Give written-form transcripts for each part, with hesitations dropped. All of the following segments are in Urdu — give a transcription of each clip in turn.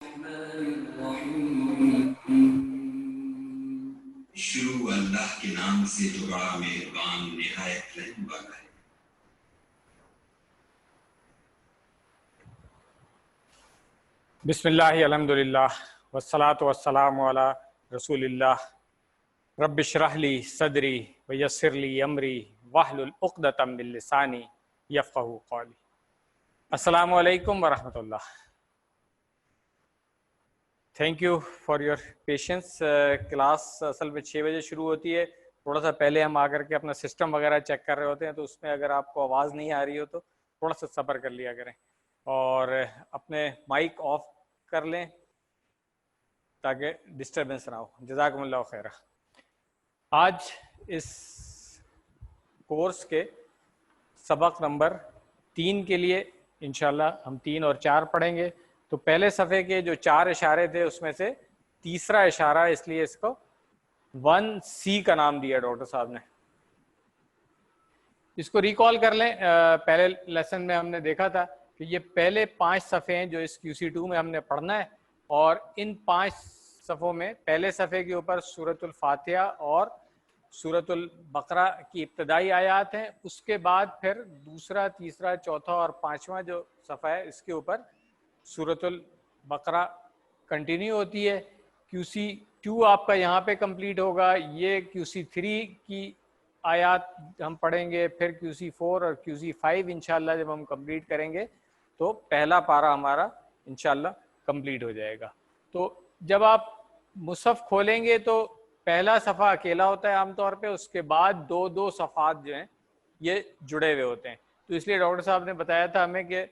شروع اللہ کے نام سے جو بڑا مہربان نہایت رحم والا ہے۔ بسم اللہ الحمدللہ والصلاة والسلام علی رسول اللہ رب اشرح لی صدری ویسر لی امری واحلل عقدۃ من لسانی یفقہوا قولی۔ السلام علیکم ورحمۃ اللہ۔ Thank you for your patience. Class اصل میں 6 بجے شروع ہوتی ہے، تھوڑا سا پہلے ہم آ کر کے اپنا سسٹم وغیرہ چیک کر رہے ہوتے ہیں، تو اس میں اگر آپ کو آواز نہیں آ رہی ہو تو تھوڑا سا صبر کر لیا کریں اور اپنے مائک آف کر لیں تاکہ ڈسٹربنس نہ ہو۔ جزاکم اللہ خیر۔ آج اس کورس کے سبق نمبر 3 کے لیے انشاءاللہ ہم 3 اور 4 پڑھیں گے۔ تو پہلے صفحے کے جو 4 اشارے تھے اس میں سے تیسرا اشارہ، اس لیے اس کو 1C کا نام دیا ڈاکٹر صاحب نے۔ اس کو ریکال کر لیں، پہلے لیسن میں ہم نے دیکھا تھا کہ یہ پہلے 5 صفحے ہیں جو اس QC2 میں ہم نے پڑھنا ہے، اور ان 5 صفحوں میں پہلے صفحے کے اوپر سورۃ الفاتحہ اور سورۃ البقرہ کی ابتدائی آیات ہیں، اس کے بعد پھر دوسرا، تیسرا، چوتھا اور 5واں جو صفحہ ہے اس کے اوپر سورۃ البقرہ کنٹینیو ہوتی ہے۔ QC2 آپ کا یہاں پہ کمپلیٹ ہوگا، یہ QC3 کی آیات ہم پڑھیں گے، پھر QC4 اور QC5 انشاءاللہ جب ہم کمپلیٹ کریں گے تو پہلا پارہ ہمارا انشاءاللہ کمپلیٹ ہو جائے گا۔ تو جب آپ مصحف کھولیں گے تو پہلا صفحہ اکیلا ہوتا ہے عام طور پہ، اس کے بعد 2 صفحات جو ہیں یہ جڑے ہوئے ہوتے ہیں۔ تو اس لیے ڈاکٹر صاحب نے بتایا تھا ہمیں کہ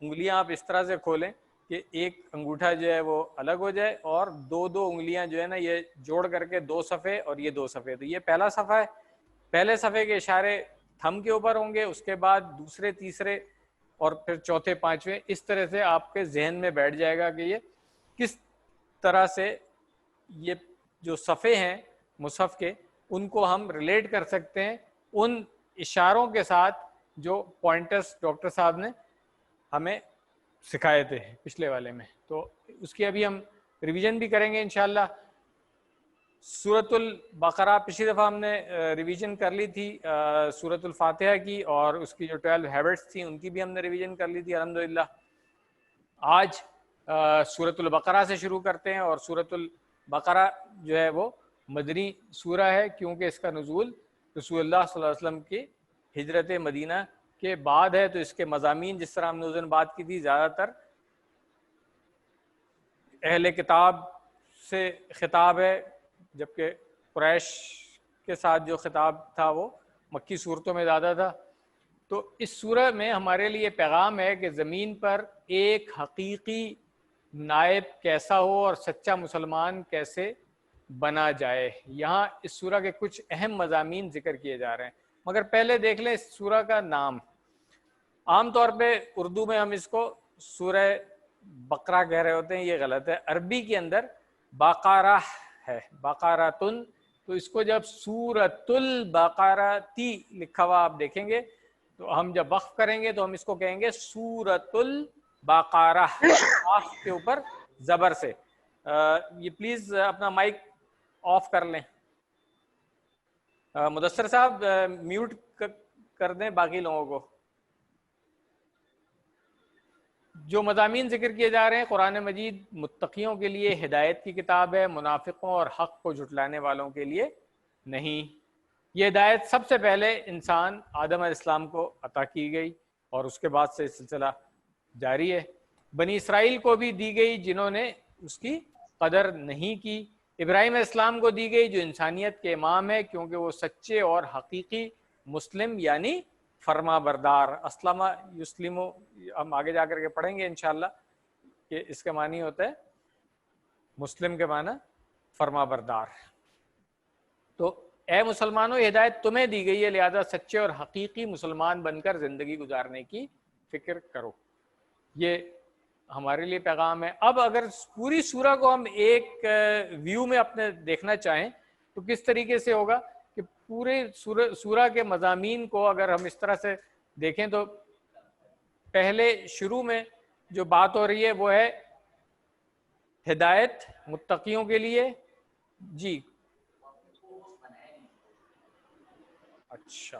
انگلیاں آپ اس طرح سے کھولیں کہ ایک انگوٹھا جو ہے وہ الگ ہو جائے، اور 2 انگلیاں جو ہے نا یہ جوڑ کر کے 2 صفحے اور یہ 2 صفحے۔ تو یہ پہلا صفحہ ہے، پہلے صفحے کے اشارے تھم کے اوپر ہوں گے، اس کے بعد دوسرے، تیسرے اور پھر چوتھے، 5ویں، اس طرح سے آپ کے ذہن میں بیٹھ جائے گا کہ یہ کس طرح سے یہ جو صفحے ہیں مصحف کے ان کو ہم ریلیٹ کر سکتے ہیں ان اشاروں کے ساتھ جو پوائنٹرز ڈاکٹر صاحب نے ہمیں سکھائے تھے پچھلے والے میں۔ تو اس کی ابھی ہم ریویژن بھی کریں گے انشاءاللہ۔ سورۃ البقرہ پچھلی دفعہ ہم نے ریویژن کر لی تھی سورۃ الفاتحہ کی، اور اس کی جو 12 ہیبٹس تھیں ان کی بھی ہم نے ریویژن کر لی تھی الحمدللہ۔ آج سورۃ البقرہ سے شروع کرتے ہیں، اور سورۃ البقرہ جو ہے وہ مدنی سورہ ہے، کیونکہ اس کا نزول رسول اللہ صلی اللہ علیہ وسلم کی ہجرت مدینہ کے بعد ہے۔ تو اس کے مضامین جس طرح ہم نے اس دن بات کی تھی، زیادہ تر اہل کتاب سے خطاب ہے، جبکہ قریش کے ساتھ جو خطاب تھا وہ مکی صورتوں میں زیادہ تھا۔ تو اس سورہ میں ہمارے لیے پیغام ہے کہ زمین پر ایک حقیقی نائب کیسا ہو اور سچا مسلمان کیسے بنا جائے۔ یہاں اس سورہ کے کچھ اہم مضامین ذکر کیے جا رہے ہیں، مگر پہلے دیکھ لیں اس سورہ کا نام۔ عام طور پہ اردو میں ہم اس کو سورہ بقرہ کہہ رہے ہوتے ہیں، یہ غلط ہے۔ عربی کے اندر بقرہ ہے، بقرۃن، تو اس کو جب سورۃ البقرۃ لکھا ہوا آپ دیکھیں گے تو ہم جب وقف کریں گے تو ہم اس کو کہیں گے سورۃ البقرہ، آف کے اوپر زبر سے۔ یہ پلیز اپنا مائک آف کر لیں۔ مدثر صاحب میوٹ کر دیں باقی لوگوں کو۔ جو مضامین ذکر کیے جا رہے ہیں، قرآن مجید متقیوں کے لیے ہدایت کی کتاب ہے، منافقوں اور حق کو جھٹلانے والوں کے لیے نہیں۔ یہ ہدایت سب سے پہلے انسان آدم علیہ السلام کو عطا کی گئی، اور اس کے بعد سے سلسلہ جاری ہے۔ بنی اسرائیل کو بھی دی گئی جنہوں نے اس کی قدر نہیں کی۔ ابراہیم علیہ السلام کو دی گئی جو انسانیت کے امام ہے، کیونکہ وہ سچے اور حقیقی مسلم یعنی فرما بردار۔ اسلم یسلم، ہم آگے جا کر کے پڑھیں گے انشاءاللہ کہ اس کا معنی ہوتا ہے مسلم کے معنی فرما بردار۔ تو اے مسلمانوں، ہدایت تمہیں دی گئی ہے، لہذا سچے اور حقیقی مسلمان بن کر زندگی گزارنے کی فکر کرو۔ یہ ہمارے لیے پیغام ہے۔ اب اگر پوری سورہ کو ہم ایک ویو میں اپنے دیکھنا چاہیں تو کس طریقے سے ہوگا کہ پورے سورہ کے مضامین کو اگر ہم اس طرح سے دیکھیں تو پہلے شروع میں جو بات ہو رہی ہے وہ ہے ہدایت متقیوں کے لیے. جی اچھا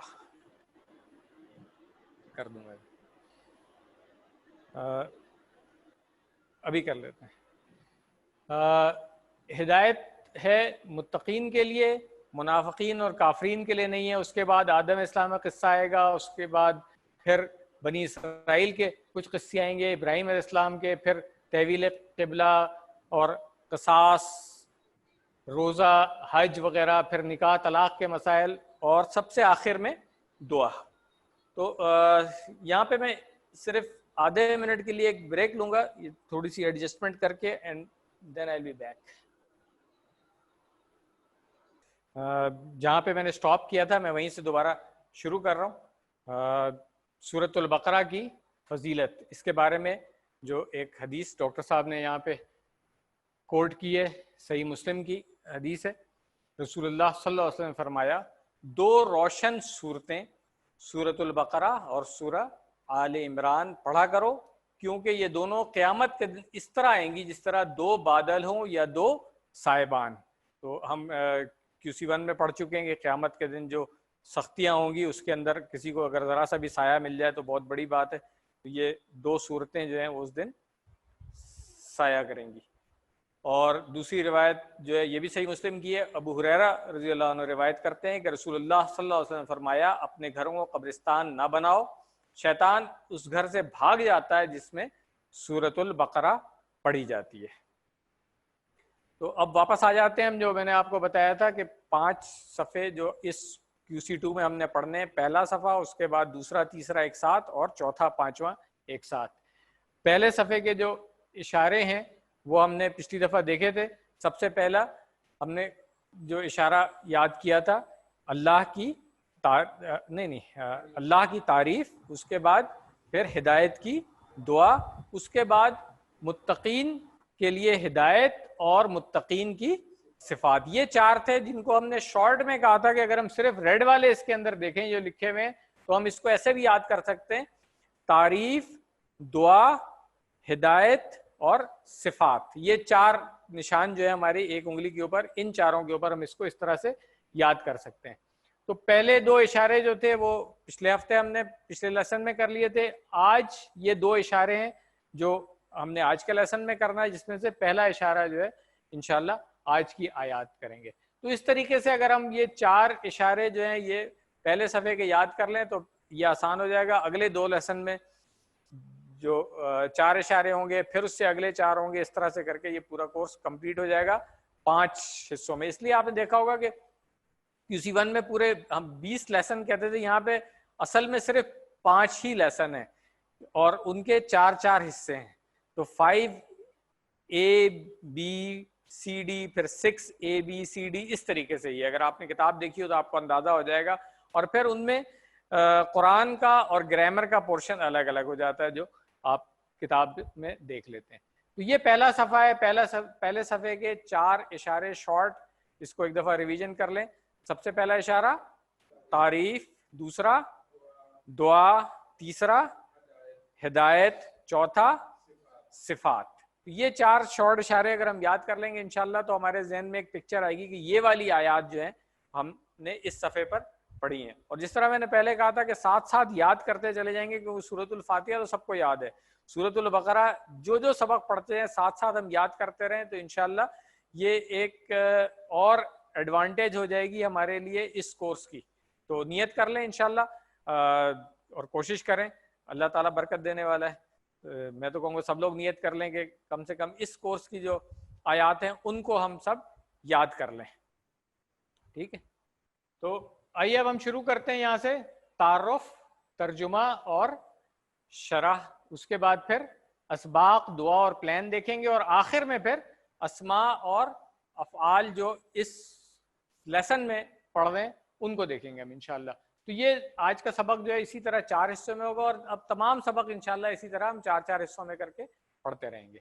کر دوں گا, ابھی کر لیتے ہیں. ہدایت ہے متقین کے لیے, منافقین اور کافرین کے لیے نہیں ہے. اس کے بعد آدم علیہ السلام کا قصہ آئے گا, اس کے بعد پھر بنی اسرائیل کے کچھ قصے آئیں گے, ابراہیم علیہ السلام کے, پھر تحویل قبلہ اور قصاص, روزہ, حج وغیرہ, پھر نکاح طلاق کے مسائل, اور سب سے آخر میں دعا. تو یہاں پہ میں صرف آدھے منٹ کے لیے ایک بریک لوں گا, یہ تھوڑی سی ایڈجسٹمنٹ کر کے, and then I will be back. جہاں پہ میں نے سٹاپ کیا تھا میں وہیں سے دوبارہ شروع کر رہا ہوں. سورۃ البقرہ کی فضیلت, اس کے بارے میں جو ایک حدیث ڈاکٹر صاحب نے یہاں پہ کوٹ کی ہے, صحیح مسلم کی حدیث ہے. رسول اللہ صلی اللہ علیہ وسلم نے فرمایا, دو روشن صورتیں سورۃ البقرہ اور سورہ آل عمران پڑھا کرو, کیونکہ یہ دونوں قیامت کے دن اس طرح آئیں گی جس طرح دو بادل ہوں یا دو سائبان. تو ہم QC1 میں پڑھ چکے ہیں کہ قیامت کے دن جو سختیاں ہوں گی اس کے اندر کسی کو اگر ذرا سا بھی سایہ مل جائے تو بہت بڑی بات ہے. تو یہ دو صورتیں جو ہیں وہ اس دن سایہ کریں گی. اور دوسری روایت جو ہے یہ بھی صحیح مسلم کی ہے, ابو ہریرہ رضی اللہ عنہ روایت کرتے ہیں کہ رسول اللہ صلی اللہ علیہ وسلم نے فرمایا, اپنے گھروں کو قبرستان نہ بناؤ, شیطان اس گھر سے بھاگ جاتا ہے جس میں سورۃ البقرہ پڑھی جاتی ہے. تو اب واپس آ جاتے ہیں ہم, جو میں نے آپ کو بتایا تھا کہ 5 صفحے جو اس QC2 میں ہم نے پڑھنے ہیں, پہلا صفحہ, اس کے بعد دوسرا, تیسرا ایک ساتھ, اور چوتھا, پانچواں ایک ساتھ. پہلے صفحے کے جو اشارے ہیں وہ ہم نے پچھلی دفعہ دیکھے تھے. سب سے پہلا ہم نے جو اشارہ یاد کیا تھا, اللہ کی اللہ کی تعریف, اس کے بعد پھر ہدایت کی دعا, اس کے بعد متقین کے لیے ہدایت اور متقین کی صفات. یہ 4 تھے جن کو ہم نے شارٹ میں کہا تھا کہ اگر ہم صرف ریڈ والے اس کے اندر دیکھیں جو لکھے ہوئے ہیں تو ہم اس کو ایسے بھی یاد کر سکتے ہیں, تعریف, دعا, ہدایت اور صفات. یہ 4 نشان جو ہے ہماری ایک انگلی کے اوپر, ان چاروں کے اوپر ہم اس کو اس طرح سے یاد کر سکتے ہیں. تو پہلے 2 اشارے جو تھے وہ پچھلے ہفتے ہم نے پچھلے لیسن میں کر لیے تھے. آج یہ 2 اشارے ہیں جو ہم نے آج کے لیسن میں کرنا ہے, جس میں سے پہلا اشارہ جو ہے انشاءاللہ آج کی آیات کریں گے. تو اس طریقے سے اگر ہم یہ 4 اشارے جو ہیں یہ پہلے صفحے کے یاد کر لیں تو یہ آسان ہو جائے گا. اگلے 2 لیسن میں جو 4 اشارے ہوں گے, پھر اس سے اگلے 4 ہوں گے, اس طرح سے کر کے یہ پورا کورس کمپلیٹ ہو جائے گا 5 حصوں میں. اس لیے آپ نے دیکھا ہوگا کہ QC1 میں پورے ہم 20 لیسن کہتے تھے, یہاں پہ اصل میں صرف 5 ہی لیسن ہیں اور ان کے 4 حصے ہیں. تو 5ABCD پھر 6ABCD اس طریقے سے ہی. اگر آپ نے کتاب دیکھی ہو تو آپ کو اندازہ ہو جائے گا. اور پھر ان میں قرآن کا اور گرامر کا پورشن الگ الگ ہو جاتا ہے جو آپ کتاب میں دیکھ لیتے ہیں. تو یہ پہلا صفحہ ہے. پہلے صفحے کے 4 اشارے شارٹ, اس کو ایک دفعہ ریویژن کر لیں. سب سے پہلا اشارہ تعریف, دوسرا دعا, تیسرا ہدایت, چوتھا صفات. یہ 4 شارٹ اشارے اگر ہم یاد کر لیں گے انشاءاللہ تو ہمارے ذہن میں ایک پکچر آئے گی کہ یہ والی آیات جو ہیں ہم نے اس صفحے پر پڑھی ہیں. اور جس طرح میں نے پہلے کہا تھا کہ ساتھ ساتھ یاد کرتے چلے جائیں گے, کیونکہ سورۃ الفاتحہ تو سب کو یاد ہے. سورۃ البقرہ جو سبق پڑھتے ہیں ساتھ ساتھ ہم یاد کرتے رہیں تو انشاءاللہ یہ ایک اور ایڈوانٹیج ہو جائے گی ہمارے لیے اس کورس کی. تو نیت کر لیں انشاءاللہ اور کوشش کریں, اللہ تعالیٰ برکت دینے والا ہے. میں تو کہوں گا سب لوگ نیت کر لیں کہ کم سے کم اس کورس کی جو آیات ہیں ان کو ہم سب یاد کر لیں. ٹھیک ہے, تو آئیے اب ہم شروع کرتے ہیں یہاں سے. تعارف, ترجمہ اور شرح, اس کے بعد پھر اسباق, دعا اور پلان دیکھیں گے, اور آخر میں پھر اسماء اور افعال جو اس لیسن میں پڑھ رہے ہیں ان کو دیکھیں گے ہم انشاءاللہ. تو یہ آج کا سبق جو ہے اسی طرح 4 حصوں میں ہوگا, اور اب تمام سبق انشاءاللہ اسی طرح ہم 4 حصوں میں کر کے پڑھتے رہیں گے.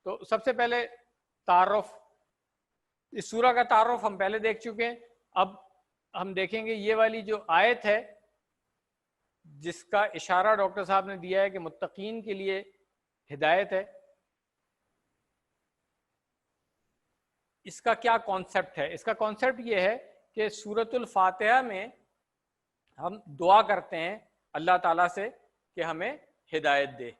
تو سب سے پہلے تعارف, اس سورہ کا تعارف ہم پہلے دیکھ چکے ہیں. اب ہم دیکھیں گے یہ والی جو آیت ہے جس کا اشارہ ڈاکٹر صاحب نے دیا ہے کہ متقین کے لیے ہدایت ہے. اس کا کیا کانسیپٹ ہے؟ اس کا کانسیپٹ یہ ہے کہ سورۃ الفاتحہ میں ہم دعا کرتے ہیں اللہ تعالیٰ سے کہ ہمیں ہدایت دے،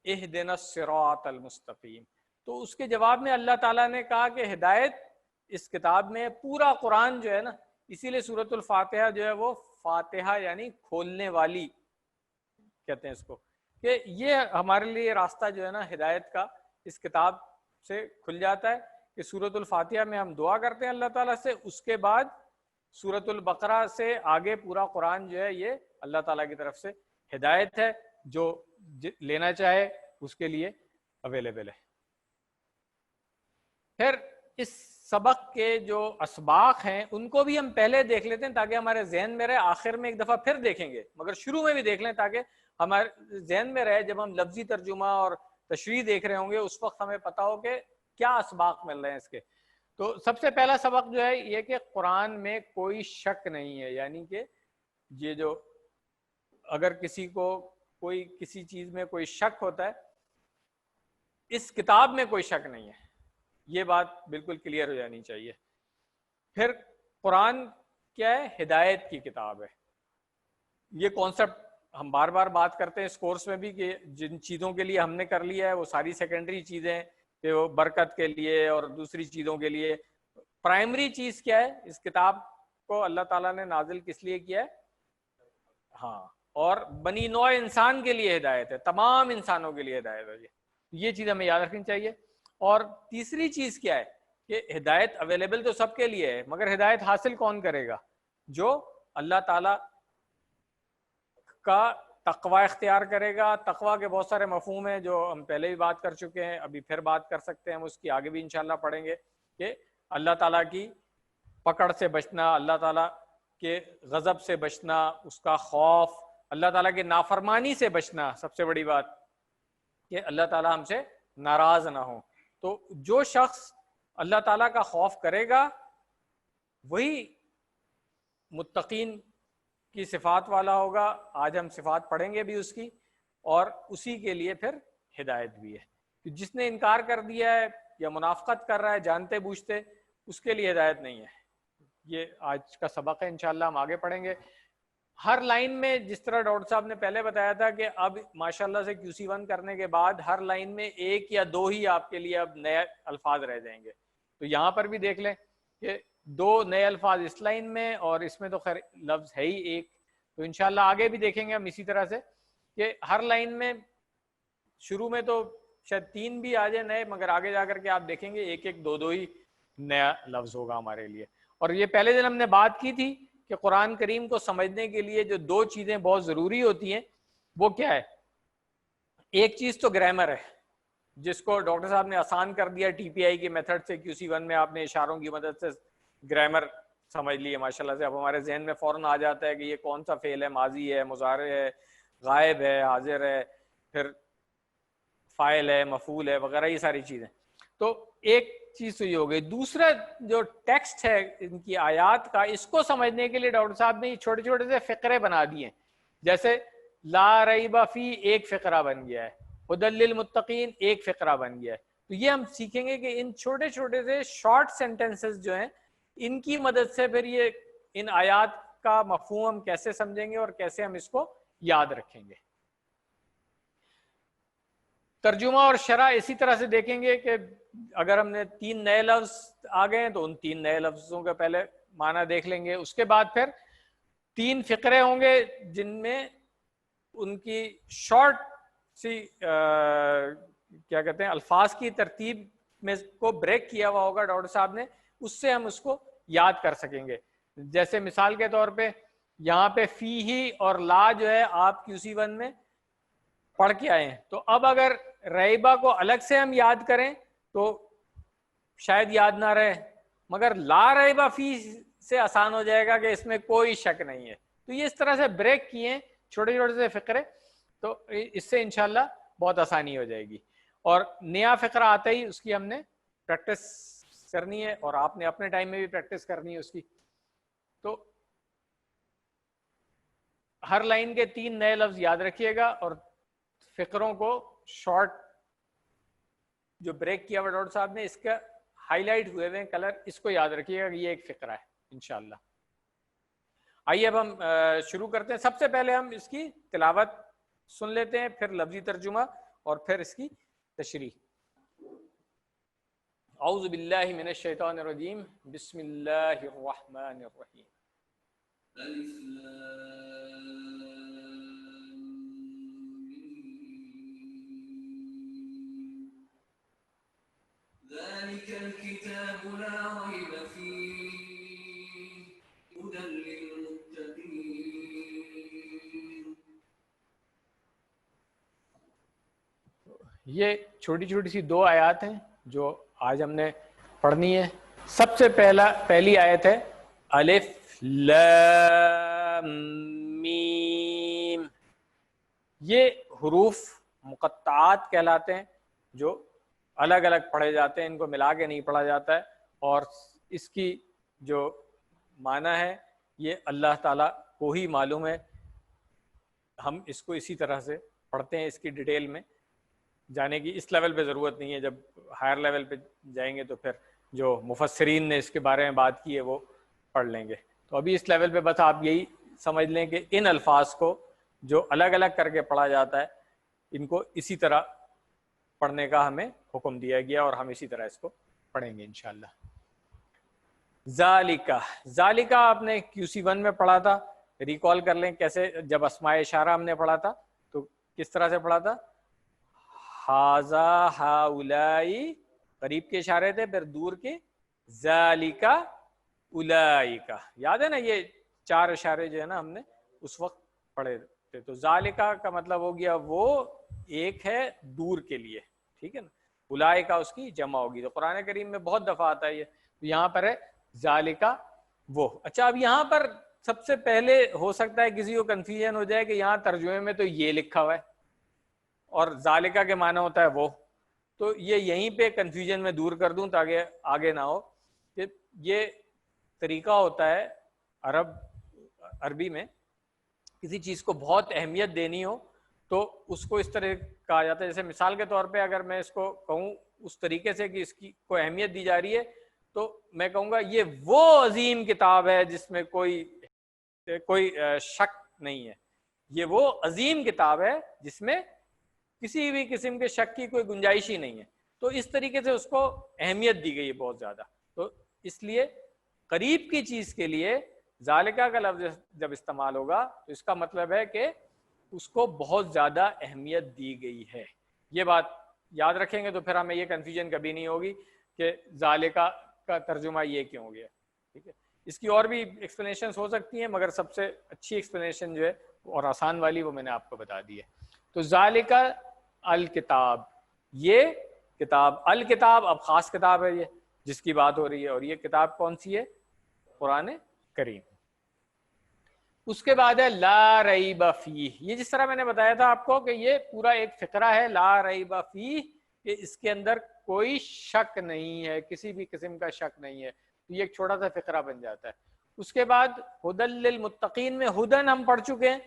اہدنا الصراط المستقیم. تو اس کے جواب میں اللہ تعالیٰ نے کہا کہ ہدایت اس کتاب میں پورا قرآن جو ہے نا، اسی لیے سورۃ الفاتحہ جو ہے وہ فاتحہ یعنی کھولنے والی کہتے ہیں اس کو، کہ یہ ہمارے لیے راستہ جو ہے نا ہدایت کا اس کتاب سے کھل جاتا ہے کہ سورۃ الفاتحہ میں ہم دعا کرتے ہیں اللہ تعالیٰ سے، اس کے بعد سورۃ البقرہ سے آگے پورا قرآن جو ہے یہ اللہ تعالیٰ کی طرف سے ہدایت ہے، جو لینا چاہے اس کے لیے اویلیبل ہے. پھر اس سبق کے جو اسباق ہیں ان کو بھی ہم پہلے دیکھ لیتے ہیں تاکہ ہمارے ذہن میں رہے، آخر میں ایک دفعہ پھر دیکھیں گے مگر شروع میں بھی دیکھ لیں تاکہ ہمارے ذہن میں رہے، جب ہم لفظی ترجمہ اور تشریح دیکھ رہے ہوں گے اس وقت ہمیں پتہ ہو کہ کیا اسباق مل رہے ہیں اس کے. تو سب سے پہلا سبق جو ہے یہ کہ قرآن میں کوئی شک نہیں ہے، یعنی کہ یہ جو اگر کسی کو کوئی کسی چیز میں کوئی شک ہوتا ہے، اس کتاب میں کوئی شک نہیں ہے، یہ بات بالکل کلیئر ہو جانی چاہیے. پھر قرآن کیا ہے؟ ہدایت کی کتاب ہے. یہ کانسیپٹ ہم بار بار بات کرتے ہیں اس کورس میں بھی کہ جن چیزوں کے لیے ہم نے کر لیا ہے وہ ساری سیکنڈری چیزیں کہ وہ برکت کے لیے اور دوسری چیزوں کے لیے. پرائمری چیز کیا ہے؟ اس کتاب کو اللہ تعالیٰ نے نازل کس لیے کیا ہے؟ ہاں، اور بنی نوع انسان کے لیے ہدایت ہے، تمام انسانوں کے لیے ہدایت ہے. یہ چیز ہمیں یاد رکھنی چاہیے. اور تیسری چیز کیا ہے کہ ہدایت اویلیبل تو سب کے لیے ہے مگر ہدایت حاصل کون کرے گا؟ جو اللہ تعالیٰ کا تقوی اختیار کرے گا. تقوی کے بہت سارے مفہوم ہیں جو ہم پہلے بھی بات کر چکے ہیں، ابھی پھر بات کر سکتے ہیں، ہم اس کی آگے بھی انشاءاللہ پڑھیں گے کہ اللہ تعالیٰ کی پکڑ سے بچنا، اللہ تعالیٰ کے غضب سے بچنا، اس کا خوف، اللہ تعالیٰ کی نافرمانی سے بچنا. سب سے بڑی بات کہ اللہ تعالیٰ ہم سے ناراض نہ ہو. تو جو شخص اللہ تعالیٰ کا خوف کرے گا وہی متقین کی صفات والا ہوگا. آج ہم صفات پڑھیں گے بھی اس کی، اور اسی کے لیے پھر ہدایت بھی ہے. جس نے انکار کر دیا ہے یا منافقت کر رہا ہے جانتے بوجھتے، اس کے لیے ہدایت نہیں ہے. یہ آج کا سبق ہے، انشاءاللہ ہم آگے پڑھیں گے. ہر لائن میں جس طرح ڈاکٹر صاحب نے پہلے بتایا تھا کہ اب ماشاءاللہ سے QC1 کرنے کے بعد ہر لائن میں ایک یا دو ہی آپ کے لیے اب نئے الفاظ رہ جائیں گے. تو یہاں پر بھی دیکھ لیں کہ 2 نئے الفاظ اس لائن میں، اور اس میں تو خیر لفظ ہے ہی ایک. تو انشاءاللہ آگے بھی دیکھیں گے ہم اسی طرح سے کہ ہر لائن میں شروع میں تو شاید 3 بھی آ جائے نئے، مگر آگے جا کر کے آپ دیکھیں گے ایک ایک 2 ہی نیا لفظ ہوگا ہمارے لیے. اور یہ پہلے دن ہم نے بات کی تھی کہ قرآن کریم کو سمجھنے کے لیے جو 2 چیزیں بہت ضروری ہوتی ہیں وہ کیا ہے؟ ایک چیز تو گرامر ہے، جس کو ڈاکٹر صاحب نے آسان کر دیا TPI کے میتھڈ سے. QC1 میں آپ نے اشاروں کی مدد سے گرامر سمجھ لی ہے ماشاءاللہ سے. اب ہمارے ذہن میں فوراً آ جاتا ہے کہ یہ کون سا فعل ہے، ماضی ہے، مضارع ہے، غائب ہے، حاضر ہے، پھر فاعل ہے، مفعول ہے وغیرہ، یہ ساری چیزیں. تو ایک چیز تو یہ ہو گئی. دوسرا جو ٹیکسٹ ہے ان کی آیات کا، اس کو سمجھنے کے لیے ڈاکٹر صاحب نے چھوٹے چھوٹے سے فقرے بنا دیے. جیسے لا ریب فی ایک فقرہ بن گیا ہے، ہدی للمتقین ایک فقرہ بن گیا ہے. تو یہ ہم سیکھیں گے کہ ان چھوٹے چھوٹے سے شارٹ سینٹنسز جو ہیں ان کی مدد سے پھر یہ ان آیات کا مفہوم ہم کیسے سمجھیں گے اور کیسے ہم اس کو یاد رکھیں گے. ترجمہ اور شرح اسی طرح سے دیکھیں گے کہ اگر ہم نے 3 نئے لفظ آ گئے تو ان 3 نئے لفظوں کا پہلے معنی دیکھ لیں گے. اس کے بعد پھر 3 فقرے ہوں گے جن میں ان کی شارٹ سی کیا کہتے ہیں الفاظ کی ترتیب میں کو بریک کیا ہوا ہوگا ڈاکٹر صاحب نے، اس سے ہم اس کو یاد کر سکیں گے. جیسے مثال کے طور پہ یہاں پہ فی ہی اور لا جو ہے آپ QC1 میں پڑھ کے آئے ہیں، تو اب اگر ریبہ کو الگ سے ہم یاد کریں تو شاید یاد نہ رہے، مگر لا ریبہ فی سے آسان ہو جائے گا کہ اس میں کوئی شک نہیں ہے. تو یہ اس طرح سے بریک کیے چھوٹے چھوٹے سے فقرے، تو اس سے انشاءاللہ بہت آسانی ہو جائے گی. اور نیا فقرہ آتا ہی اس کی ہم نے پریکٹس کرنی ہے، اور آپ نے اپنے ٹائم میں بھی پریکٹس کرنی ہے اس کی. تو ہر لائن کے 3 نئے لفظ یاد رکھیے گا، اور فقروں کو شارٹ جو بریک کیا ہوا ڈاکٹر صاحب نے اس کا ہائی لائٹ ہوئے ہوئے کلر، اس کو یاد رکھیے گا کہ یہ ایک فقرہ ہے انشاءاللہ۔ آئیے اب ہم شروع کرتے ہیں۔ سب سے پہلے ہم اس کی تلاوت سن لیتے ہیں، پھر لفظی ترجمہ اور پھر اس کی تشریح۔ اعوذ باللہ من الشیطان الرجیم، بسم اللہ الرحمن الرحیم۔ ذلك الكتاب لا ريب فيه هدى للمتقين۔ یہ چھوٹی چھوٹی سی دو آیات ہیں جو آج ہم نے پڑھنی ہے۔ سب سے پہلی آیت ہے الف لام میم۔ یہ حروف مقطعات کہلاتے ہیں جو الگ الگ پڑھے جاتے ہیں، ان کو ملا کے نہیں پڑھا جاتا ہے، اور اس کی جو معنی ہے یہ اللہ تعالیٰ کو ہی معلوم ہے۔ ہم اس کو اسی طرح سے پڑھتے ہیں، اس کی ڈیٹیل میں جانے کی اس لیول پہ ضرورت نہیں ہے۔ جب ہائر لیول پہ جائیں گے تو پھر جو مفسرین نے اس کے بارے میں بات کی ہے وہ پڑھ لیں گے۔ تو ابھی اس لیول پہ بس آپ یہی سمجھ لیں کہ ان الفاظ کو جو الگ الگ کر کے پڑھا جاتا ہے، ان کو اسی طرح پڑھنے کا ہمیں حکم دیا گیا اور ہم اسی طرح اس کو پڑھیں گے انشاءاللہ۔ ذالکہ، ذالکہ آپ نے QC1 میں پڑھا تھا، ریکال کر لیں کیسے، جب اسماء اشارہ ہم نے پڑھا تھا تو کس طرح سے پڑھا تھا؟ ھذا ہؤلائی قریب کے اشارے تھے، پھر دور کے ذالکہ اولئکہ، یاد ہے نا؟ یہ 4 اشارے جو ہے نا ہم نے اس وقت پڑھے تھے۔ تو ذالکہ کا مطلب ہو گیا وہ ایک ہے دور کے لیے، ٹھیک ہے نا؟ اولئکہ اس کی جمع ہوگی۔ تو قرآن کریم میں بہت دفعہ آتا ہے یہ، تو یہاں پر ہے ذالکہ وہ۔ اچھا، اب یہاں پر سب سے پہلے ہو سکتا ہے کسی کو کنفیوژن ہو جائے کہ یہاں ترجمے میں تو یہ لکھا ہوا ہے اور ذالکہ کے معنی ہوتا ہے وہ، تو یہ یہیں پہ کنفیوژن میں دور کر دوں تاکہ آگے نہ ہو۔ کہ یہ طریقہ ہوتا ہے عربی میں، کسی چیز کو بہت اہمیت دینی ہو تو اس کو اس طرح کہا جاتا ہے، جیسے مثال کے طور پہ اگر میں اس کو کہوں اس طریقے سے کہ اس کی کو اہمیت دی جا رہی ہے، تو میں کہوں گا یہ وہ عظیم کتاب ہے جس میں کوئی شک نہیں ہے، یہ وہ عظیم کتاب ہے جس میں کسی بھی قسم کے شک کی کوئی گنجائش ہی نہیں ہے۔ تو اس طریقے سے اس کو اہمیت دی گئی ہے بہت زیادہ۔ تو اس لیے قریب کی چیز کے لیے ذالکہ کا لفظ جب استعمال ہوگا تو اس کا مطلب ہے کہ اس کو بہت زیادہ اہمیت دی گئی ہے۔ یہ بات یاد رکھیں گے تو پھر ہمیں یہ کنفیوژن کبھی نہیں ہوگی کہ ذالکہ کا ترجمہ یہ کیوں ہو گیا، ٹھیک ہے؟ اس کی اور بھی ایکسپلینیشنز ہو سکتی ہیں، مگر سب سے اچھی ایکسپلینیشن جو ہے اور آسان والی وہ میں نے آپ کو بتا دی ہے۔ تو ذالکہ الکتاب، یہ کتاب، الکتاب اب خاص کتاب ہے یہ جس کی بات ہو رہی ہے، اور یہ کتاب کون سی ہے؟ قرآن کریم۔ اس کے بعد ہے لا ریب فیہ، یہ جس طرح میں نے بتایا تھا آپ کو کہ یہ پورا ایک فقرہ ہے لا ریب فیہ، کہ اس کے اندر کوئی شک نہیں ہے، کسی بھی قسم کا شک نہیں ہے، تو یہ ایک چھوٹا سا فقرہ بن جاتا ہے۔ اس کے بعد ھدی للمتقین میں ھدن ہم پڑھ چکے ہیں،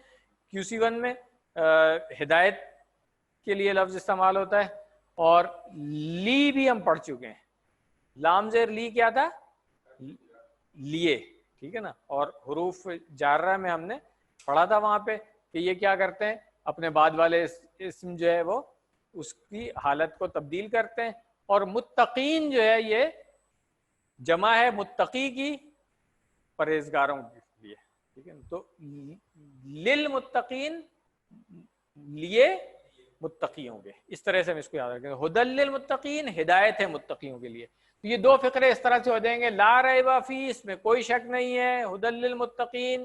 QC1 میں ہدایت کے لیے لفظ استعمال ہوتا ہے، اور لی بھی ہم پڑھ چکے ہیں۔ لام زیر لی کیا تھا؟ لیے، ٹھیک ہے نا؟ اور حروف جارہ میں ہم نے پڑھا تھا وہاں پہ کہ یہ کیا کرتے ہیں، اپنے بعد والے اسم جو ہے وہ اس کی حالت کو تبدیل کرتے ہیں۔ اور متقین جو ہے یہ جمع ہے متقی کی، پرہیزگاروں کے لیے، ٹھیک ہے نا؟ تو للمتقین، لیے متقی ہوں گے، اس طرح سے ہم اس کو یاد رکھیں گے۔ ھدی للمتقین، ہدایت ہے متقیوں کے لیے۔ تو یہ 2 فقرے اس طرح سے ہو جائیں گے، لا ریب فیہ اس میں کوئی شک نہیں ہے، ھدی للمتقین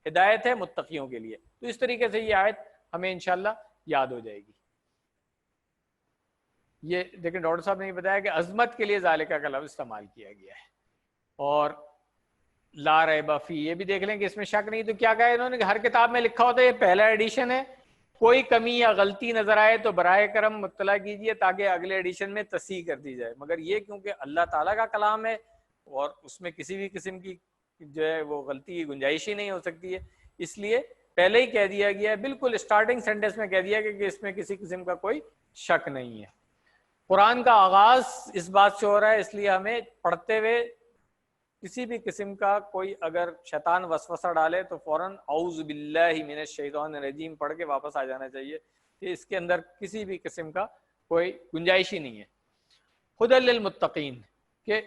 ہدایت ہے متقیوں کے لیے۔ تو اس طریقے سے یہ آیت ہمیں انشاءاللہ یاد ہو جائے گی۔ یہ دیکھیں ڈاکٹر صاحب نے بتایا کہ عظمت کے لیے ذالکہ کا لفظ استعمال کیا گیا ہے، اور لا ریب فیہ یہ بھی دیکھ لیں کہ اس میں شک نہیں۔ تو کیا کہا انہوں نے کہ ہر کتاب میں لکھا ہوتا ہے یہ پہلا ایڈیشن ہے، کوئی کمی یا غلطی نظر آئے تو برائے کرم مطلع کیجئے تاکہ اگلے ایڈیشن میں تصحیح کر دی جائے۔ مگر یہ کیونکہ اللہ تعالیٰ کا کلام ہے اور اس میں کسی بھی قسم کی جو ہے وہ غلطی کی گنجائش ہی نہیں ہو سکتی ہے، اس لیے پہلے ہی کہہ دیا گیا ہے، بالکل اسٹارٹنگ سینٹنس میں کہہ دیا گیا کہ اس میں کسی قسم کا کوئی شک نہیں ہے۔ قرآن کا آغاز اس بات سے ہو رہا ہے، اس لیے ہمیں پڑھتے ہوئے کسی بھی قسم کا کوئی اگر شیطان وسوسہ ڈالے تو فوراً اعوذ باللہ من الشیطان الرجیم پڑھ کے واپس آ جانا چاہیے کہ اس کے اندر کسی بھی قسم کا کوئی گنجائش ہی نہیں ہے۔ ہدی للمتقین، کہ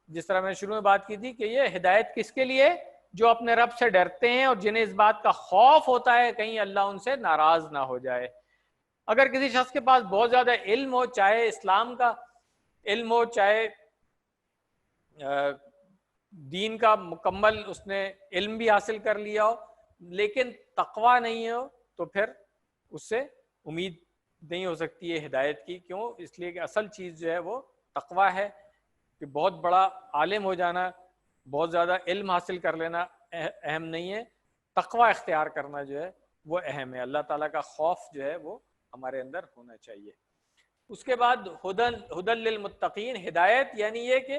جس طرح میں نے شروع میں بات کی تھی کہ یہ ہدایت کس کے لیے؟ جو اپنے رب سے ڈرتے ہیں اور جنہیں اس بات کا خوف ہوتا ہے کہیں اللہ ان سے ناراض نہ ہو جائے۔ اگر کسی شخص کے پاس بہت زیادہ علم ہو، چاہے اسلام کا علم ہو، چاہے دین کا مکمل اس نے علم بھی حاصل کر لیا ہو، لیکن تقوی نہیں ہو، تو پھر اس سے امید نہیں ہو سکتی ہے ہدایت کی۔ کیوں؟ اس لیے کہ اصل چیز جو ہے وہ تقوی ہے، کہ بہت بڑا عالم ہو جانا، بہت زیادہ علم حاصل کر لینا اہم نہیں ہے، تقوی اختیار کرنا جو ہے وہ اہم ہے۔ اللہ تعالیٰ کا خوف جو ہے وہ ہمارے اندر ہونا چاہیے۔ اس کے بعد ہدی للمتقین، ہدایت یعنی یہ کہ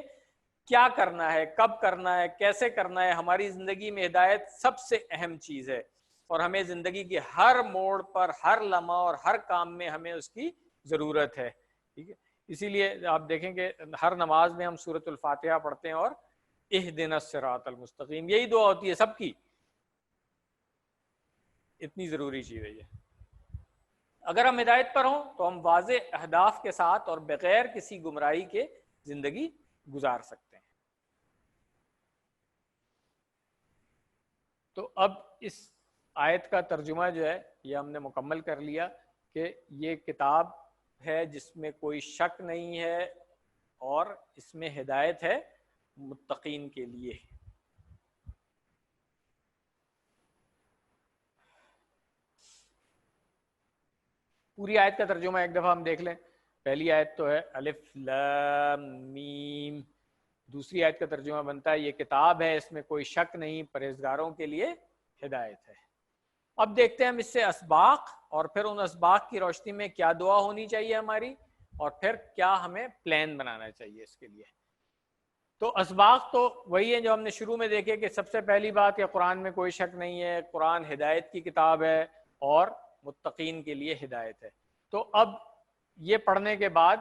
کیا کرنا ہے، کب کرنا ہے، کیسے کرنا ہے۔ ہماری زندگی میں ہدایت سب سے اہم چیز ہے، اور ہمیں زندگی کے ہر موڑ پر، ہر لمحہ اور ہر کام میں ہمیں اس کی ضرورت ہے، ٹھیک ہے۔ اسی لیے آپ دیکھیں کہ ہر نماز میں ہم سورۃ الفاتحہ پڑھتے ہیں اور اہدنا الصراط المستقیم، یہی دعا ہوتی ہے سب کی، اتنی ضروری چیز ہے یہ۔ اگر ہم ہدایت پر ہوں تو ہم واضح اہداف کے ساتھ اور بغیر کسی گمراہی کے زندگی گزار سکتے ہیں۔ تو اب اس آیت کا ترجمہ جو ہے یہ ہم نے مکمل کر لیا کہ یہ کتاب ہے جس میں کوئی شک نہیں ہے، اور اس میں ہدایت ہے متقین کے لیے۔ پوری آیت کا ترجمہ ایک دفعہ ہم دیکھ لیں۔ پہلی آیت تو ہے الف لام میم، دوسری آیت کا ترجمہ بنتا ہے یہ کتاب ہے، اس میں کوئی شک نہیں، پرہیزگاروں کے لیے ہدایت ہے۔ اب دیکھتے ہیں ہم اس سے اسباق، اور پھر ان اسباق کی روشنی میں کیا دعا ہونی چاہیے ہماری، اور پھر کیا ہمیں پلان بنانا چاہیے اس کے لیے۔ تو اسباق تو وہی ہیں جو ہم نے شروع میں دیکھے کہ سب سے پہلی بات کہ قرآن میں کوئی شک نہیں ہے، قرآن ہدایت کی کتاب ہے اور متقین کے لیے ہدایت ہے۔ تو اب یہ پڑھنے کے بعد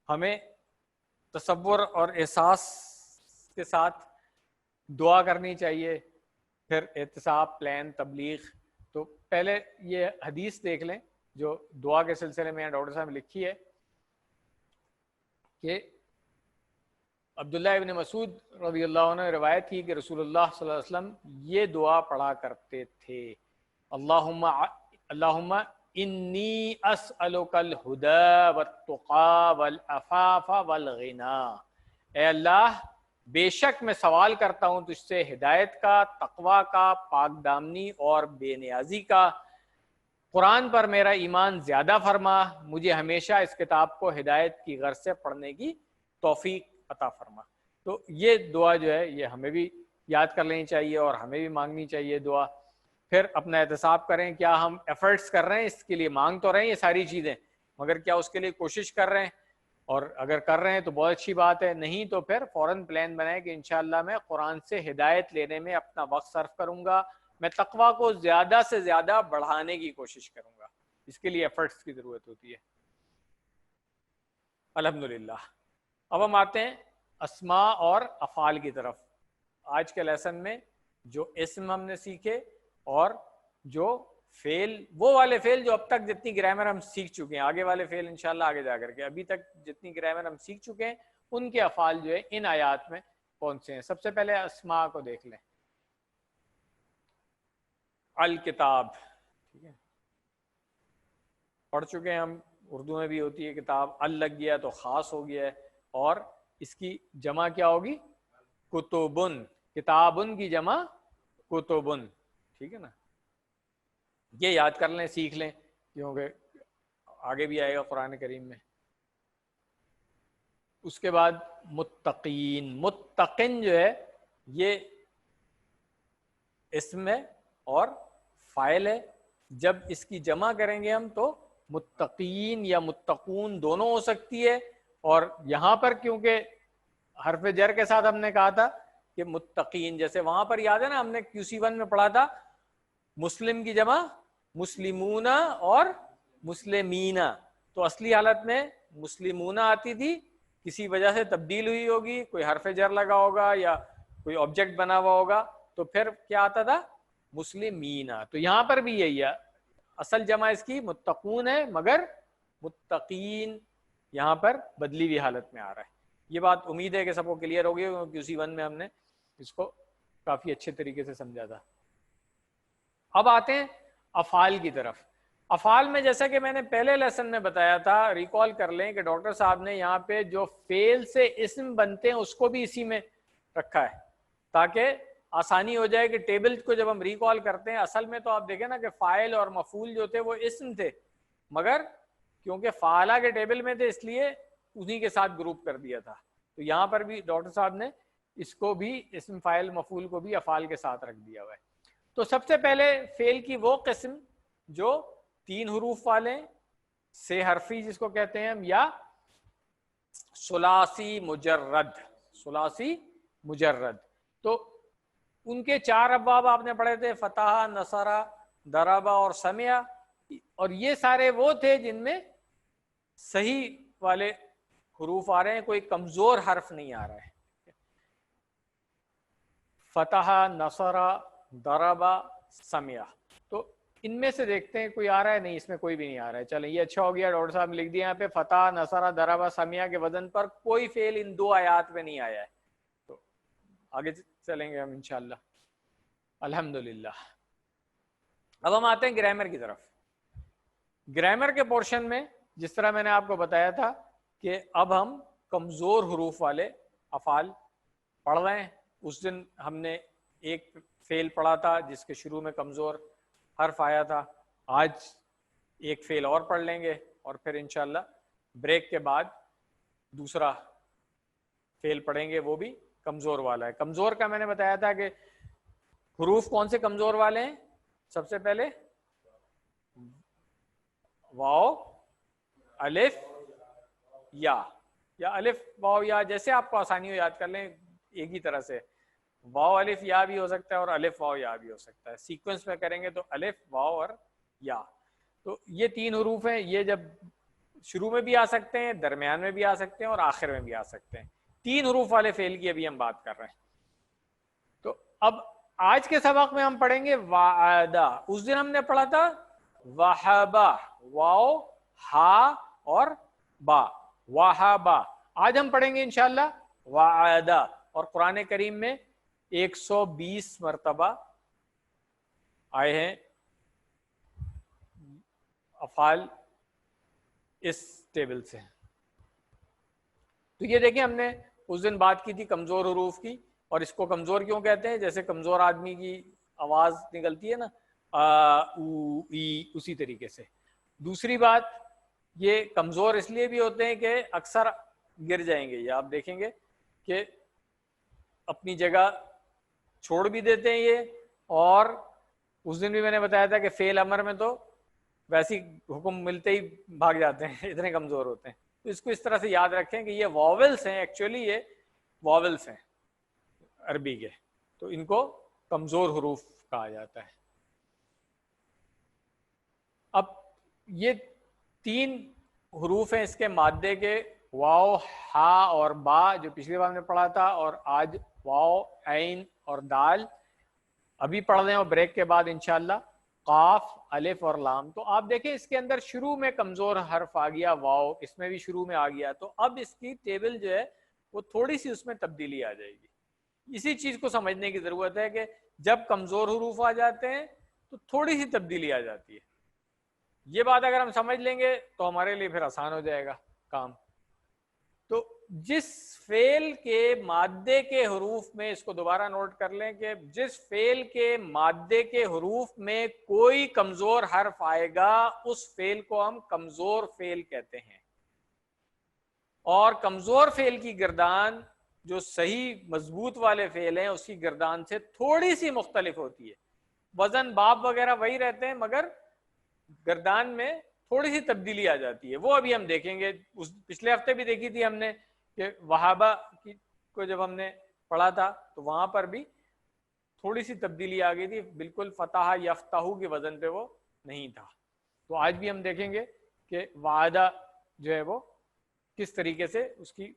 ہمیں تصور اور احساس کے ساتھ دعا کرنی چاہیے، پھر احتساب، پلان، تبلیغ۔ تو پہلے یہ حدیث دیکھ لیں جو دعا کے سلسلے میں ڈاکٹر صاحب نے لکھی ہے کہ عبداللہ ابن مسعود رضی اللہ عنہ نے روایت کی کہ رسول اللہ صلی اللہ علیہ وسلم یہ دعا پڑھا کرتے تھے، اللہم انی اسألک الہدی والتقی والعفاف والغنا۔ اے اللہ، بے شک میں سوال کرتا ہوں تجھ سے ہدایت کا، تقوی کا، پاک دامنی اور بے نیازی کا۔ قرآن پر میرا ایمان زیادہ فرما، مجھے ہمیشہ اس کتاب کو ہدایت کی غرض سے پڑھنے کی توفیق عطا فرما۔ تو یہ دعا جو ہے یہ ہمیں بھی یاد کر لینی چاہیے اور ہمیں بھی مانگنی چاہیے دعا۔ پھر اپنا احتساب کریں، کیا ہم ایفرٹس کر رہے ہیں، اس کے لیے مانگ تو رہے ہیں یہ ساری چیزیں، مگر کیا اس کے لیے کوشش کر رہے ہیں؟ اور اگر کر رہے ہیں تو بہت اچھی بات ہے، نہیں تو پھر فوراً پلان بنائیں کہ انشاءاللہ میں قرآن سے ہدایت لینے میں اپنا وقت صرف کروں گا، میں تقویٰ کو زیادہ سے زیادہ بڑھانے کی کوشش کروں گا۔ اس کے لیے ایفرٹس کی ضرورت ہوتی ہے۔ الحمدللہ۔ اب ہم آتے ہیں اسماء اور افعال کی طرف۔ آج کے لیسن میں جو اسم ہم نے سیکھے اور جو فعل، وہ والے فعل جو اب تک جتنی گرامر ہم سیکھ چکے ہیں، آگے والے فعل انشاءاللہ آگے جا کر کے، ابھی تک جتنی گرامر ہم سیکھ چکے ہیں ان کے افعال جو ہے ان آیات میں کون سے ہیں۔ سب سے پہلے اسماء کو دیکھ لیں۔ الکتاب، ٹھیک ہے، پڑھ چکے ہیں ہم، اردو میں بھی ہوتی ہے کتاب، ال لگ گیا تو خاص ہو گیا ہے، اور اس کی جمع کیا ہوگی؟ کتبن۔ کتابن کی جمع کتبن، ٹھیک ہے نا۔ یہ یاد کر لیں، سیکھ لیں، کیونکہ آگے بھی آئے گا قرآن کریم میں۔ اس کے بعد متقین۔ متقن جو ہے یہ اسم ہے اور فاعل ہے۔ جب اس کی جمع کریں گے ہم تو متقین یا متقون دونوں ہو سکتی ہے، اور یہاں پر کیونکہ حرف جر کے ساتھ ہم نے کہا تھا کہ متقین، جیسے وہاں پر یاد ہے نا ہم نے QC1 میں پڑھا تھا مسلم کی جمع مسلمون اور مسلمین، تو اصلی حالت میں مسلمون آتی تھی, کسی وجہ سے تبدیل ہوئی ہوگی, کوئی حرف جر لگا ہوگا یا کوئی آبجیکٹ بنا ہوا ہوگا, تو پھر کیا آتا تھا مسلمین. تو یہاں پر بھی یہی ہے, اصل جمع اس کی متقون ہے مگر متقین یہاں پر بدلی ہوئی حالت میں آ رہا ہے. یہ بات امید ہے کہ سب کو کلیئر ہوگی, کیونکہ اسی ون میں ہم نے اس کو کافی اچھے طریقے سے سمجھا تھا. اب آتے ہیں افعال کی طرف. افعال میں جیسا کہ میں نے پہلے لیسن میں بتایا تھا, ریکال کر لیں کہ ڈاکٹر صاحب نے یہاں پہ جو فعل سے اسم بنتے ہیں اس کو بھی اسی میں رکھا ہے تاکہ آسانی ہو جائے کہ ٹیبل کو جب ہم ریکال کرتے ہیں, اصل میں تو آپ دیکھیں نا کہ فاعل اور مفعول جو تھے وہ اسم تھے, مگر کیونکہ فاعلہ کے ٹیبل میں تھے اس لیے انہی کے ساتھ گروپ کر دیا تھا. تو یہاں پر بھی ڈاکٹر صاحب نے اس کو بھی اسم فاعل مفعول کو بھی افعال کے ساتھ رکھ دیا ہوا ہے. تو سب سے پہلے فعل کی وہ قسم جو 3 حروف والے, سے حرفی جس کو کہتے ہیں ہم, یا ثلاثی مجرد. ثلاثی مجرد تو ان کے 4 ابواب آپ نے پڑھے تھے, فتح, نصرہ, ضربہ اور سمع, اور یہ سارے وہ تھے جن میں صحیح والے حروف آ رہے ہیں, کوئی کمزور حرف نہیں آ رہا ہے. فتح, نصرہ, ضربہ, سمع. تو ان میں سے دیکھتے ہیں کوئی آ رہا ہے, نہیں اس میں کوئی بھی نہیں آ رہا ہے. چلیں یہ اچھا ہو گیا, ڈاکٹر صاحب نے لکھ دیا یہاں پہ فتح, نصرہ, ضربہ, سمع کے وزن پر کوئی فعل ان 2 آیات میں نہیں آیا ہے. تو آگے چلیں گے ہم انشاءاللہ. الحمدللہ. اب ہم آتے ہیں گرامر کی طرف. گرامر کے پورشن میں جس طرح میں نے آپ کو بتایا تھا کہ اب ہم کمزور حروف والے افعال پڑھ رہے ہیں. اس دن ہم نے ایک فعل پڑھا تھا جس کے شروع میں کمزور حرف آیا تھا. آج ایک فعل اور پڑھ لیں گے اور پھر انشاءاللہ بریک کے بعد دوسرا فعل پڑھیں گے, وہ بھی کمزور والا ہے. کمزور کا میں نے بتایا تھا کہ حروف کون سے کمزور والے ہیں. سب سے پہلے واو, الف, یا الف واو یا, جیسے آپ کو آسانی ہو یاد کر لیں ایک ہی طرح سے. واو الف یا بھی ہو سکتا ہے اور الف واو یا بھی ہو سکتا ہے. سیکوینس میں کریں گے تو الف واو اور یا. تو یہ 3 حروف ہیں, یہ جب شروع میں بھی آ سکتے ہیں, درمیان میں بھی آ سکتے ہیں اور آخر میں بھی آ سکتے ہیں. 3 حروف والے فعل کی ابھی ہم بات کر رہے ہیں. تو اب آج کے سبق میں ہم پڑھیں گے وعدہ. اس دن ہم نے پڑھا تھا وہبا, واو, ہا اور با, وہبا. آج ہم پڑھیں گے انشاءاللہ وعدہ. اور قرآن کریم میں 120 مرتبہ آئے ہیں افعال اس ٹیبل سے. تو یہ دیکھیں ہم نے اس دن بات کی تھی کمزور حروف کی, اور اس کو کمزور کیوں کہتے ہیں, جیسے کمزور آدمی کی آواز نکلتی ہے نا, او ای, اسی طریقے سے. دوسری بات, یہ کمزور اس لیے بھی ہوتے ہیں کہ اکثر گر جائیں گے. یہ آپ دیکھیں گے کہ اپنی جگہ چھوڑ بھی دیتے ہیں یہ, اور اس دن بھی میں نے بتایا تھا کہ فعل امر میں تو ویسی حکم ملتے ہی بھاگ جاتے ہیں, اتنے کمزور ہوتے ہیں. تو اس کو اس طرح سے یاد رکھیں کہ یہ واولس ہیں, ایکچولی یہ واولس ہیں عربی کے, تو ان کو کمزور حروف کہا جاتا ہے. اب یہ 3 حروف ہیں اس کے مادے کے, واو, ہا اور با, جو پچھلی بار میں پڑھا تھا, اور آج واو, عین اور دال ابھی پڑھ رہے ہیں, اور بریک کے بعد انشاءاللہ قاف, الف اور لام. تو آپ دیکھیں اس کے اندر شروع میں کمزور حرف آ گیا واو, اس میں بھی شروع میں آ گیا. تو اب اس کی ٹیبل جو ہے وہ تھوڑی سی اس میں تبدیلی آ جائے گی. اسی چیز کو سمجھنے کی ضرورت ہے کہ جب کمزور حروف آ جاتے ہیں تو تھوڑی سی تبدیلی آ جاتی ہے. یہ بات اگر ہم سمجھ لیں گے تو ہمارے لیے پھر آسان ہو جائے گا کام. تو جس فعل کے مادے کے حروف میں, اس کو دوبارہ نوٹ کر لیں کہ جس فعل کے مادے کے حروف میں کوئی کمزور حرف آئے گا اس فعل کو ہم کمزور فعل کہتے ہیں. اور کمزور فعل کی گردان جو صحیح مضبوط والے فعل ہیں اس کی گردان سے تھوڑی سی مختلف ہوتی ہے. وزن باب وغیرہ وہی رہتے ہیں مگر گردان میں تھوڑی سی تبدیلی آ جاتی ہے. وہ ابھی ہم دیکھیں گے. پچھلے ہفتے بھی دیکھی تھی ہم نے کہ وہابہ کو جب ہم نے پڑھا تھا تو وہاں پر بھی تھوڑی سی تبدیلی آ گئی تھی, بالکل فتح یفتح کے وزن پہ وہ نہیں تھا. تو آج بھی ہم دیکھیں گے کہ وعدہ جو ہے وہ کس طریقے سے اس کی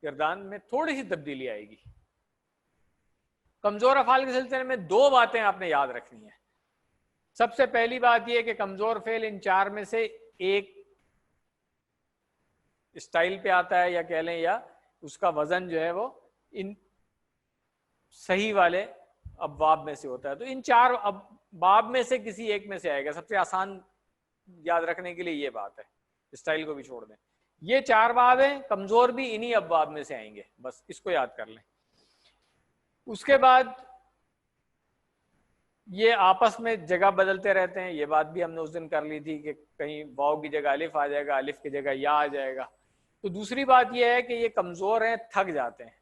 گردان میں تھوڑی سی تبدیلی آئے گی. کمزور افعال کے سلسلے میں دو باتیں آپ نے یاد رکھنی ہے. سب سے پہلی بات یہ کہ کمزور فعل ان چار میں سے ایک اسٹائل پہ آتا ہے یا کہہ لیں یا اس کا وزن جو ہے وہ ان صحیح والے ابواب میں سے ہوتا ہے. تو ان چار ابواب میں سے کسی ایک میں سے آئے گا. سب سے آسان یاد رکھنے کے لیے یہ بات ہے, اسٹائل کو بھی چھوڑ دیں. یہ چار باب ہیں, کمزور بھی انہی ابواب میں سے آئیں گے, بس اس کو یاد کر لیں. اس کے بعد یہ آپس میں جگہ بدلتے رہتے ہیں. یہ بات بھی ہم نے اس دن کر لی تھی کہ کہیں واو کی جگہ الف آ جائے گا, الف کی جگہ یا آ جائے گا. تو دوسری بات یہ ہے کہ یہ کمزور ہیں, تھک جاتے ہیں.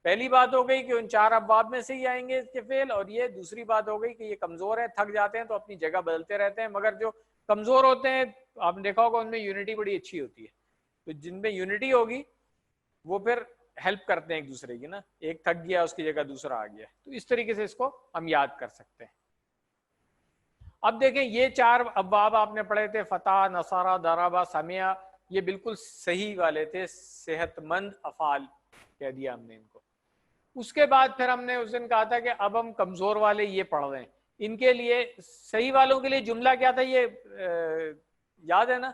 پہلی بات ہو گئی کہ ان چار ابواب میں سے ہی آئیں گے اس کے فعل, اور یہ دوسری بات ہو گئی کہ یہ کمزور ہیں, تھک جاتے ہیں, تو اپنی جگہ بدلتے رہتے ہیں. مگر جو کمزور ہوتے ہیں آپ نے دیکھا ہوگا ان میں یونٹی بڑی اچھی ہوتی ہے. تو جن میں یونٹی ہوگی وہ پھر ہیلپ کرتے ہیں ایک دوسرے کی نا, ایک تھک گیا اس کی جگہ دوسرا آ گیا. تو اس طریقے سے اس کو ہم یاد کر سکتے ہیں. اب دیکھیں یہ چار ابواب آپ نے پڑھے تھے, فتح, نصارہ, ضربہ, سمعہ, یہ بالکل صحیح والے تھے, صحت مند افعال کہہ دیا ہم نے ان کو. اس کے بعد پھر ہم نے اس دن کہا تھا کہ اب ہم کمزور والے یہ پڑھ رہے ہیں. ان کے لیے صحیح والوں کے لیے جملہ کیا تھا, یہ یاد ہے نا؟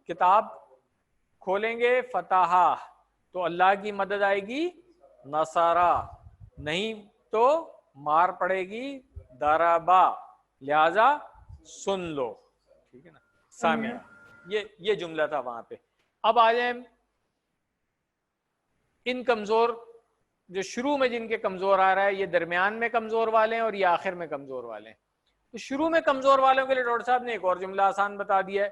کتاب کھولیں گے فتح تو اللہ کی مدد آئے گی, نصارہ نہیں تو مار پڑے گی, ضربہ لہذا سن لو, ٹھیک ہے نا, سامعہ. یہ جملہ تھا وہاں پہ. اب آ جائیں ان کمزور جو شروع میں جن کے کمزور آ رہا ہے, یہ درمیان میں کمزور والے ہیں اور یہ آخر میں کمزور والے ہیں. تو شروع میں کمزور والوں کے لیے ڈاکٹر صاحب نے ایک اور جملہ آسان بتا دیا ہے,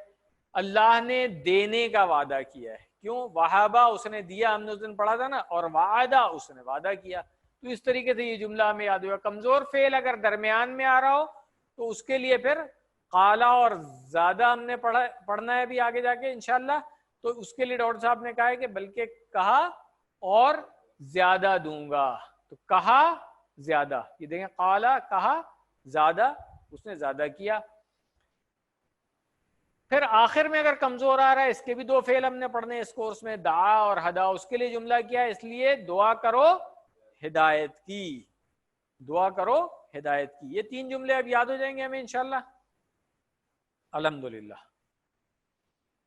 اللہ نے دینے کا وعدہ کیا ہے. کیوں؟ وہابا اس نے دیا, ہم نے اس دن پڑھا تھا نا, اور وعدہ اس نے وعدہ کیا. تو اس طریقے سے یہ جملہ ہمیں یاد ہوا. کمزور فعل اگر درمیان میں آ رہا ہو تو اس کے لیے پھر قالا اور زیادہ ہم نے پڑھنا ہے بھی آگے جا کے انشاءاللہ. تو اس کے لیے ڈاکٹر صاحب نے کہا ہے کہ بلکہ کہا اور زیادہ دوں گا. تو کہا زیادہ, یہ دیکھیں قالا کہا, زیادہ اس نے زیادہ کیا. پھر آخر میں اگر کمزور آ رہا ہے, اس کے بھی دو فعل ہم نے پڑھنے اس کورس میں, دعا اور ہدا. اس کے لیے جملہ کیا ہے, اس لیے دعا کرو ہدایت کی, دعا کرو ہدایت کی. یہ تین جملے اب یاد ہو جائیں گے ہمیں انشاءاللہ الحمدللہ.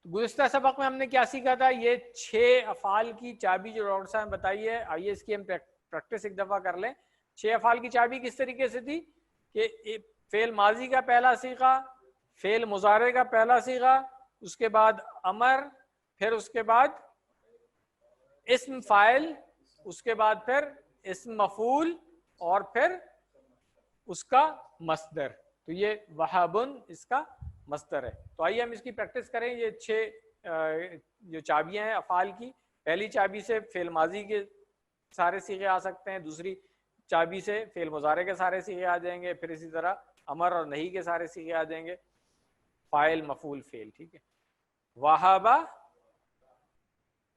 گزشتہ سبق میں ہم نے کیا سیکھا تھا, یہ 6 افعال کی چابی جو ڈاکٹر صاحب نے بتائی ہے, آئیے اس کی ہم پریکٹس ایک دفعہ کر لیں. 6 افعال کی چابی کس طریقے سے تھی کہ فعل ماضی کا پہلا صیغہ, فعل مضارع کا پہلا صیغہ, اس کے بعد امر, پھر اس کے بعد اسم فاعل, اس کے بعد پھر اسم مفعول, اور پھر اس کا مصدر. تو یہ وہابن اس کا مصدر ہے. تو آئیے ہم اس کی پریکٹس کریں. یہ 6 جو چابیاں ہیں افعال کی, پہلی چابی سے فعل ماضی کے سارے صیغے آ سکتے ہیں, دوسری چابی سے فعل مضارع کے سارے صیغے آ جائیں گے, پھر اسی طرح امر اور نہیں کے سارے صیغے آ جائیں گے, فاعل مفعول فعل. ٹھیک ہے, وہابا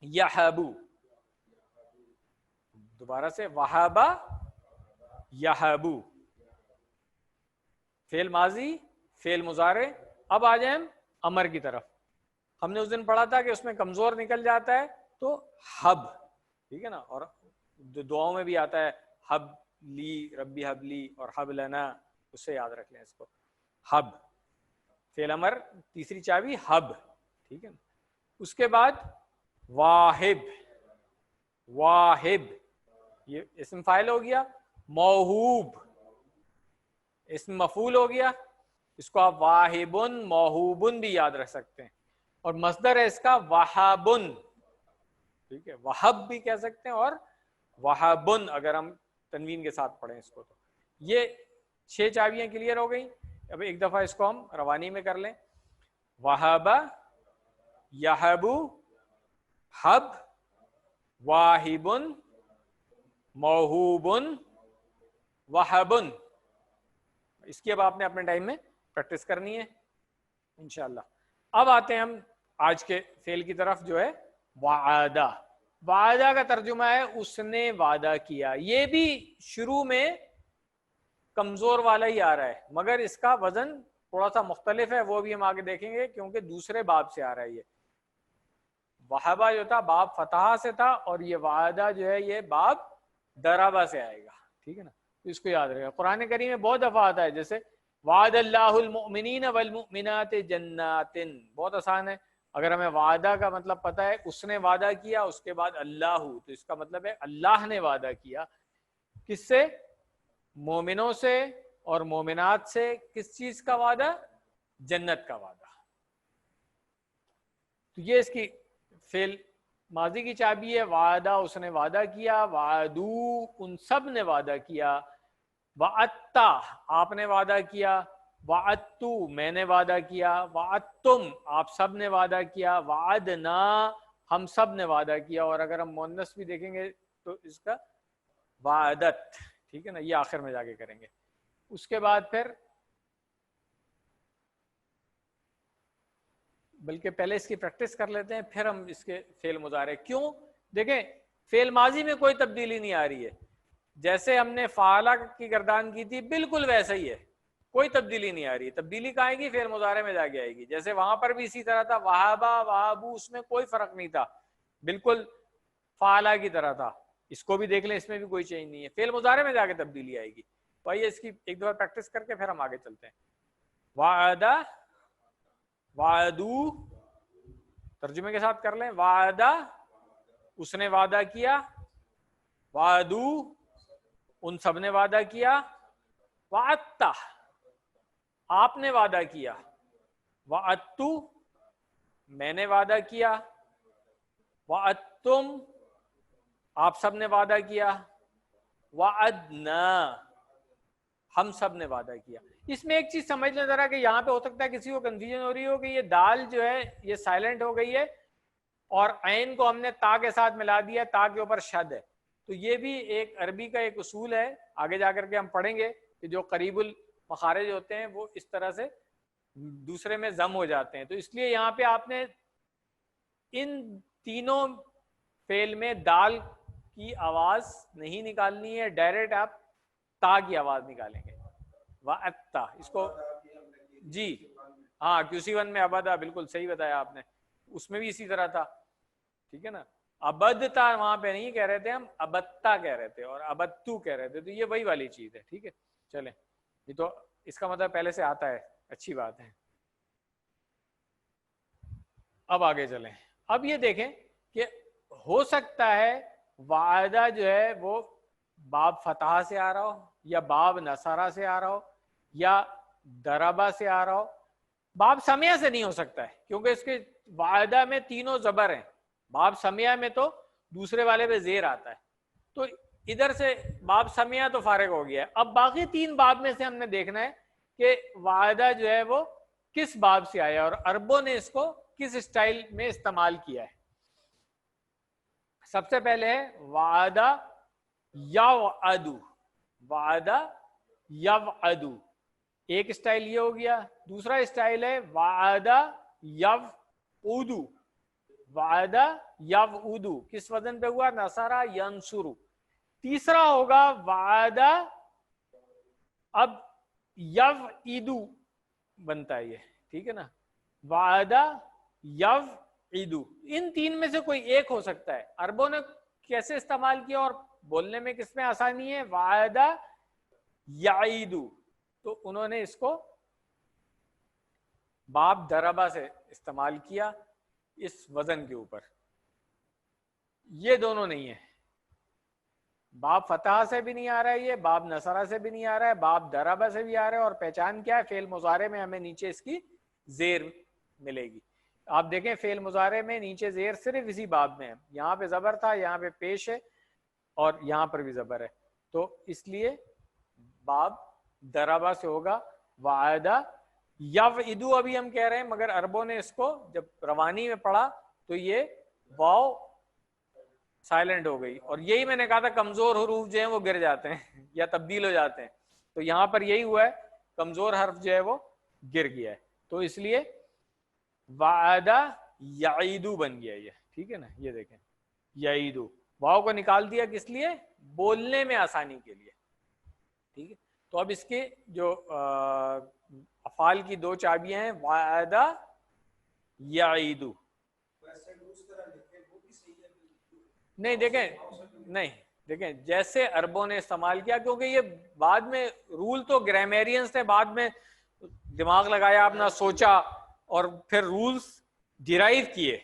یہبو, دوبارہ سے وہابا یہبو, فعل ماضی فعل مضارع. اب آ جائیں امر کی طرف. ہم نے اس دن پڑھا تھا کہ اس میں کمزور نکل جاتا ہے تو حب, ٹھیک ہے نا, اور دعاؤں میں بھی آتا ہے حب لی ربی حب لی اور حب لنا, اس سے یاد رکھ لیں اس کو. حب فعل امر, تیسری چابی حب, ٹھیک ہے نا. اس کے بعد واہب, واہب یہ اسم فاعل ہو گیا. موہوب اسم مفعول ہو گیا, اس کو آپ واہبن موہوبن بھی یاد رکھ سکتے ہیں. اور مصدر ہے اس کا وہابن, ٹھیک ہے, وہب بھی کہہ سکتے ہیں اور وہابن اگر ہم تنوین کے ساتھ پڑھیں اس کو. تو یہ 6 چابیاں کلیئر ہو گئیں. اب ایک دفعہ اس کو ہم روانی میں کر لیں. وہابا یہبو حب واہبن موہوبن وہبن. اس کی اب آپ نے اپنے ٹائم میں پریکٹس کرنی ہے انشاءاللہ. اب آتے ہیں ہم آج کے فعل کی طرف جو ہے وعدہ. وعدہ کا ترجمہ ہے اس نے وعدہ کیا. یہ بھی شروع میں کمزور والا ہی آ رہا ہے, مگر اس کا وزن تھوڑا سا مختلف ہے, وہ بھی ہم آگے دیکھیں گے کیونکہ دوسرے باب سے آ رہا ہے. یہ وہبا جو تھا باب فتحہ سے تھا اور یہ وعدہ جو ہے یہ باب دربا سے آئے گا. ٹھیک ہے نا, تو اس کو یاد رکھیں. قرآن کریم میں بہت دفعہ آتا ہے, جیسے وعد اللہ المؤمنین والمؤمنات جنات, بہت آسان ہے. اگر ہمیں وعدہ کا مطلب پتہ ہے, اس نے وعدہ کیا, اس کے بعد اللہ, تو اس کا مطلب ہے اللہ نے وعدہ کیا. کس سے؟ مومنوں سے اور مومنات سے. کس چیز کا وعدہ؟ جنت کا وعدہ. تو یہ اس کی فعل ماضی کی چابی ہے. وعدہ اس نے وعدہ کیا, وعدو ان سب نے وعدہ کیا, وعدتا آپ نے وعدہ کیا, وعدتو میں نے وعدہ کیا, وعدتم آپ سب نے وعدہ کیا, وعدنا ہم سب نے وعدہ کیا. اور اگر ہم مؤنث بھی دیکھیں گے تو اس کا وعدت. ٹھیک ہے نا, یہ آخر میں جا کے کریں گے. اس کے بعد پھر بلکہ پہلے اس کی پریکٹس کر لیتے ہیں, پھر ہم اس کے فعل مضارع. کیوں؟ دیکھیں فعل ماضی میں کوئی تبدیلی نہیں آ رہی ہے. جیسے ہم نے فعلہ کی گردان کی تھی بالکل ویسا ہی ہے, کوئی تبدیلی نہیں آ رہی. تبدیلی کہاں آئے گی؟ فعل مضارع میں جا کے آئے گی. جیسے وہاں پر بھی اسی طرح تھا, وہابا وہابو, اس میں کوئی فرق نہیں تھا, بالکل فعلہ کی طرح تھا. اس کو بھی دیکھ لیں, اس میں بھی کوئی چینج نہیں ہے. فعل مضارع میں جا کے تبدیلی آئے گی. تو آئیے اس کی ایک دفعہ پریکٹس کر کے پھر ہم آگے چلتے ہیں. وعدہ, وعدو, ترجمے کے ساتھ کر لیں. وعدہ اس نے وعدہ کیا, وعدو ان سب نے وعدہ کیا, وعدتا آپ نے وعدہ کیا, وعدتو میں نے وعدہ کیا, وعدتم آپ سب نے وعدہ کیا, وعدنا ہم سب نے وعدہ کیا. اس میں ایک چیز سمجھ لیں ذرا کہ یہاں پہ ہو سکتا ہے کسی کو کنفیوژن ہو رہی ہو کہ یہ دال جو ہے یہ سائلنٹ ہو گئی ہے اور عین کو ہم نے تا کے ساتھ ملا دیا, تا کے اوپر شد ہے. تو یہ بھی ایک عربی کا ایک اصول ہے, آگے جا کر کے ہم پڑھیں گے کہ جو قریب المخارج ہوتے ہیں وہ اس طرح سے دوسرے میں ضم ہو جاتے ہیں. تو اس لیے یہاں پہ آپ نے ان تینوں فعل میں دال کی آواز نہیں نکالنی ہے, ڈائریکٹ آپ تا کی آواز نکالیں گے. وعدتا اس کو, جی ہاں QC1 میں ابدا, بالکل صحیح بتایا آپ نے, اس میں بھی اسی طرح تھا. ٹھیک ہے نا, ابدتا وہاں پہ نہیں کہہ رہے تھے ہم, ابتا کہہ رہے تھے اور ابتو کہہ رہے تھے. تو یہ وہی والی چیز ہے. ٹھیک ہے, چلیں, یہ تو اس کا مطلب پہلے سے آتا ہے, اچھی بات ہے. اب آگے چلیں. اب یہ دیکھیں کہ ہو سکتا ہے وعدہ جو ہے وہ باب فتح سے آ رہا ہو, یا باب نصرہ سے آ رہا ہو, یا دربا سے آ رہا ہو. باب سمیہ سے نہیں ہو سکتا ہے کیونکہ اس کے وعدہ میں تینوں زبر ہیں. باب سمیہ میں تو دوسرے والے پہ زیر آتا ہے, تو ادھر سے باب سمیہ تو فارغ ہو گیا ہے. اب باقی تین باب میں سے ہم نے دیکھنا ہے کہ وعدہ جو ہے وہ کس باب سے آیا اور عربوں نے اس کو کس اسٹائل میں استعمال کیا ہے. سب سے پہلے ہے وعدہ یوعدو, وعدہ یوعدو, ایک اسٹائل یہ ہو گیا. دوسرا اسٹائل ہے وعدہ یوعدو, وعدہ یوعدو کس وزن پہ ہوا؟ نصرہ ینصرو. تیسرا ہوگا وعدہ, اب یوعدو بنتا ہے یہ, ٹھیک ہے نا, وعدہ یوعدو. ان تین میں سے کوئی ایک ہو سکتا ہے. عربوں نے کیسے استعمال کیا اور بولنے میں کس میں آسانی ہے؟ وعدہ یعیدو, تو انہوں نے اس کو باب دربا سے استعمال کیا اس وزن کے اوپر. یہ دونوں نہیں ہے, باب فتح سے بھی نہیں آ رہا ہے, یہ باب نصرہ سے بھی نہیں آ رہا ہے, باب دربا سے بھی آ رہا ہے. اور پہچان کیا ہے؟ فعل مضارع میں ہمیں نیچے اس کی زیر ملے گی. آپ دیکھیں فعل مضارع میں نیچے زیر صرف اسی باب میں ہے. یہاں پہ زبر تھا, یہاں پہ پیش ہے, اور یہاں پر بھی زبر ہے, تو اس لیے باب دربا سے ہوگا. وعدہ یوعدو ابھی ہم کہہ رہے ہیں, مگر عربوں نے اس کو جب روانی میں پڑھا تو یہ واو سائلنٹ ہو گئی. اور یہی میں نے کہا تھا کمزور حروف جو ہیں وہ گر جاتے ہیں یا تبدیل ہو جاتے ہیں, تو یہاں پر یہی ہوا ہے, کمزور حرف جو ہے وہ گر گیا ہے. تو اس لیے وعدہ یعیدو بن گیا یہ. ٹھیک ہے نا, یہ دیکھیں یعیدو, واو کو نکال دیا کس لیے؟ بولنے میں آسانی کے لیے. ٹھیک ہے, تو اب اس کے جو افعال کی دو چابیاں ہیں, وعدہ یعیدو. نہیں دیکھیں، نہیں دیکھیں جیسے عربوں نے استعمال کیا، کیونکہ یہ بعد میں رول تو گرامیرینس نے بعد میں دماغ لگایا اپنا، سوچا اور پھر رولز ڈیرائیو کیے،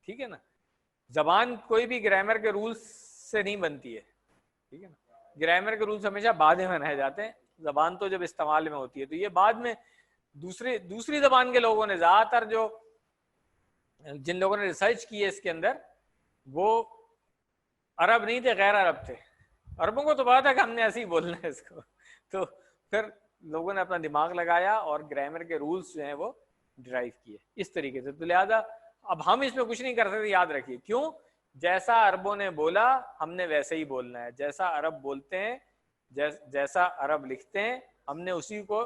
ٹھیک ہے نا. زبان کوئی بھی گرامر کے رولز سے نہیں بنتی ہے، ٹھیک ہے نا. گرامر کے رولز ہمیشہ بعد میں بنائے جاتے ہیں، زبان تو جب استعمال میں ہوتی ہے تو یہ بعد میں دوسری زبان کے لوگوں نے زیادہ تر جو جن لوگوں نے ریسرچ کی ہے اس کے اندر، وہ عرب نہیں تھے، غیر عرب تھے. عربوں کو تو پتا تھا کہ ہم نے ایسے ہی بولنا ہے اس کو، تو پھر لوگوں نے اپنا دماغ لگایا اور گرامر کے رولز جو ہیں وہ ڈرائیو کیے اس طریقے سے. تو لہذا اب ہم اس میں کچھ نہیں کر سکتے، یاد رکھیے. کیوں؟ جیسا عربوں نے بولا ہم نے ویسے ہی بولنا ہے، جیسا عرب بولتے ہیں، جیسا عرب لکھتے ہیں، ہم نے اسی کو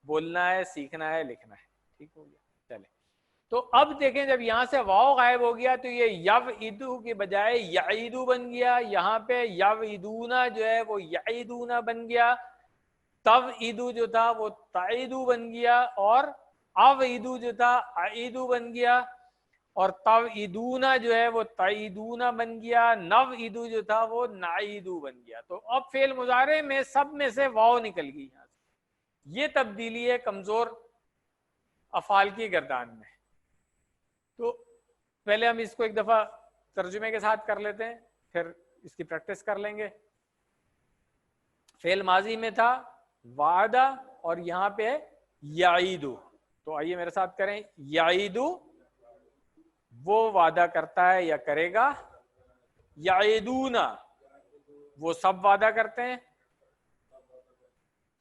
بولنا ہے، سیکھنا ہے، لکھنا ہے. ٹھیک ہو گیا؟ چلے. تو اب دیکھیں جب یہاں سے واو غائب ہو گیا تو یہ یوعدو کی بجائے یعیدو بن گیا. یہاں پہ یوعدونا جو ہے وہ یعیدونا بن گیا. توعیدو جو تھا وہ تعیدو بن گیا، اور اوعیدو جو تھا اعیدو بن گیا، اور توعیدونا جو ہے وہ تعیدونا بن گیا. نوعیدو جو تھا وہ نعیدو بن گیا. تو اب فعل مضارع میں سب میں سے واو نکل گئی یہاں سے. یہ تبدیلی ہے کمزور افعال کی گردان میں. تو پہلے ہم اس کو ایک دفعہ ترجمے کے ساتھ کر لیتے ہیں، پھر اس کی پریکٹس کر لیں گے. فعل ماضی میں تھا وعدہ، اور یہاں پہ یعیدو. تو آئیے میرے ساتھ کریں. یعیدو وہ وعدہ کرتا ہے یا کرے گا. یعیدونا وہ سب وعدہ کرتے ہیں.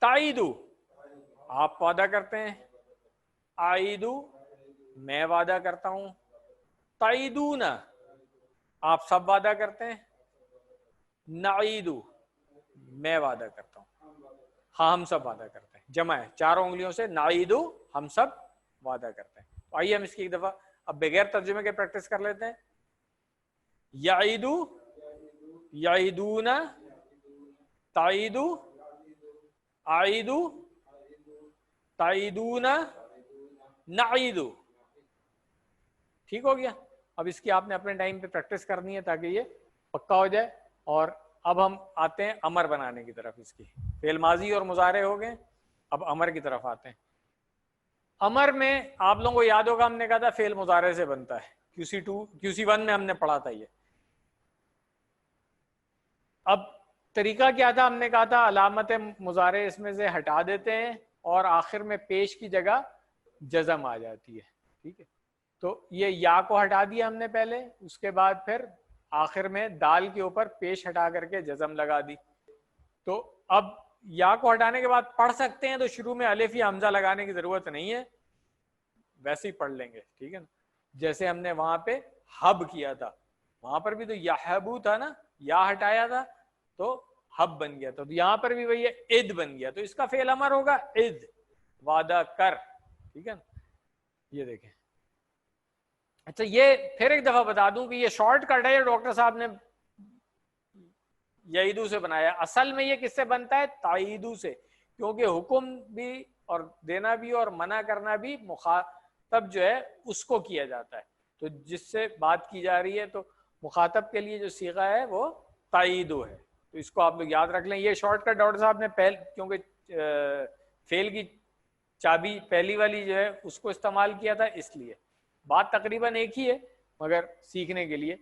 تعیدو آپ وعدہ کرتے ہیں. اعیدو میں وعدہ کرتا ہوں. تعیدونا آپ سب وعدہ کرتے ہیں. نعیدو میں وعدہ کرتا ہوں. ہاں ہم سب وعدہ کرتے ہیں، جمع ہے چاروں انگلیوں سے. نعیدو ہم سب وعدہ کرتے ہیں. تو آئیے ہم اس کی ایک دفعہ اب بغیر ترجمے کے پریکٹس کر لیتے ہیں. یعیدو، یعیدونا، تعیدو، اعیدو، تعیدونا، نعیدو. ٹھیک ہو گیا؟ اب اس کی آپ نے اپنے ٹائم پہ پریکٹس کرنی ہے تاکہ یہ پکا ہو جائے. اور اب ہم آتے ہیں امر بنانے کی طرف. اس کی فعل ماضی اور مضارع ہو گئے، اب امر کی طرف آتے ہیں. امر میں آپ لوگوں کو یاد ہوگا ہم نے کہا تھا فعل مضارع سے بنتا ہے. QC1 میں ہم نے پڑھا تھا یہ. اب طریقہ کیا تھا؟ ہم نے کہا تھا علامت مضارع اس میں سے ہٹا دیتے ہیں اور آخر میں پیش کی جگہ جزم آ جاتی ہے. ٹھیک ہے؟ تو یہ یا کو ہٹا دیا ہم نے پہلے، اس کے بعد پھر آخر میں دال کے اوپر پیش ہٹا کر کے جزم لگا دی. تو اب یا کو ہٹانے کے بعد پڑھ سکتے ہیں تو شروع میں الف یا حمزہ لگانے کی ضرورت نہیں ہے، ویسے ہی پڑھ لیں گے. ٹھیک ہے نا؟ جیسے ہم نے وہاں پہ حب کیا تھا، وہاں پر بھی تو یحبو تھا نا، یا ہٹایا تھا تو حب بن گیا تھا. تو یہاں پر بھی وہی اذ بن گیا. تو اس کا فعل امر ہوگا اذ، وعدہ کر. ٹھیک ہے نا؟ یہ دیکھیں. اچھا یہ پھر ایک دفعہ بتا دوں کہ یہ شارٹ کٹ ہے، یہ ڈاکٹر صاحب نے یعیدو سے بنایا. اصل میں یہ کس سے بنتا ہے؟ تعیدو سے. کیونکہ حکم بھی اور دینا بھی اور منع کرنا بھی مخاطب جو ہے اس کو کیا جاتا ہے. تو جس سے بات کی جا رہی ہے تو مخاطب کے لیے جو صیغہ ہے وہ تعیدو ہے. تو اس کو آپ لوگ یاد رکھ لیں. یہ شارٹ کٹ ڈاکٹر صاحب نے کیونکہ فعل کی چابی پہلی والی جو ہے اس کو استعمال کیا تھا، اس لیے بات تقریباً ایک ہی ہے مگر سیکھنے کے لیے.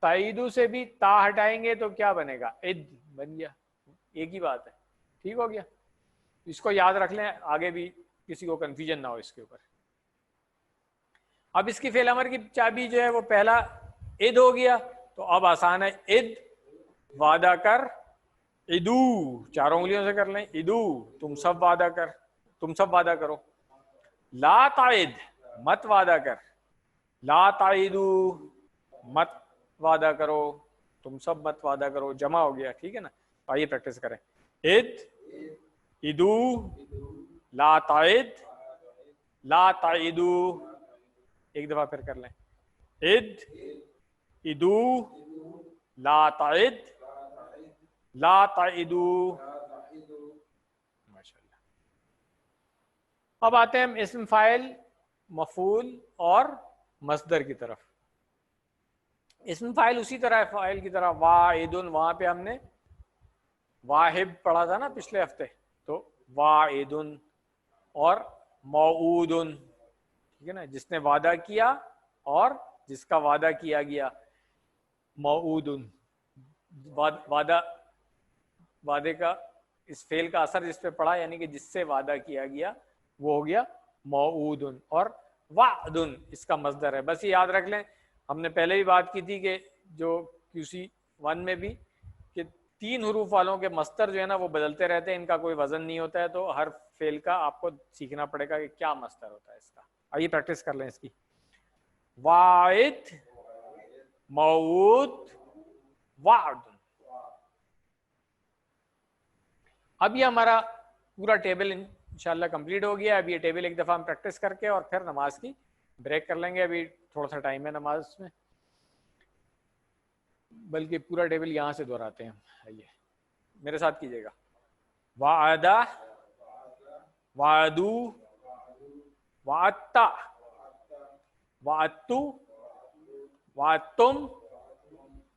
تعیدو سے بھی تا ہٹائیں گے تو کیا بنے گا؟ عد بن گیا. ایک ہی بات ہے. ٹھیک ہو گیا؟ اس کو یاد رکھ لیں، آگے بھی کسی کو کنفیوژن نہ ہو اس کے اوپر. اب اس کی فعل امر کی چابی جو ہے وہ پہلا عد ہو گیا. تو اب آسان ہے. عد وعدہ کر. عدو چاروں انگلیوں سے کر لیں. عدو تم سب وعدہ کر، تم سب وعدہ کرو. لا تعد مت وعدہ کر. لا تعیدو مت وعدہ کرو، تم سب مت وعدہ کرو. جمع ہو گیا. ٹھیک ہے نا؟ آئیے پریکٹس کریں. عد، عدو، لا تعد، لا تعیدو. ایک دفعہ پھر کر لیں. عد، عدو، لا تعد، لا تعیدو. ماشاءاللہ. اب آتے ہیں ہم اسم فاعل، مفعول اور مصدر کی طرف. اسم فاعل اسی طرح ہے فاعل کی طرح، واعدن، وہاں پہ ہم نے واہب پڑھا تھا نا پچھلے ہفتے، تو واعدن اور موعودن، ٹھیک ہے نا، جس نے وعدہ کیا اور جس کا وعدہ کیا گیا، موعودن، وعدے کا اس فعل کا اثر جس پہ پڑا یعنی کہ جس سے وعدہ کیا گیا وہ ہو گیا موعودن، اور وعدن اس کا مصدر ہے۔ بس یہ یاد رکھ لیں، ہم نے پہلے بھی بات کی تھی کہ جو QC 1 میں بھی کہ 3 حروف والوں کے مصدر جو ہے نا وہ بدلتے رہتے ہیں، ان کا کوئی وزن نہیں ہوتا ہے، تو ہر فعل کا آپ کو سیکھنا پڑے گا کہ کیا مصدر ہوتا ہے اس کا۔ آئیے پریکٹس کر لیں اس کی۔ واعد، موعود، وعد۔ اب یہ ہمارا پورا ٹیبل انشاءاللہ کمپلیٹ ہو گیا۔ اب یہ ٹیبل ایک دفعہ ہم پریکٹس کر کے اور پھر نماز کی بریک کر لیں گے۔ ابھی تھوڑا سا ٹائم ہے نماز میں، بلکہ پورا ٹیبل یہاں سے دہراتے ہیں ہم۔ آئیے میرے ساتھ کیجیے گا۔ وعدہ، وعدو، وعدتا، وعدتو، وعدتم،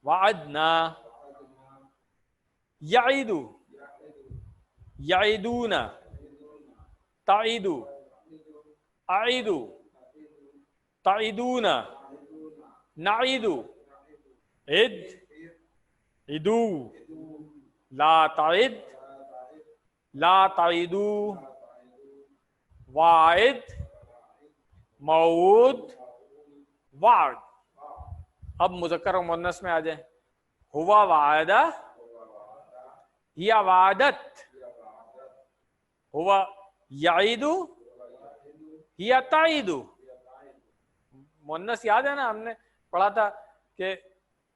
وعدنا، یعیدو، یعیدون، تعیدو، اعیدو، تعیدون، نعیدو، عد، عدو، لا تعد، لا تعیدو، واعد، موعود، وعد۔ اب مذکر و مؤنث میں آ جائیں۔ ہوا وعدہ، ہی وعدت، ہوا یعید، ہی تعید۔ مؤنث یاد ہے نا، ہم نے پڑھا تھا کہ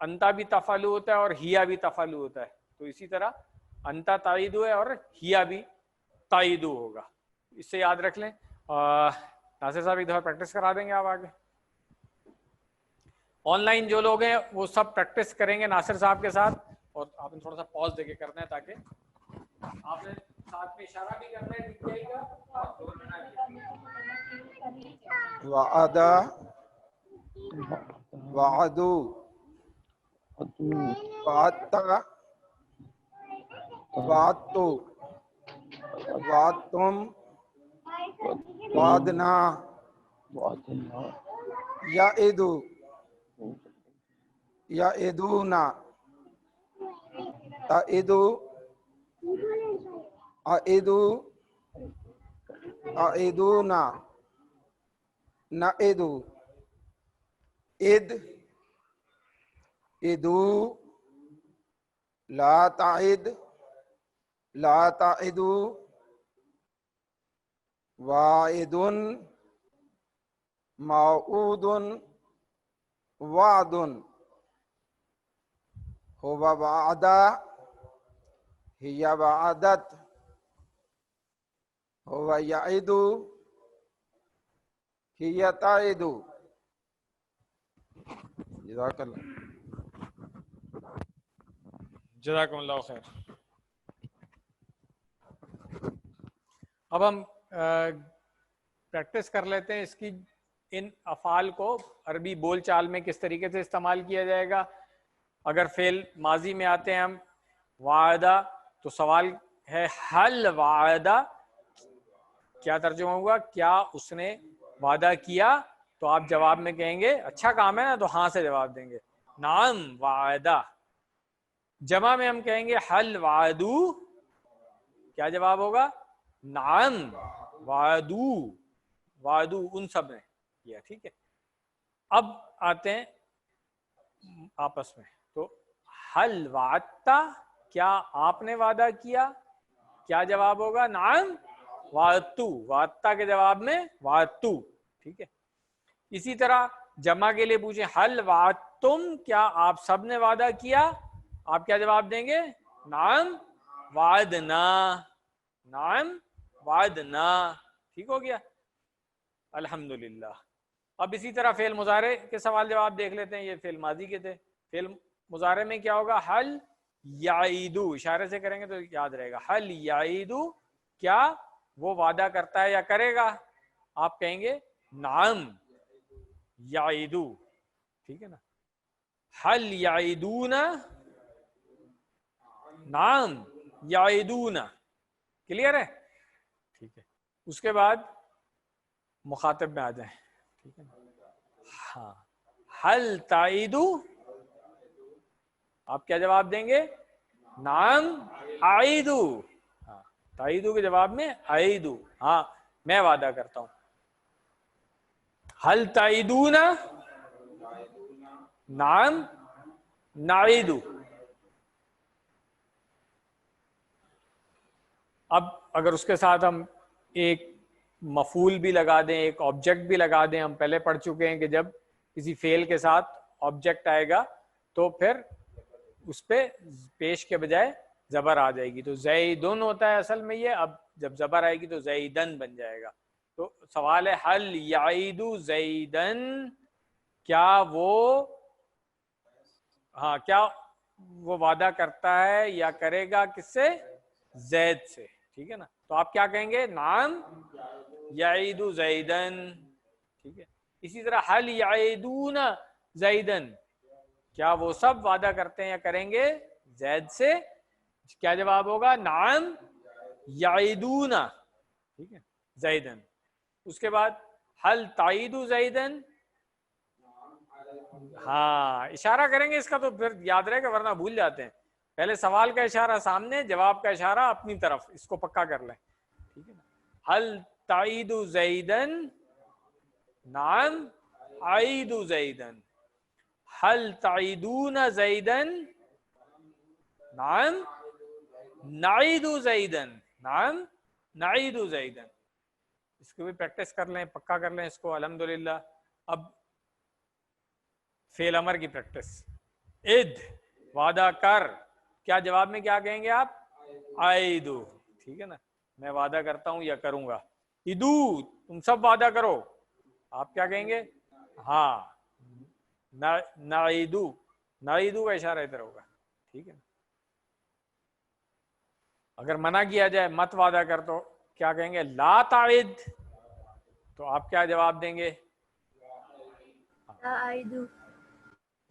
انتا بھی تفعلو ہوتا ہے اور ہیا بھی تفعلو ہوتا ہے، تو اسی طرح انتا تعیدو ہے اور ہیا بھی تعیدو ہوگا، اس سے یاد رکھ لیں۔ ناصر صاحب ایک دفعہ پریکٹس کرا دیں گے آپ آگے؟ آن لائن جو لوگ ہیں وہ سب پریکٹس کریں گے ناصر صاحب کے ساتھ، اور آپ نے تھوڑا سا پاز دے کے کرنا ہے تاکہ آپ نے ساتھ میں اشارہ بھی کرنا ہے ٹھیک جائے گا۔ وعدہ، وعدو، وعدتا، وعدتو، وعدتم، وعدنا، یعدو، یعدونا، تعدو، اعدو، اعدونا، نعدو، اد، ادو، لا تعد، لا تعدو، واعد، موعود، وعد۔ ہوا وعدہ، ہی وعدت، ہوا یعد، ہی تعد۔ جزاک اللہ۔ جزاکم اللہ خیر۔ اب ہم پریکٹس کر لیتے ہیں اس کی، ان افعال کو عربی بول چال میں کس طریقے سے استعمال کیا جائے گا۔ اگر فعل ماضی میں آتے ہیں ہم وعدہ، تو سوال ہے حل وعدہ، کیا ترجمہ ہوگا؟ کیا اس نے وعدہ کیا؟ تو آپ جواب میں کہیں گے اچھا کام ہے نا، تو ہاں سے جواب دیں گے، نعم وعدہ۔ جمع میں ہم کہیں گے حل وعدو، کیا جواب ہوگا؟ نعم وعدو، وعدو ان سب نے کیا، ٹھیک ہے۔ اب آتے ہیں آپس میں، تو حل وعدتا، کیا آپ نے وعدہ کیا؟ کیا جواب ہوگا؟ نعم وعدتو، وعدتا کے جواب میں وعدتو، ٹھیک ہے۔ اسی طرح جمع کے لیے پوچھیں حل وعدتم، کیا آپ سب نے وعدہ کیا؟ آپ کیا جواب دیں گے؟ نعم وعدنا، نعم وعدنا، ٹھیک ہو گیا، الحمدللہ۔ اب اسی طرح فعل مضارع کے سوال جواب دیکھ لیتے ہیں، یہ فعل ماضی کے تھے۔ فعل مضارع میں کیا ہوگا؟ حل یعیدو، اشارے سے کریں گے تو یاد رہے گا، حل یعیدو، کیا وہ وعدہ کرتا ہے یا کرے گا؟ آپ کہیں گے نعم یعیدو، ٹھیک ہے نا۔ حل یعیدون، نعم یعیدون، کلیئر ہے؟ ٹھیک ہے، اس کے بعد مخاطب میں آ جائیں، ٹھیک ہے نا؟ ہاں، حل تعیدو، آپ کیا جواب دیں گے؟ نعم اعیدو، ہاں تعیدو کے جواب میں اعیدو، ہاں میں وعدہ کرتا ہوں. حل تعیدون، نعم نعیدو. اب اگر اس کے ساتھ ہم ایک مفعول بھی لگا دیں، ایک آبجیکٹ بھی لگا دیں، ہم پہلے پڑھ چکے ہیں کہ جب کسی فعل کے ساتھ آبجیکٹ آئے گا تو پھر اس پہ پیش کے بجائے زبر آ جائے گی. تو زیدن ہوتا ہے اصل میں یہ، اب جب زبر آئے گی تو زیدن بن جائے گا. تو سوال ہے حل یعید زیدن، کیا وہ، ہاں کیا وہ وعدہ کرتا ہے یا کرے گا کس سے؟ زید سے. ٹھیک ہے نا؟ تو آپ کیا کہیں گے؟ نعم یعید زیدن. ٹھیک ہے، اسی طرح حل یعیدون زیدن، کیا وہ سب وعدہ کرتے ہیں یا کریں گے زید سے؟ کیا جواب ہوگا؟ نعم یعیدون. ٹھیک ہے، زیدن. اس کے بعد حل تعید زیدن، ہاں اشارہ کریں گے اس کا تو پھر یاد رہے گا، ورنہ بھول جاتے ہیں. پہلے سوال کا اشارہ سامنے، جواب کا اشارہ اپنی طرف، اس کو پکا کر لیں. ٹھیک ہے نا؟ حل تعید زیدن، نعم اعید زیدن. حل تعیدون زیدن، نعم نعید زیدن، نعم نعید زیدن. اس کو بھی پریکٹس کر لیں، پکا کر لیں اس کو الحمدللہ. اب فعل امر کی پریکٹس. اد وعدہ کر، کیا جواب میں کیا کہیں گے آپ؟ آئیدو. ٹھیک ہے نا، میں وعدہ کرتا ہوں یا کروں گا. ادو تم سب وعدہ کرو، آپ کیا کہیں گے؟ ہاں نعیدو، نعیدو کا اشارہ ادھر ہوگا. ٹھیک ہے نا؟ اگر منع کیا جائے مت وعدہ کر تو کیا کہیں گے؟ لا تعید. تو آپ کیا جواب دیں گے؟ لا أعيد.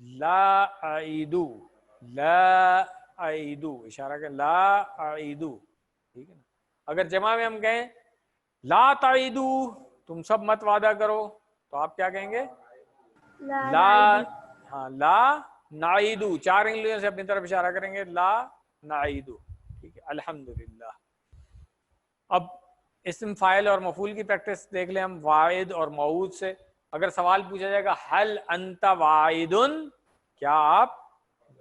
لا اعیدو، لا اعیدو، اشارہ کہ لا اعیدو. ٹھیک ہے نا؟ اگر جمع میں ہم کہیں لا تعیدو، تم سب مت وعدہ کرو، تو آپ کیا کہیں گے؟ لا لا، نعيد. ہاں لا نعیدو، چار انگلیوں سے اپنی طرف اشارہ کریں گے، لا نعیدو. ٹھیک ہے الحمدللہ. اب اسم فاعل اور مفعول کی پریکٹس دیکھ لیں ہم واعد اور موعود سے. اگر سوال پوچھا جائے گا حل انت واعدن، کیا آپ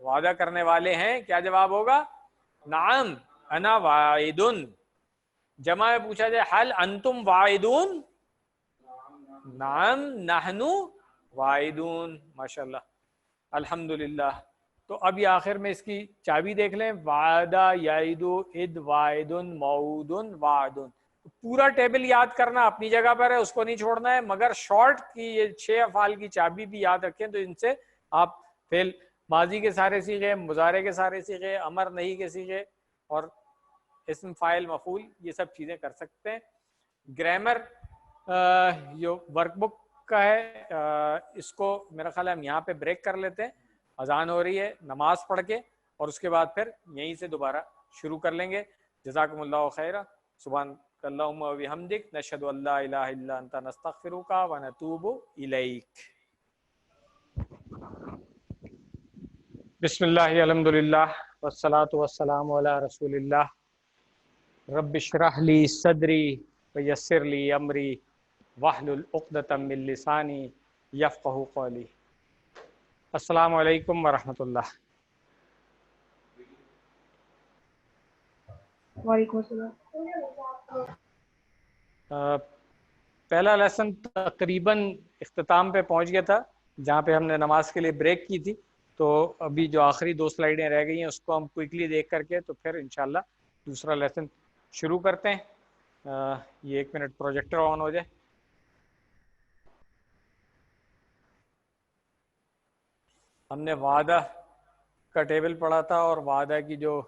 وعدہ کرنے والے ہیں؟ کیا جواب ہوگا؟ نعم انا واعدن. جمع میں پوچھا جائے حل انتم واعدون، نعم نحن واعدون. ماشاءاللہ الحمدللہ. تو اب یہ آخر میں اس کی چابی دیکھ لیں، وعدہ یعیدو اد واعدن موعودن وعدن. پورا ٹیبل یاد کرنا اپنی جگہ پر ہے، اس کو نہیں چھوڑنا ہے، مگر شارٹ کی یہ 6 افعال کی چابی بھی یاد رکھیں، تو ان سے آپ فعل ماضی کے سارے صیغے، مضارع کے سارے صیغے، امر نہیں کے صیغے اور اسم فاعل مفعول، یہ سب چیزیں کر سکتے ہیں. گرامر جو ورک بک کا ہے، اس کو میرا خیال ہے ہم یہاں پہ بریک کر لیتے ہیں. اذان ہو رہی ہے، نماز پڑھ کے اور اس کے بعد پھر یہیں سے دوبارہ شروع کر لیں گے. جزاکم اللہ خیرہ. سبحانک اللہم و بحمدک، نشہد ان لا الہ الا انت، نستغفرک و نتوب الیک. بسم اللہ الحمدللہ والصلاة والسلام علی رسول اللہ. رب اشرح لی صدری ویسر لی امری واحلل عقدۃ من لسانی یفقہوا قولی. السلام علیکم ورحمۃ اللہ. وعلیکم السلام. پہلا لیسن تقریباً اختتام پہ پہنچ گیا تھا، جہاں پہ ہم نے نماز کے لیے بریک کی تھی. تو ابھی جو آخری 2 سلائیڈیں رہ گئی ہیں اس کو ہم کوئکلی دیکھ کر کے تو پھر انشاءاللہ دوسرا لیسن شروع کرتے ہیں. یہ 1 منٹ پروجیکٹر آن ہو جائے. ہم نے وعدہ کا ٹیبل پڑھا تھا، اور وعدہ کی جو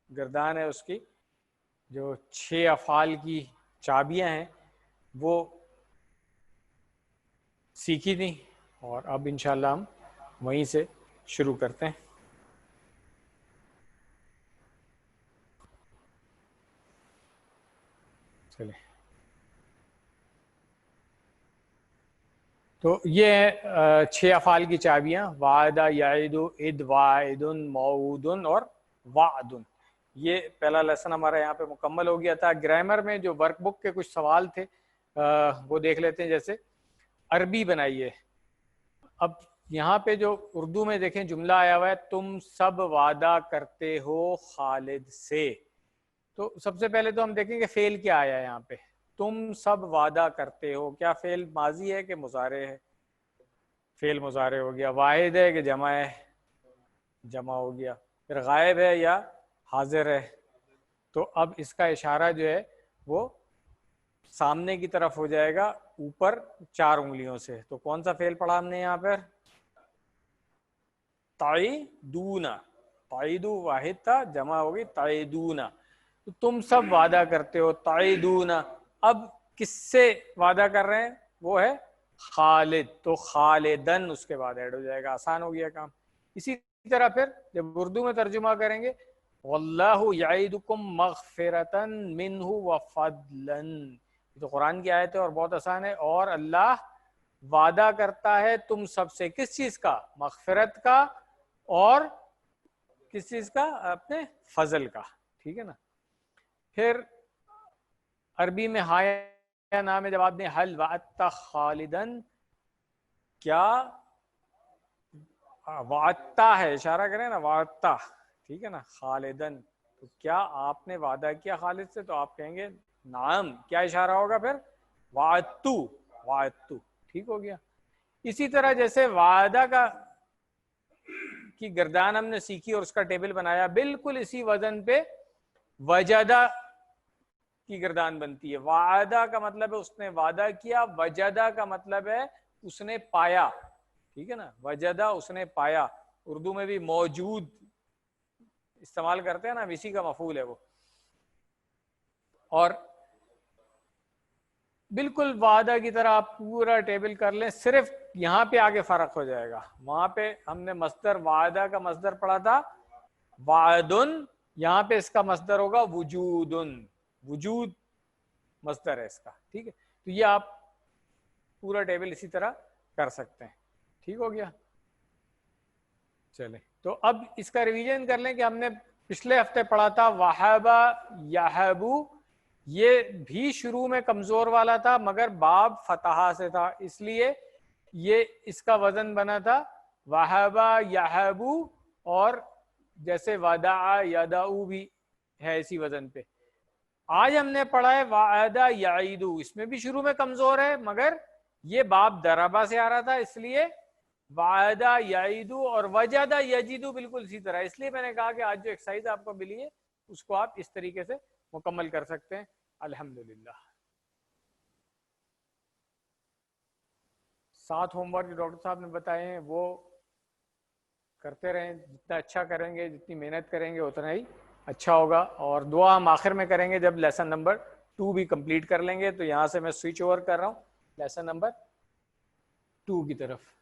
گردان ہے اس کی جو 6 افعال کی چابیاں ہیں وہ سیکھی تھیں، اور اب انشاءاللہ ہم وہیں سے شروع کرتے ہیں. چلیں تو یہ 6 افعال کی چابیاں، وعدہ، یعید، اد، واعد، موعود اور وعد. یہ پہلا لیسن ہمارا یہاں پہ مکمل ہو گیا تھا. گرامر میں جو ورک بک کے کچھ سوال تھے وہ دیکھ لیتے ہیں. جیسے عربی بنائیے. اب یہاں پہ جو اردو میں دیکھیں جملہ آیا ہوا ہے، تم سب وعدہ کرتے ہو خالد سے. تو سب سے پہلے تو ہم دیکھیں کہ فعل کیا آیا ہے یہاں پہ. تم سب وعدہ کرتے ہو، کیا فعل ماضی ہے کہ مضارع ہے؟ فعل مضارع ہو گیا. واحد ہے کہ جمع ہے؟ جمع ہو گیا. پھر غائب ہے یا حاضر ہے؟ تو اب اس کا اشارہ جو ہے وہ سامنے کی طرف ہو جائے گا اوپر 4 انگلیوں سے. تو کون سا فعل پڑھا ہم نے یہاں پر؟ تعیدون. تعیدو واحد تھا، جمع ہوگی تعیدون. تو تم سب وعدہ کرتے ہو، تعیدون. اب کس سے وعدہ کر رہے ہیں؟ وہ ہے خالد. تو خالدن اس کے بعد ایڈ ہو جائے گا. آسان ہو گیا کام. اسی طرح پھر جب اردو میں ترجمہ کریں گے، واللہ یعیدکم مغفرۃ منہ وفضلا. یہ تو قرآن کی آیت ہے اور بہت آسان ہے. اور اللہ وعدہ کرتا ہے تم سب سے کس چیز کا؟ مغفرت کا اور کس چیز کا؟ اپنے فضل کا. ٹھیک ہے نا. پھر عربی میں ہایا نام ہے. جب آپ نے حل وعدت خالدن، کیا وعدتا ہے، اشارہ کریں نا وعدتا. ٹھیک ہے نا. خالدن، تو کیا آپ نے وعدہ کیا خالد سے؟ تو آپ کہیں گے نعم. کیا اشارہ ہوگا پھر؟ وعدتو. وعدتو. ٹھیک ہو گیا. اسی طرح جیسے وعدہ کی گردان ہم نے سیکھی اور اس کا ٹیبل بنایا، بالکل اسی وزن پہ وجدہ کی گردان بنتی ہے. وعدہ کا مطلب ہے اس نے وعدہ کیا، وجدہ کا مطلب ہے اس نے پایا. ٹھیک ہے نا. وجدہ اس نے پایا. اردو میں بھی موجود استعمال کرتے ہیں نا، اسی کا مفعول ہے وہ. اور بالکل وعدہ کی طرح آپ پورا ٹیبل کر لیں، صرف یہاں پہ آگے فرق ہو جائے گا. وہاں پہ ہم نے مصدر وعدہ کا مصدر پڑھا تھا وعدن، یہاں پہ اس کا مصدر ہوگا وجودن. وجود مصدر ہے اس کا. ٹھیک ہے. تو یہ آپ پورا ٹیبل اسی طرح کر سکتے ہیں. ٹھیک ہو گیا. چلیں تو اب اس کا ریویژن کر لیں کہ ہم نے پچھلے ہفتے پڑھا تھا وہبا یہبو. یہ بھی شروع میں کمزور والا تھا مگر باب فتحہ سے تھا، اس لیے یہ اس کا وزن بنا تھا وہبا یہبو. اور جیسے ودع یدعو بھی ہے اسی وزن پہ. آج ہم نے پڑھا ہے وعدہ یعیدو. اس میں بھی شروع میں کمزور ہے مگر یہ باب دربا سے آ رہا تھا، اس لیے وعدہ یعیدو. اور وجدہ یجدو بالکل اسی طرح. اس لیے میں نے کہا کہ آج جو ایکسرسائز آپ کو ملی ہے اس کو آپ اس طریقے سے مکمل کر سکتے ہیں. الحمدللہ. 7 ہوم ورک جو ڈاکٹر صاحب نے بتائے ہیں وہ کرتے رہیں. جتنا اچھا کریں گے، جتنی محنت کریں گے اتنا ہی اچھا ہوگا. اور دعا ہم آخر میں کریں گے جب لیسن نمبر 2 بھی کمپلیٹ کر لیں گے. تو یہاں سے میں سوئچ اوور کر رہا ہوں لیسن نمبر 2 کی طرف.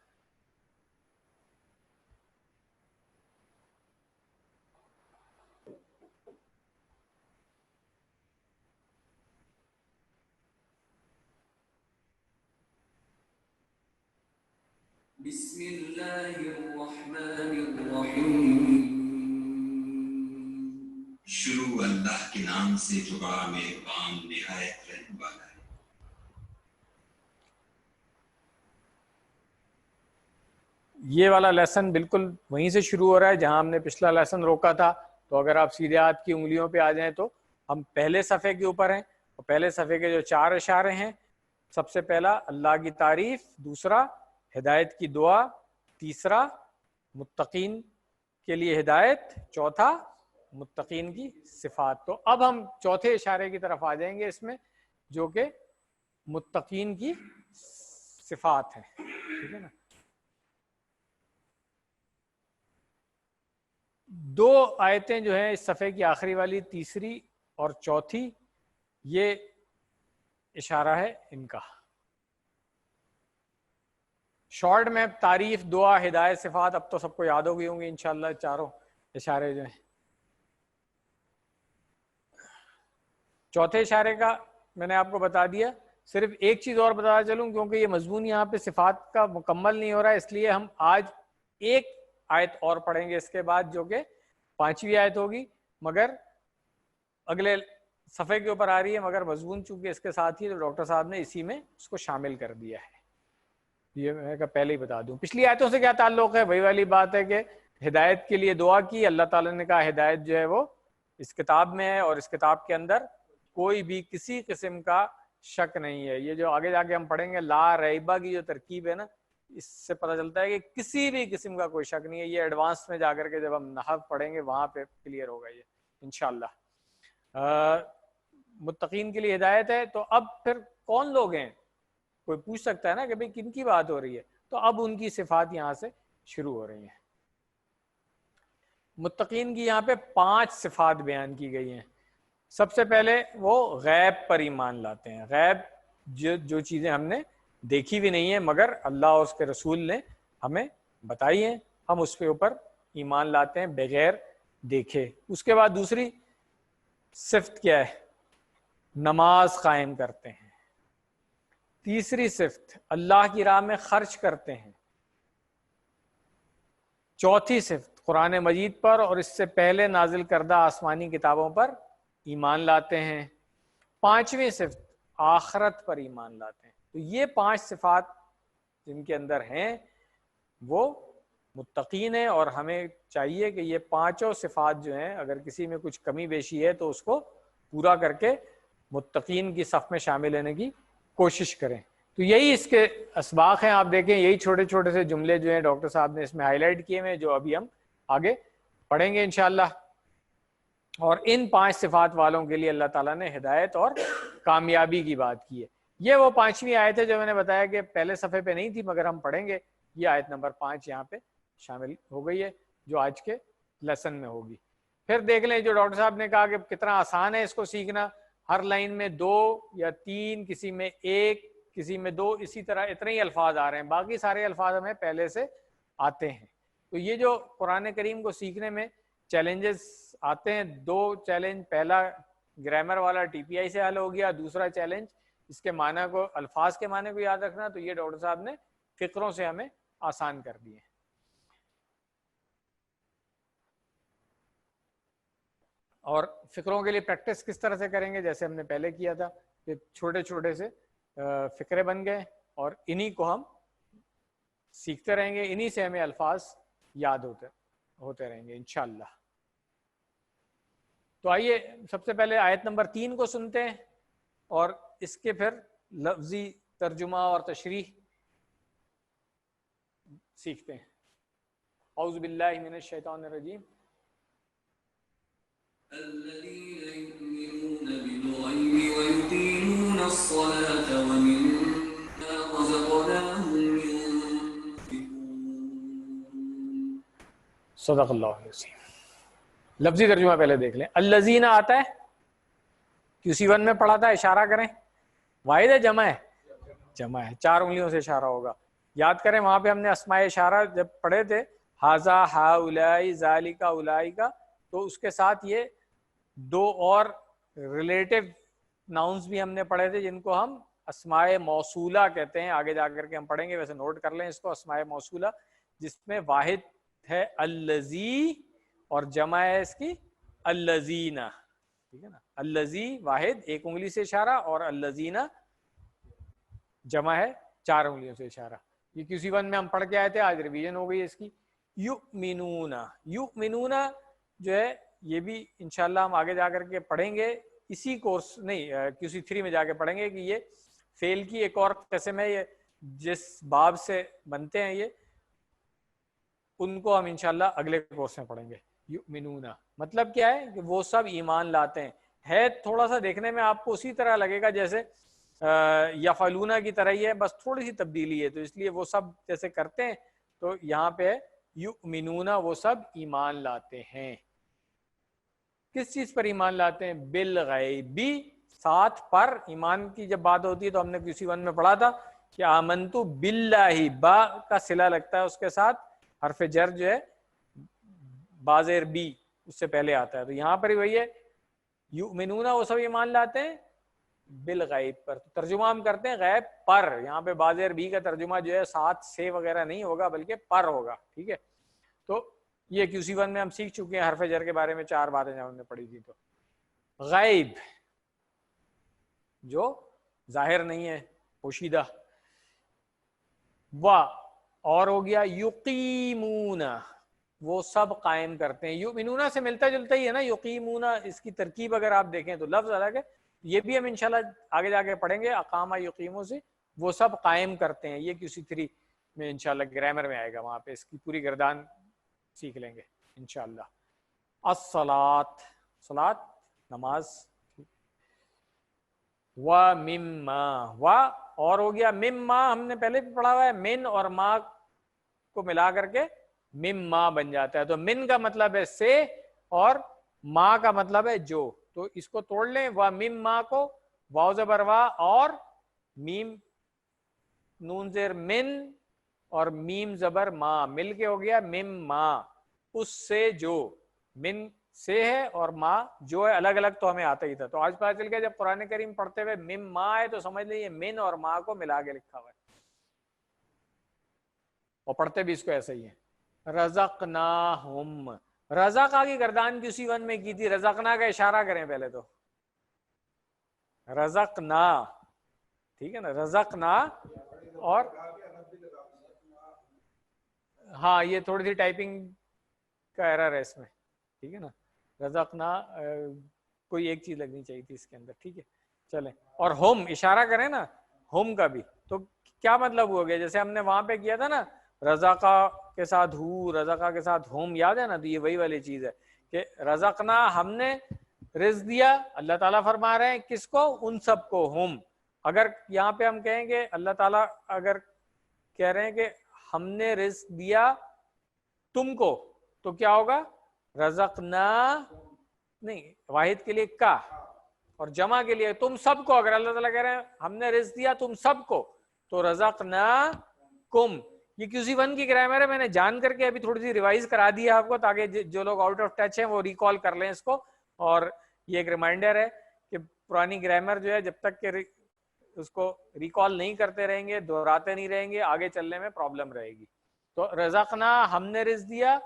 بسم اللہ الرحمن الرحیم. شروع اللہ کے نام سے جو بڑا مہربان نہایت رحم والا ہے. یہ والا لیسن بالکل وہیں سے شروع ہو رہا ہے جہاں ہم نے پچھلا لیسن روکا تھا. تو اگر آپ سیدھے ہاتھ کی انگلیوں پہ آ جائیں تو ہم پہلے صفحے کے اوپر ہیں. اور پہلے صفحے کے جو 4 اشارے ہیں، سب سے پہلا اللہ کی تعریف، دوسرا ہدایت کی دعا، تیسرا متقین کے لیے ہدایت، چوتھا متقین کی صفات. تو اب ہم چوتھے اشارے کی طرف آ جائیں گے اس میں، جو کہ متقین کی صفات ہیں. ٹھیک ہے نا. 2 آیتیں جو ہیں اس صفحے کی آخری والی، تیسری اور چوتھی، یہ اشارہ ہے ان کا. شارٹ میں تعریف، دعا، ہدایت، صفات اب تو سب کو یاد ہو گئی ہوں گی انشاءاللہ چاروں اشارے جو ہیں. چوتھے اشارے کا میں نے آپ کو بتا دیا. صرف ایک چیز اور بتا چلوں، کیونکہ یہ مضمون یہاں پہ صفات کا مکمل نہیں ہو رہا ہے، اس لیے ہم آج ایک آیت اور پڑھیں گے اس کے بعد، جو کہ 5ویں آیت ہوگی، مگر اگلے صفحے کے اوپر آ رہی ہے، مگر مضمون چونکہ اس کے ساتھ ہی، تو ڈاکٹر صاحب نے اسی میں اس کو شامل کر دیا ہے. یہ میں پہلے ہی بتا دوں. پچھلی آیتوں سے کیا تعلق ہے؟ وہی والی بات ہے کہ ہدایت کے لیے دعا کی. اللہ تعالیٰ نے کہا ہدایت جو ہے وہ اس کتاب میں ہے، اور اس کتاب کے اندر کوئی بھی کسی قسم کا شک نہیں ہے. یہ جو آگے جا کے ہم پڑھیں گے لا ریبہ کی جو ترکیب ہے نا، اس سے پتہ چلتا ہے کہ کسی بھی قسم کا کوئی شک نہیں ہے. یہ ایڈوانس میں جا کر کے جب ہم نحو پڑھیں گے وہاں پہ کلیئر ہوگا یہ انشاءاللہ. متقین کے لیے ہدایت ہے. تو اب پھر کون لوگ ہیں؟ کوئی پوچھ سکتا ہے نا کہ بھئی کن کی بات ہو رہی ہے؟ تو اب ان کی صفات یہاں سے شروع ہو رہی ہیں. متقین کی یہاں پہ 5 صفات بیان کی گئی ہیں. سب سے پہلے وہ غیب پر ایمان لاتے ہیں. غیب جو چیزیں ہم نے دیکھی بھی نہیں ہیں مگر اللہ اور اس کے رسول نے ہمیں بتائی ہیں، ہم اس کے اوپر ایمان لاتے ہیں بغیر دیکھے. اس کے بعد دوسری صفت کیا ہے؟ نماز قائم کرتے ہیں. تیسری صفت اللہ کی راہ میں خرچ کرتے ہیں. چوتھی صفت قرآن مجید پر اور اس سے پہلے نازل کردہ آسمانی کتابوں پر ایمان لاتے ہیں. 5ویں صفت آخرت پر ایمان لاتے ہیں. تو یہ 5 صفات جن کے اندر ہیں وہ متقین ہیں، اور ہمیں چاہیے کہ یہ 5 صفات جو ہیں اگر کسی میں کچھ کمی بیشی ہے تو اس کو پورا کر کے متقین کی صف میں شامل لینے کی کوشش کریں. تو یہی اس کے اسباق ہیں. آپ دیکھیں یہی چھوٹے چھوٹے سے جملے جو ہیں ڈاکٹر صاحب نے اس میں ہائی لائٹ کیے ہیں، جو ابھی ہم آگے پڑھیں گے انشاءاللہ. اور ان 5 صفات والوں کے لیے اللہ تعالیٰ نے ہدایت اور کامیابی کی بات کی ہے. یہ وہ 5ویں آیت ہے جو میں نے بتایا کہ پہلے صفحے پہ نہیں تھی مگر ہم پڑھیں گے. یہ آیت نمبر 5 یہاں پہ شامل ہو گئی ہے جو آج کے لیسن میں ہوگی. پھر دیکھ لیں جو ڈاکٹر صاحب نے کہا کہ کتنا آسان ہے اس کو سیکھنا. ہر لائن میں 2 یا 3، کسی میں 1، کسی میں 2، اسی طرح اتنے ہی الفاظ آ رہے ہیں. باقی سارے الفاظ ہمیں پہلے سے آتے ہیں. تو یہ جو قرآن کریم کو سیکھنے میں چیلنجز آتے ہیں، 2 چیلنج، پہلا گرامر والا ٹی پی آئی سے حل ہو گیا، دوسرا چیلنج اس کے معنی کو، الفاظ کے معنی کو یاد رکھنا. تو یہ ڈاکٹر صاحب نے فقروں سے ہمیں آسان کر دیے. اور فقروں کے لیے پریکٹس کس طرح سے کریں گے؟ جیسے ہم نے پہلے کیا تھا کہ چھوٹے چھوٹے سے فقرے بن گئے اور انہی کو ہم سیکھتے رہیں گے، انہی سے ہمیں الفاظ یاد ہوتے رہیں گے انشاءاللہ. تو آئیے سب سے پہلے آیت نمبر 3 کو سنتے ہیں اور اس کے پھر لفظی ترجمہ اور تشریح سیکھتے ہیں. اعوذ باللہ من الشیطان الرجیم. الذين يؤمنون بالغيب ويقيمون الصلاة ومما رزقناهم ينفقون. صدق اللہ علیہ. لفظی ترجمہ پہلے دیکھ لیں. الذین آتا ہے QC1 میں پڑھا تھا، اشارہ کریں. واحد ہے جمع ہے؟ جمع ہے. 4 انگلیوں سے اشارہ ہوگا. یاد کریں وہاں پہ ہم نے اسماء اشارہ جب پڑھے تھے، ھذا، ہؤلاء، ذالک، اولئک، تو اس کے ساتھ یہ 2 اور ریلیٹو ناؤنز بھی ہم نے پڑھے تھے جن کو ہم اسماء موصولہ کہتے ہیں. آگے جا کر کے ہم پڑھیں گے، ویسے نوٹ کر لیں اس کو. اسماء موصولہ جس میں واحد ہے الذی اور جمع ہے اس کی الذین. ٹھیک ہے نا؟ الذی واحد 1 انگلی سے اشارہ، اور الذین جمع ہے 4 انگلیوں سے اشارہ. یہ QC1 میں ہم پڑھ کے آئے تھے، آج ریویژن ہو گئی اس کی. یؤمنون، یؤمنون جو ہے یہ بھی انشاءاللہ ہم آگے جا کر کے پڑھیں گے. اسی کورس نہیں، QC3 میں جا کے پڑھیں گے کہ یہ فعل کی ایک اور قسم ہے. یہ جس باب سے بنتے ہیں یہ، ان کو ہم انشاءاللہ اگلے کورس میں پڑھیں گے. یؤمنون مطلب کیا ہے کہ وہ سب ایمان لاتے ہیں. ہے تھوڑا سا دیکھنے میں آپ کو اسی طرح لگے گا جیسے یفعلون کی طرح ہی ہے، بس تھوڑی سی تبدیلی ہے. تو اس لیے وہ سب جیسے کرتے ہیں، تو یہاں پہ یؤمنون وہ سب ایمان لاتے ہیں. کس چیز پر ایمان لاتے ہیں؟ بالغیبی، ساتھ پر. ایمان کی جب بات ہوتی ہے تو ہم نے QC1 میں پڑھا تھا کہ آمنتو باللہ، با کا صلہ لگتا ہے اس کے ساتھ، حرف جر جو ہے بازیر بی اس سے پہلے آتا ہے، تو یہاں پر ہی وہی ہے یؤمنون، وہ سب ایمان لاتے ہیں بالغیب پر، ترجمہ ہم کرتے ہیں غیب پر، یہاں پہ بازیر بی کا ترجمہ جو ہے ساتھ سے وغیرہ نہیں ہوگا بلکہ پر ہوگا، ٹھیک ہے. تو یہ QC1 میں ہم سیکھ چکے ہیں حرف جر کے بارے میں 4 باتیں جب ہم نے پڑھی تھی. تو غیب جو ظاہر نہیں ہے، پوشیدہ. وا اور ہو گیا یقیمون، وہ سب قائم کرتے ہیں. یؤمنون سے ملتا جلتا ہی ہے نا یقیمون، اس کی ترکیب اگر آپ دیکھیں تو لفظ الگ ہے. یہ بھی ہم انشاءاللہ آگے جا کے پڑھیں گے. اقامہ یقیموں سے وہ سب قائم کرتے ہیں، یہ QC3 میں انشاءاللہ گرامر میں آئے گا، وہاں پہ اس کی پوری گردان سیکھ لیں گے انشاءاللہ. الصلاۃ، صلاۃ نماز. وَمِمَّا، و اور ہو گیا مما، ہم نے پہلے بھی پڑھا ہوا ہے، من اور ما کو ملا کر کے مما بن جاتا ہے. تو من کا مطلب ہے سے اور ما کا مطلب ہے جو، تو اس کو توڑ لیں. وَمِمَّا کو واو زبر وا اور میم نون زیر من اور میم زبر ما مل کے ہو گیا مما، اس سے جو. من سے ہے اور ما جو ہے، الگ الگ تو ہمیں آتا ہی تھا. تو آج پتہ چل گیا جب قرآن کریم پڑھتے ہوئے مم ما ہے تو سمجھ لیں یہ من اور ما کو ملا کے لکھا ہوا ہے، اور پڑھتے بھی اس کو ایسا ہی ہے. رزقناہم، رزقا کی گردان QC1 میں کی تھی، رزقنا کا اشارہ کریں پہلے تو، رزقنا، ٹھیک ہے نا، رزقنا. اور ہاں یہ تھوڑی سی ٹائپنگ کا ایرر ہے اس میں، ٹھیک ہے نا. رزقنا کوئی ایک چیز لگنی چاہیے تھی اس کے اندر، ٹھیک ہے چلیں. اور ہوم اشارہ کریں نا، ہوم کا بھی تو کیا مطلب ہو گیا، جیسے ہم نے وہاں پہ کیا تھا نا رزقا کے ساتھ ہو، رزقا کے ساتھ ہوم، یاد ہے نا. تو یہ وہی والی چیز ہے کہ رزقنا ہم نے رزق دیا، اللہ تعالیٰ فرما رہے ہیں کس کو، ان سب کو. ہوم اگر یہاں پہ ہم کہیں گے اللہ تعالیٰ اگر کہہ رہے ہیں کہ ہم نے رزق دیا تم کو، تو کیا ہوگا، رزقنا نہیں، واحد کے لیے کا اور جمع کے لیے تم سب کو. اگر اللہ تعالیٰ کہہ رہے ہیں ہم نے رزق دیا تم سب کو تو رزقنا کم. یہ QC1 کی گرامر ہے، میں نے جان کر کے ابھی تھوڑی سی ریوائز کرا دی ہے آپ کو، تاکہ جو لوگ آؤٹ آف ٹچ ہیں وہ ریکال کر لیں اس کو. اور یہ ایک ریمائنڈر ہے کہ پرانی گرامر جو ہے جب تک کہ اس کو ریکال نہیں کرتے رہیں گے، دہراتے نہیں رہیں گے، آگے چلنے میں پرابلم رہے گی. تو رزقنا ہم نے رزق دیا،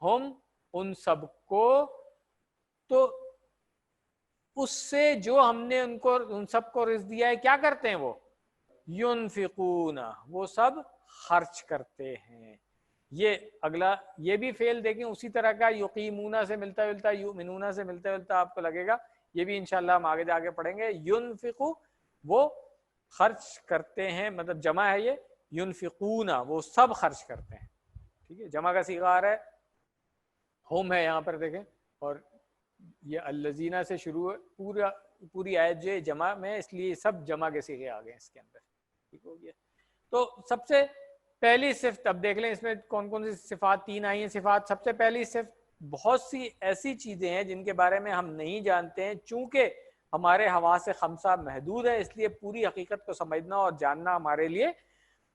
ہم ان سب کو، تو اس سے جو ہم نے ان سب کو رزق دیا ہے کیا کرتے ہیں وہ، ينفقون، وہ سب خرچ کرتے ہیں. یہ اگلا یہ بھی فعل دیکھیں اسی طرح کا، یقیمون سے ملتا جلتا، یؤمنون سے ملتا جلتا آپ کو لگے گا. یہ بھی انشاءاللہ ہم آگے جا کے پڑھیں گے. ينفقو وہ خرچ کرتے ہیں، مطلب جمع ہے یہ، ينفقون وہ سب خرچ کرتے ہیں، ٹھیک ہے. جمع کا صیغہ آ رہا ہے، ہوم ہے یہاں پر دیکھیں، اور یہ الذین سے شروع ہے، پوری آیت جو ہے جمع میں، اس لیے سب جمع کے صیغے آ گئے اس کے اندر، ٹھیک ہو گیا. تو سب سے پہلی صفت اب دیکھ لیں اس میں کون کون سی صفات 3 آئی ہیں. صفات سب سے پہلی صفت، بہت سی ایسی چیزیں ہیں جن کے بارے میں ہم نہیں جانتے ہیں، چونکہ ہمارے حواس خمسہ محدود ہے، اس لیے پوری حقیقت کو سمجھنا اور جاننا ہمارے لیے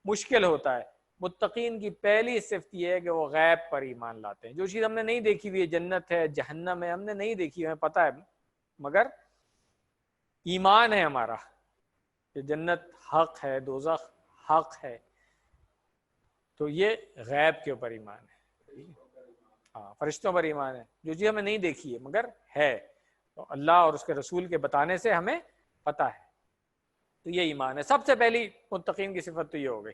مشکل ہوتا ہے. متقین کی پہلی صفت یہ ہے کہ وہ غیب پر ایمان لاتے ہیں. جو چیز ہم نے نہیں دیکھی ہوئی ہے، جنت ہے جہنم ہے، ہم نے نہیں دیکھی، ہمیں پتہ ہے، مگر ایمان ہے ہمارا کہ جنت حق ہے، دوزخ حق ہے. تو یہ غیب کے اوپر ایمان ہے. ہاں فرشتوں پر ایمان ہے، جو چیز ہمیں نہیں دیکھی ہے مگر ہے، تو اللہ اور اس کے رسول کے بتانے سے ہمیں پتہ ہے. تو یہ ایمان ہے. سب سے پہلی متقین کی صفت تو یہ ہو گئی.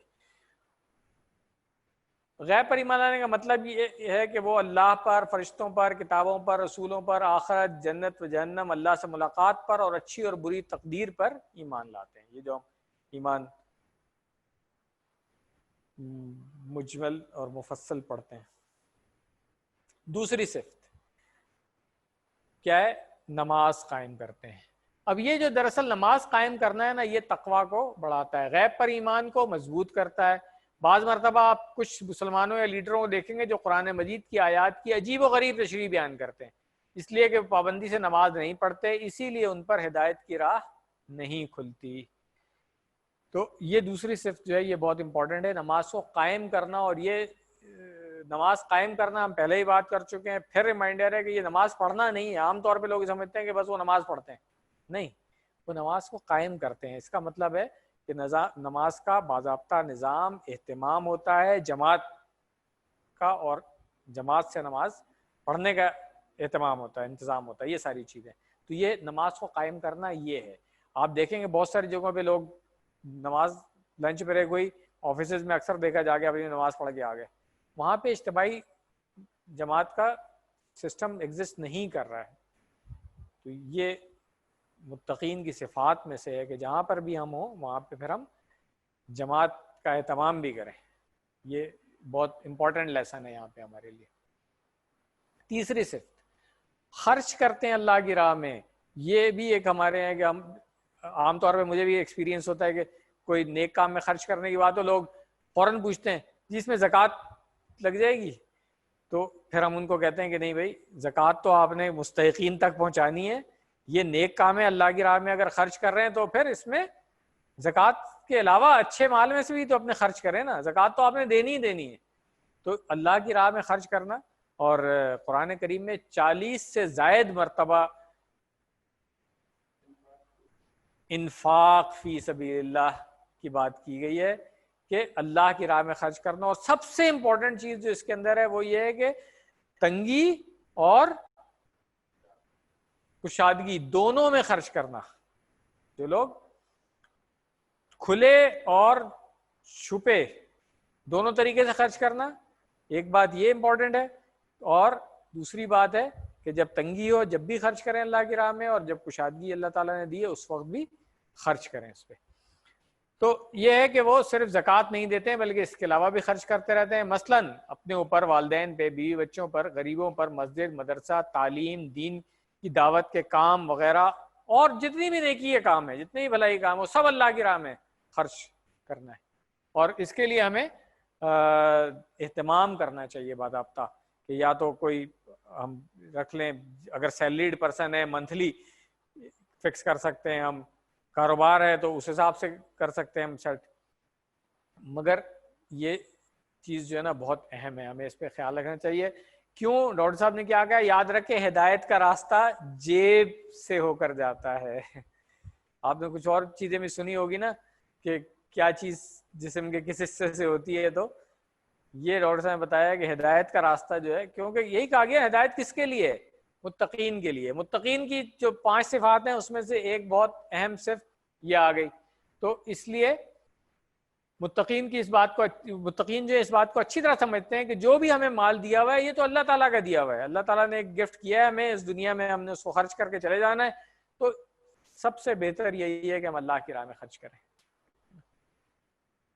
غیب پر ایمان لانے کا مطلب یہ ہے کہ وہ اللہ پر، فرشتوں پر، کتابوں پر، رسولوں پر، آخرت، جنت و جہنم، اللہ سے ملاقات پر اور اچھی اور بری تقدیر پر ایمان لاتے ہیں. یہ جو ہم ایمان مجمل اور مفصل پڑھتے ہیں. دوسری صفت کیا ہے، نماز قائم کرتے ہیں. اب یہ جو دراصل نماز قائم کرنا ہے نا، یہ تقویٰ کو بڑھاتا ہے، غیب پر ایمان کو مضبوط کرتا ہے. بعض مرتبہ آپ کچھ مسلمانوں یا لیڈروں کو دیکھیں گے جو قرآن مجید کی آیات کی عجیب و غریب تشریح بیان کرتے ہیں، اس لیے کہ پابندی سے نماز نہیں پڑھتے، اسی لیے ان پر ہدایت کی راہ نہیں کھلتی. تو یہ دوسری صفت جو ہے یہ بہت امپورٹنٹ ہے، نماز کو قائم کرنا. اور یہ نماز قائم کرنا ہم پہلے ہی بات کر چکے ہیں، پھر ریمائنڈر ہے کہ یہ نماز پڑھنا نہیں ہے. عام طور پہ لوگ سمجھتے ہیں کہ بس وہ نماز پڑھتے ہیں، نہیں، وہ نماز کو قائم کرتے ہیں. اس کا مطلب ہے کہ نماز کا باضابطہ نظام، اہتمام ہوتا ہے جماعت کا، اور جماعت سے نماز پڑھنے کا اہتمام ہوتا ہے، انتظام ہوتا ہے، یہ ساری چیزیں. تو یہ نماز کو قائم کرنا یہ ہے. آپ دیکھیں گے بہت ساری جگہوں پہ لوگ نماز لنچ بریک ہوئی، آفیسز میں اکثر دیکھا جا کے اپنی نماز پڑھ کے آ گئے. وہاں پہ اجتماعی جماعت کا سسٹم ایگزسٹ نہیں کر رہا ہے. تو یہ متقین کی صفات میں سے ہے کہ جہاں پر بھی ہم ہوں وہاں پہ پھر ہم جماعت کا اہتمام بھی کریں. یہ بہت امپورٹنٹ لیسن ہے یہاں پہ ہمارے لیے. تیسری صفت، خرچ کرتے ہیں اللہ کی راہ میں. یہ بھی ایک ہمارے ہیں کہ ہم عام طور پہ، مجھے بھی ایکسپیرینس ہوتا ہے کہ کوئی نیک کام میں خرچ کرنے کی بات تو لوگ فوراً پوچھتے ہیں جس میں زکوٰۃ لگ جائے گی. تو پھر ہم ان کو کہتے ہیں کہ نہیں بھائی، زکوٰۃ تو آپ نے مستحقین تک پہنچانی ہے. یہ نیک کام ہے، اللہ کی راہ میں اگر خرچ کر رہے ہیں تو پھر اس میں زکوٰۃ کے علاوہ اچھے مال میں سے بھی تو اپنے خرچ کریں نا. زکوٰۃ تو آپ نے دینی ہی دینی ہے. تو اللہ کی راہ میں خرچ کرنا. اور قرآن کریم میں 40 سے زائد مرتبہ انفاق فی سبیل اللہ کی بات کی گئی ہے کہ اللہ کی راہ میں خرچ کرنا. اور سب سے امپورٹنٹ چیز جو اس کے اندر ہے وہ یہ ہے کہ تنگی اور کشادگی دونوں میں خرچ کرنا. جو لوگ کھلے اور چھپے دونوں طریقے سے خرچ کرنا، ایک بات یہ امپورٹنٹ ہے. اور دوسری بات ہے کہ جب تنگی ہو جب بھی خرچ کریں اللہ کی راہ میں، اور جب کشادگی اللہ تعالیٰ نے دی ہے اس وقت بھی خرچ کریں اس پہ. تو یہ ہے کہ وہ صرف زکوٰۃ نہیں دیتے ہیں بلکہ اس کے علاوہ بھی خرچ کرتے رہتے ہیں. مثلاً اپنے اوپر، والدین پہ، بیوی بچوں پر، غریبوں پر، مسجد، مدرسہ، تعلیم، دین کی دعوت کے کام وغیرہ، اور جتنی بھی نیکی کے کام ہے، جتنے بھی بھلائی کام ہو، سب اللہ کی راہ میں خرچ کرنا ہے. اور اس کے لیے ہمیں اہتمام کرنا چاہیے باضابطہ، کہ یا تو کوئی ہم رکھ لیں، اگر سیلریڈ پرسن ہے منتھلی فکس کر سکتے ہیں ہم، کاروبار ہے تو اس حساب سے کر سکتے ہیں ہم سیٹ. مگر یہ چیز جو ہے نا بہت اہم ہے، ہمیں اس پہ خیال رکھنا چاہیے. کیوں؟ ڈاکٹر صاحب نے کیا کہا؟ یاد رکھے ہدایت کا راستہ جیب سے ہو کر جاتا ہے. آپ نے کچھ اور چیزیں بھی سنی ہوگی نا کہ کیا چیز جسم کے کس حصے سے ہوتی ہے، تو یہ ڈاکٹر صاحب نے بتایا کہ ہدایت کا راستہ جو ہے، کیونکہ یہی کہا گیا ہدایت کس کے لیے؟ متقین کے لیے. متقین کی جو 5 صفات ہیں اس میں سے ایک بہت اہم صفت یہ آ گئی. تو اس لیے متقین جو اس بات کو اچھی طرح سمجھتے ہیں کہ جو بھی ہمیں مال دیا ہوا ہے یہ تو اللہ تعالیٰ کا دیا ہوا ہے. اللہ تعالیٰ نے ایک گفٹ کیا ہے ہمیں اس دنیا میں، ہم نے اس کو خرچ کر کے چلے جانا ہے. تو سب سے بہتر یہی ہے کہ ہم اللہ کی راہ میں خرچ کریں.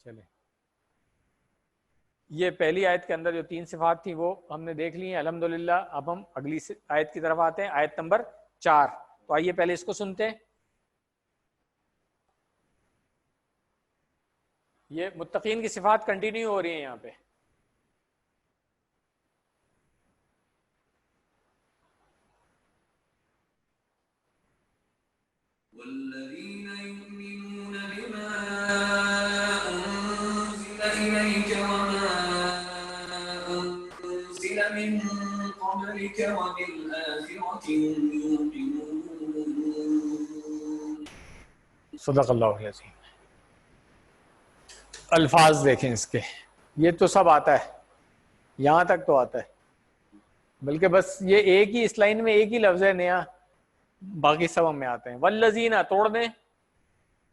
چلیں، یہ پہلی آیت کے اندر جو 3 صفات تھیں وہ ہم نے دیکھ لی ہیں الحمدللہ. اب ہم اگلی آیت کی طرف آتے ہیں، آیت نمبر 4. تو آئیے پہلے اس کو سنتے ہیں. یہ متقین کی صفات کنٹینیو ہو رہی ہیں یہاں پہ. والذين يؤمنون بما أنزل إليك وما أنزل من قبلك وبالآخرة هم يوقنون. صدق اللہ العظیم. الفاظ دیکھیں اس کے، یہ تو سب آتا ہے، یہاں تک تو آتا ہے، بلکہ بس یہ ایک ہی اس لائن میں ایک ہی لفظ ہے نیا، باقی سب ہم میں آتے ہیں. والذین توڑ دیں،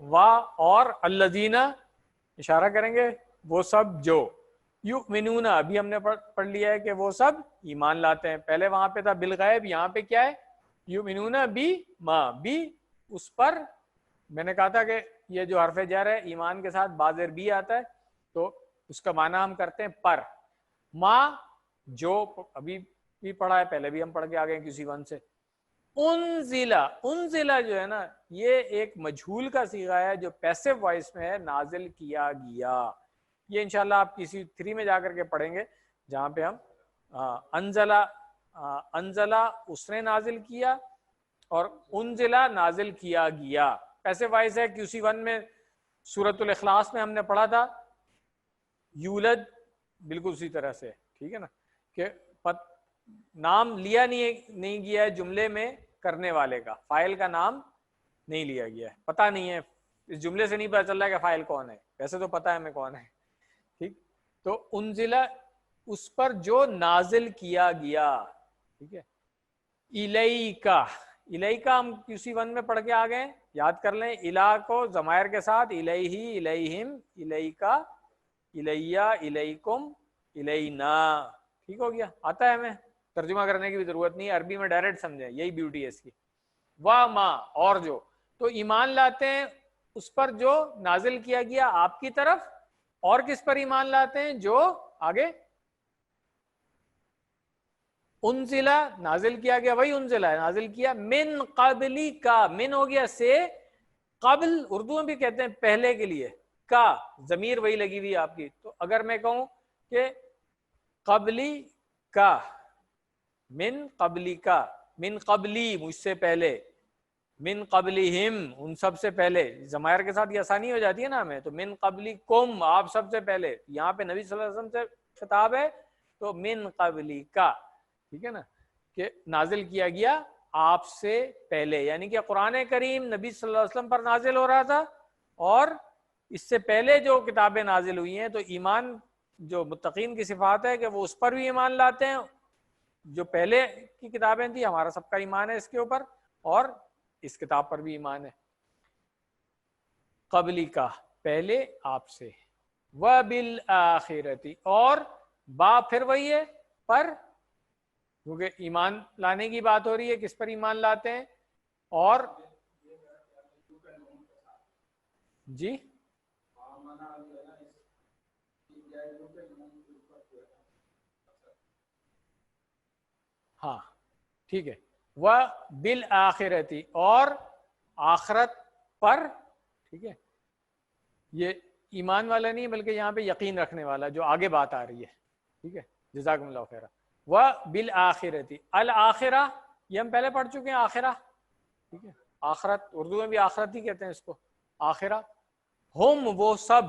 وا اور الذین اشارہ کریں گے وہ سب جو، یؤمنون ابھی ہم نے پڑھ لیا ہے کہ وہ سب ایمان لاتے ہیں. پہلے وہاں پہ تھا بالغیب، یہاں پہ کیا ہے؟ یؤمنون بی ما، بھی اس پر. میں نے کہا تھا کہ یہ جو حرف جر ہے ایمان کے ساتھ بازر بھی آتا ہے تو اس کا معنی ہم کرتے ہیں پر. ما جو ابھی بھی پڑھا ہے، پہلے بھی ہم پڑھ کے آ گئے کسی ون سے. انزلہ جو ہے نا یہ ایک مجھول کا صیغہ ہے جو پیسو وائس میں ہے، نازل کیا گیا. یہ انشاءاللہ آپ کسی 3 میں جا کر کے پڑھیں گے جہاں پہ ہم انزلہ اس نے نازل کیا اور انزلہ نازل کیا گیا. پیسو وائس ہے QC1 میں سورۃ الاخلاص میں ہم نے پڑھا تھا یولد بالکل اسی طرح سے، ٹھیک ہے نا، کہ نام لیا نہیں گیا ہے جملے میں کرنے والے کا، فاعل کا نام نہیں لیا گیا ہے، پتہ نہیں ہے، اس جملے سے نہیں پتہ چل رہا ہے کہ فاعل کون ہے، ویسے تو پتہ ہے ہمیں کون ہے، ٹھیک. تو انزلہ اس پر جو نازل کیا گیا، ٹھیک ہے. الیکا، الیکا ہم QC1 میں پڑھ کے آ گئے، یاد کر لیں، الہ کو ضمائر کے ساتھ، الیہ، الیہم، الیکا، الیہ، الیکم، الینا، ٹھیک ہو گیا. آتا ہے ہمیں، ترجمہ کرنے کی بھی ضرورت نہیں ہے، عربی میں ڈائریکٹ سمجھیں، یہی بیوٹی ہے اس کی. وما، اور جو، تو ایمان لاتے ہیں اس پر جو نازل کیا گیا آپ کی طرف، اور کس پر ایمان لاتے ہیں؟ جو آگے انزلہ نازل کیا گیا، وہی انزلہ ہے نازل کیا، من قبلی کا، من ہو گیا سے، قبل اردو میں بھی کہتے ہیں پہلے کے لیے، کا ضمیر وہی لگی ہوئی آپ کی. تو اگر میں کہوں کہ قبلی کا، من قبلی کا، من قبلی مجھ سے پہلے، من قبلہم ان سب سے پہلے، ضمائر کے ساتھ یہ آسانی ہو جاتی ہے نا ہمیں، تو من قبلکم آپ سب سے پہلے، یہاں پہ نبی صلی اللہ علیہ وسلم سے خطاب ہے تو من قبلی کا، ٹھیک ہے نا، کہ نازل کیا گیا آپ سے پہلے، یعنی کہ قرآن کریم نبی صلی اللہ علیہ وسلم پر نازل ہو رہا تھا، اور اس سے پہلے جو کتابیں نازل ہوئی ہیں، تو ایمان جو متقین کی صفات ہے کہ وہ اس پر بھی ایمان لاتے ہیں، جو پہلے کی کتابیں تھیں ہمارا سب کا ایمان ہے اس کے اوپر، اور اس کتاب پر بھی ایمان ہے. قبلی کا پہلے آپ سے، وبالآخرتی، اور با پھر وہی ہے پر، کیونکہ ایمان لانے کی بات ہو رہی ہے، کس پر ایمان لاتے ہیں، اور جی ہاں ٹھیک ہے، وبالآخرتی، اور آخرت پر، ٹھیک ہے، یہ ایمان والا نہیں بلکہ یہاں پہ یقین رکھنے والا، جو آگے بات آ رہی ہے، ٹھیک ہے. جزاکم اللہ خیرہ. وبالآخرتی، الآخرہ یہ ہم پہلے پڑھ چکے ہیں، آخرہ، ٹھیک ہے، آخرت اردو میں بھی آخرت ہی کہتے ہیں اس کو، آخرہ. ہم وہ سب،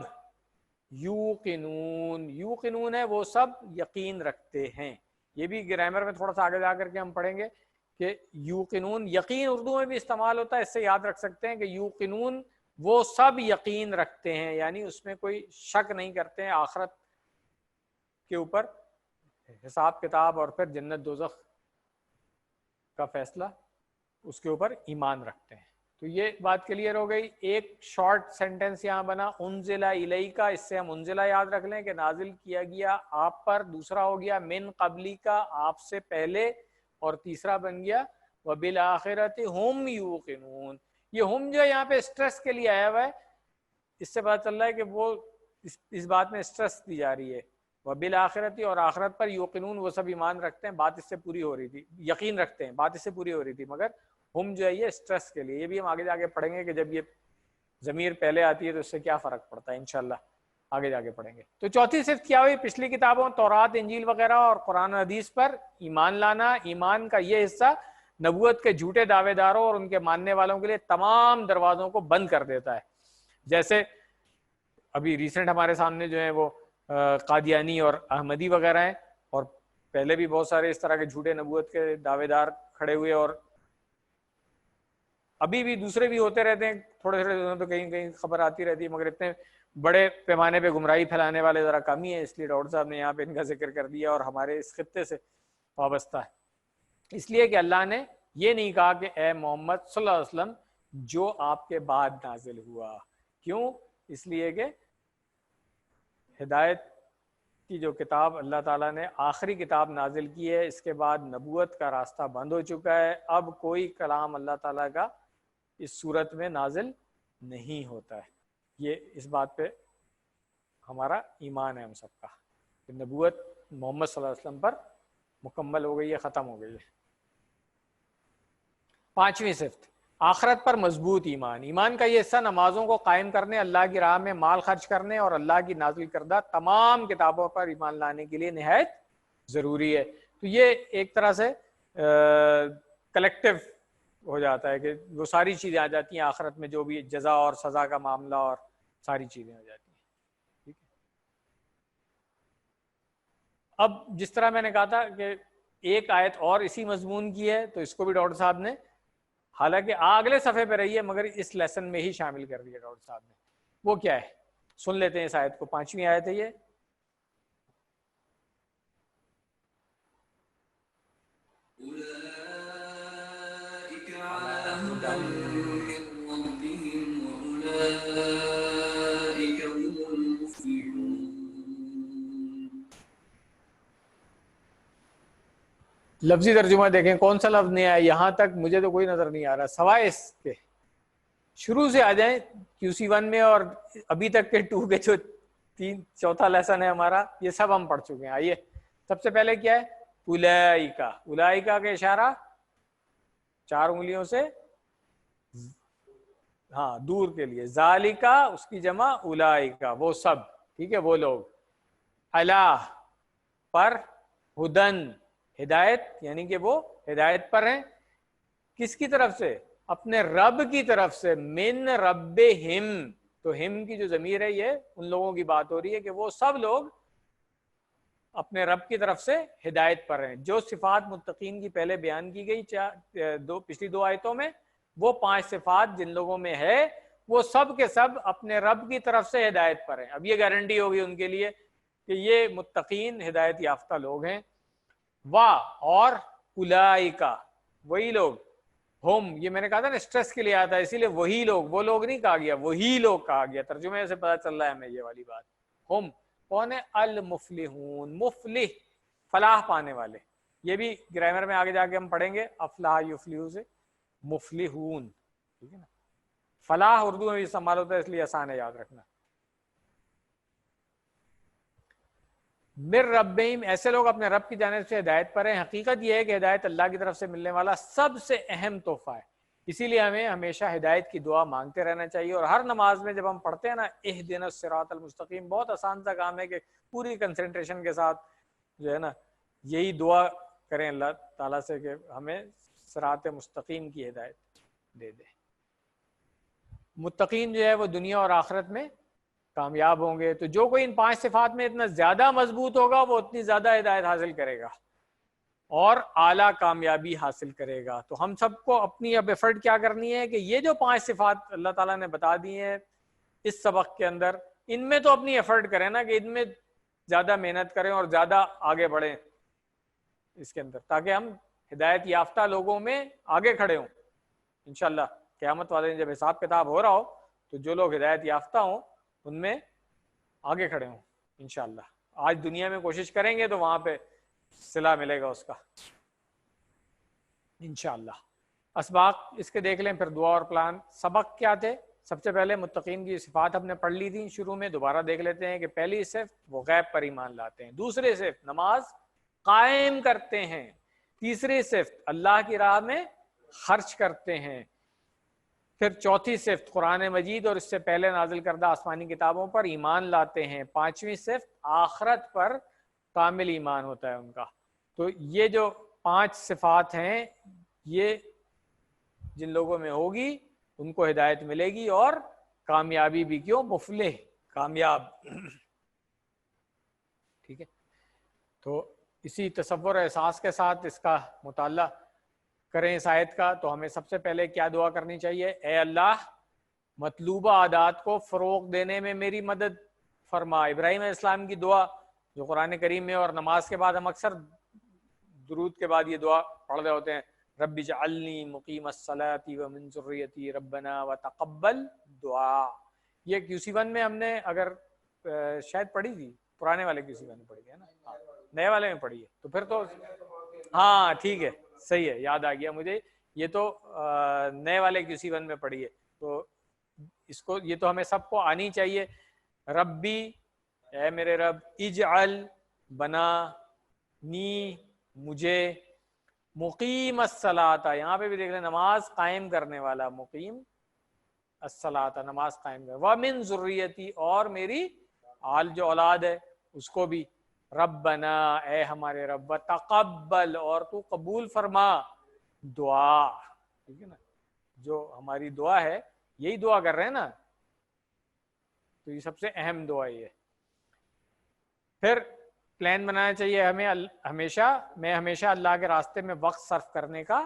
یوقنون، یوقنون ہے وہ سب یقین رکھتے ہیں. یہ بھی گرامر میں تھوڑا سا آگے جا کر کے ہم پڑھیں گے کہ یوقنون، یقین اردو میں بھی استعمال ہوتا ہے، اس سے یاد رکھ سکتے ہیں کہ یوقنون وہ سب یقین رکھتے ہیں، یعنی اس میں کوئی شک نہیں کرتے ہیں، آخرت کے اوپر حساب کتاب اور پھر جنت دوزخ کا فیصلہ، اس کے اوپر ایمان رکھتے ہیں. تو یہ بات کلیئر ہو گئی. ایک شارٹ سینٹنس یہاں بنا انزلہ الیکا، اس سے ہم انزلہ یاد رکھ لیں کہ نازل کیا گیا آپ پر، دوسرا ہو گیا من قبلی کا آپ سے پہلے، اور تیسرا بن گیا وبالآخرۃ ہم یوقنون. یہ ہم جو یہاں پہ اسٹریس کے لیے آیا ہوا ہے، اس سے پتہ چل رہا ہے کہ وہ اس بات میں اسٹریس دی جا رہی ہے، وبالآخرۃ، اور آخرت پر، یوقنون وہ سب ایمان رکھتے ہیں، بات اس سے پوری ہو رہی تھی، یقین رکھتے ہیں بات اس سے پوری ہو رہی تھی، مگر ہم جو ہے یہ اسٹریس کے لیے. یہ بھی ہم آگے جا کے پڑھیں گے کہ جب یہ ضمیر پہلے آتی ہے تو اس سے کیا فرق پڑتا ہے، انشاءاللہ آگے جا کے پڑھیں گے. تو چوتھی صفت کیا ہوئی؟ پچھلی کتابوں تورات، انجیل وغیرہ اور قرآن حدیث پر ایمان لانا. ایمان کا یہ حصہ نبوت کے جھوٹے دعوے داروں اور ان کے ماننے والوں کے لیے تمام دروازوں کو بند کر دیتا ہے. جیسے ابھی ریسنٹ ہمارے سامنے جو ہیں وہ قادیانی اور احمدی وغیرہ ہیں، اور پہلے بھی بہت سارے اس طرح کے جھوٹے نبوت کے دعوے دار کھڑے ہوئے، اور ابھی بھی دوسرے بھی ہوتے رہتے ہیں، تھوڑے تھوڑے دنوں پہ کہیں کہیں خبر آتی رہتی ہے، مگر اتنے بڑے پیمانے پہ گمراہی پھیلانے والے ذرا کم ہی ہیں، اس لیے ڈاکٹر صاحب نے یہاں پہ ان کا ذکر کر دیا، اور ہمارے اس خطے سے وابستہ ہے. اس لیے کہ اللہ نے یہ نہیں کہا کہ اے محمد صلی اللہ علیہ وسلم جو آپ کے بعد نازل ہوا. کیوں؟ اس لیے کہ ہدایت کی جو کتاب اللہ تعالیٰ نے آخری کتاب نازل کی ہے، اس کے بعد نبوت کا راستہ بند ہو چکا ہے، اب کوئی کلام اللہ تعالیٰ کا اس صورت میں نازل نہیں ہوتا ہے. یہ اس بات پہ ہمارا ایمان ہے ہم سب کا کہ نبوت محمد صلی اللہ علیہ وسلم پر مکمل ہو گئی ہے، ختم ہو گئی ہے. پانچویں صفت، آخرت پر مضبوط ایمان. ایمان کا یہ حصہ نمازوں کو قائم کرنے، اللہ کی راہ میں مال خرچ کرنے اور اللہ کی نازل کردہ تمام کتابوں پر ایمان لانے کے لیے نہایت ضروری ہے. تو یہ ایک طرح سے کلیکٹیو ہو جاتا ہے کہ وہ ساری چیزیں آ جاتی ہیں آخرت میں، جو بھی جزا اور سزا کا معاملہ اور ساری چیزیں ہو جاتی ہیں. ٹھیک ہے. اب جس طرح میں نے کہا تھا کہ ایک آیت اور اسی مضمون کی ہے، تو اس کو بھی ڈاکٹر صاحب نے حالانکہ اگلے صفحے پہ رہی ہے مگر اس لیسن میں ہی شامل کر دیا ڈاکٹر صاحب نے. وہ کیا ہے سن لیتے ہیں اس آیت کو. 5ویں آیت ہے یہ. أولئك على هدى من ربهم وأولئك هم المفلحون. لفظی ترجمہ دیکھیں کون سا لفظ نہیں آیا یہاں تک، مجھے تو کوئی نظر نہیں آ رہا سوائے اس کے. شروع سے آ جائیں QC1 میں اور ابھی تک کے 2 کے جو چوتھا لیسن ہے ہمارا، یہ سب ہم پڑھ چکے ہیں. آئیے سب سے پہلے کیا ہے اولئیکا. اولئیکا کا اشارہ 4 انگلیوں سے ہاں دور کے لیے. ذالکا اس کی جمع اولئیکا وہ سب. ٹھیک ہے وہ لوگ. علی پر، ہدن ہدایت یعنی کہ وہ ہدایت پر ہیں. کس کی طرف سے؟ اپنے رب کی طرف سے. من ربہم، تو ہم کی جو ضمیر ہے یہ ان لوگوں کی بات ہو رہی ہے کہ وہ سب لوگ اپنے رب کی طرف سے ہدایت پر ہیں. جو صفات متقین کی پہلے بیان کی گئی پچھلی 2 آیتوں میں، وہ 5 صفات جن لوگوں میں ہے وہ سب کے سب اپنے رب کی طرف سے ہدایت پر ہیں. اب یہ گارنٹی ہوگی ان کے لیے کہ یہ متقین ہدایت یافتہ لوگ ہیں. اور اولئیکا وہی لوگ، ہم یہ میں نے کہا تھا نا اسٹریس کے لیے آتا ہے اسی لیے وہی لوگ، وہ لوگ نہیں کہا گیا، وہی لوگ کہا گیا. ترجمے سے پتہ چل رہا ہے ہمیں یہ والی بات. ہم کون ہے؟ المفلحون. مفلح فلاح پانے والے. یہ بھی گرامر میں آگے جا کے ہم پڑھیں گے افلاح یفلحو سے مفلحون. ٹھیک ہے نا. فلاح اردو میں بھی استعمال ہوتا ہے اس لیے آسان ہے یاد رکھنا. مر ربہم ایسے لوگ اپنے رب کی جانب سے ہدایت پر ہیں. حقیقت یہ ہے کہ ہدایت اللہ کی طرف سے ملنے والا سب سے اہم تحفہ ہے. اسی لیے ہمیں ہمیشہ ہدایت کی دعا مانگتے رہنا چاہیے. اور ہر نماز میں جب ہم پڑھتے ہیں نا اہدنا الصراط المستقیم، بہت آسان سا کام ہے کہ پوری کنسنٹریشن کے ساتھ جو ہے نا یہی دعا کریں اللہ تعالیٰ سے کہ ہمیں صراط مستقیم کی ہدایت دے دے. متقین جو ہے وہ دنیا اور آخرت میں کامیاب ہوں گے. تو جو کوئی ان 5 صفات میں اتنا زیادہ مضبوط ہوگا وہ اتنی زیادہ ہدایت حاصل کرے گا اور اعلیٰ کامیابی حاصل کرے گا. تو ہم سب کو اپنی اب ایفرٹ کیا کرنی ہے کہ یہ جو 5 صفات اللہ تعالیٰ نے بتا دی ہیں اس سبق کے اندر، ان میں تو اپنی ایفرٹ کریں نا کہ ان میں زیادہ محنت کریں اور زیادہ آگے بڑھیں اس کے اندر، تاکہ ہم ہدایت یافتہ لوگوں میں آگے کھڑے ہوں. انشاءاللہ قیامت والے دن جب حساب کتاب ہو رہا ہو تو جو لوگ ہدایت یافتہ ہوں ان میں آگے کھڑے ہوں انشاءاللہ. آج دنیا میں کوشش کریں گے تو وہاں پہ صلہ ملے گا اس کا انشاءاللہ. اسباق اس کے دیکھ لیں، پھر دعا اور پلان. سبق کیا تھے؟ سب سے پہلے متقین کی صفات ہم نے پڑھ لی تھی شروع میں، دوبارہ دیکھ لیتے ہیں کہ پہلی صفت وہ غیب پر ایمان لاتے ہیں. دوسری صفت نماز قائم کرتے ہیں. تیسری صفت اللہ کی راہ میں خرچ کرتے ہیں. پھر چوتھی صفت قرآن مجید اور اس سے پہلے نازل کردہ آسمانی کتابوں پر ایمان لاتے ہیں. 5ویں صفت آخرت پر کامل ایمان ہوتا ہے ان کا. تو یہ جو 5 صفات ہیں یہ جن لوگوں میں ہوگی ان کو ہدایت ملے گی اور کامیابی بھی. کیوں؟ مفلح کامیاب. ٹھیک ہے. تو اسی تصور احساس کے ساتھ اس کا مطالعہ کریں اس آیت کا. تو ہمیں سب سے پہلے کیا دعا کرنی چاہیے؟ اے اللہ مطلوبہ عادات کو فروغ دینے میں میری مدد فرما. ابراہیم علیہ السلام کی دعا جو قرآن کریم میں اور نماز کے بعد ہم اکثر درود کے بعد یہ دعا پڑھ رہے ہوتے ہیں، رب اجعلنی مقیم الصلاۃ ومن ذریتی ربنا وتقبل دعا. یہ QC1 میں ہم نے اگر شاید پڑھی تھی، پرانے والے QC1 میں پڑھی ہے نا، نئے والے میں پڑھی ہے تو پھر تو ہاں ٹھیک ہے صحیح ہے، یاد آ گیا مجھے. یہ تو نئے والے QC1 میں پڑھی ہے. تو اس کو یہ تو ہمیں سب کو آنی چاہیے. ربی اے میرے رب، اجعل بنا، نی مجھے، مقیم الصلاۃ یہاں پہ بھی دیکھ لیں نماز قائم کرنے والا، مقیم الصلاۃ نماز قائم کر، ومن ذریتی اور میری آل جو اولاد ہے اس کو بھی، ربنا اے ہمارے رب، وتقبل اور تو قبول فرما دعا. ٹھیک ہے نا، جو ہماری دعا ہے یہی دعا کر رہے ہیں نا، تو یہ سب سے اہم دعا یہ ہے. پھر پلان بنانا چاہیے ہمیں میں ہمیشہ اللہ کے راستے میں وقت صرف کرنے کا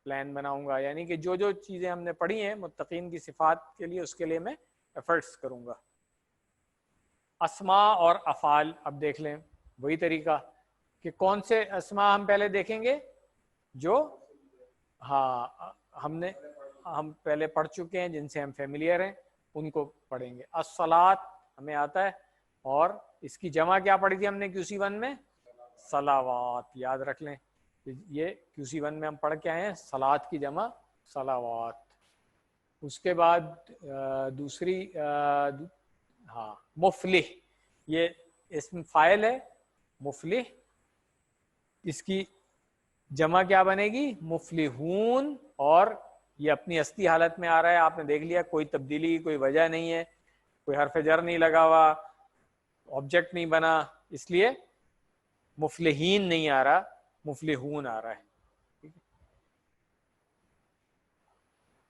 پلان بناؤں گا، یعنی کہ جو جو چیزیں ہم نے پڑھی ہیں متقین کی صفات کے لیے اس کے لیے میں ایفرٹس کروں گا. اسماء اور افعال اب دیکھ لیں وہی طریقہ کہ کون سے اسماء ہم پہلے دیکھیں گے جو ہم پہلے پڑھ چکے ہیں، جن سے ہم فیملیئر ہیں، ان کو پڑھیں گے. الصلاۃ ہمیں آتا ہے، اور اس کی جمع کیا پڑھی تھی ہم نے QC1 میں؟ صلوات. یاد رکھ لیں یہ QC1 میں ہم پڑھ کے آئے ہیں صلات کی جمع صلوات. اس کے بعد دوسری مفلح، یہ اسم فاعل ہے مفلح، اس کی جمع کیا بنے گی؟ مفلحون. اور یہ اپنی اصلی حالت میں آ رہا ہے، آپ نے دیکھ لیا کوئی تبدیلی کی کوئی وجہ نہیں ہے، کوئی حرف جر نہیں لگا ہوا، آبجیکٹ نہیں بنا، اس لیے مفلحین نہیں آ رہا، مفلحون آ رہا ہے.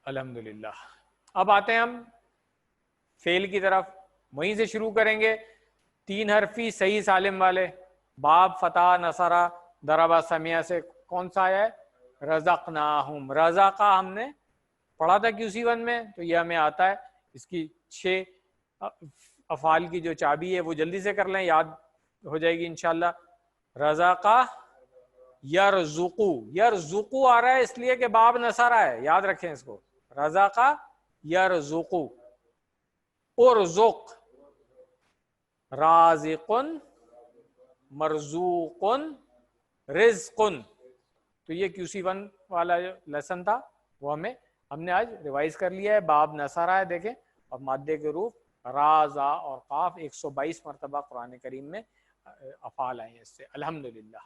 الحمدللہ. اب آتے ہیں ہم فعل کی طرف، وہیں سے شروع کریں گے. 3 حرفی صحیح سالم والے، باب، فتح، نصرہ، ضربہ، سمعہ سے کون سا آیا ہے؟ رزقناہم. رزقہ ہم نے پڑھا تھا QC1 میں، تو یہ ہمیں آتا ہے. اس کی 6 افعال کی جو چابی ہے وہ جلدی سے کر لیں، یاد ہو جائے گی انشاءاللہ. رزقہ، یرزقو. یرزقو آ رہا ہے اس لیے کہ باب نصرہ ہے، یاد رکھیں اس کو. رزقہ یرزقو. ارزق، رازقن، مرزوقن، رزقن. تو یہ QC1 والا جو لیسن تھا وہ ہم نے آج ریوائز کر لیا ہے. باب نصرہ ہے دیکھیں، اور مادے کے روپ را، زا اور قاف 122 مرتبہ قرآن کریم میں افعال آئے ہیں اس سے. الحمدللہ.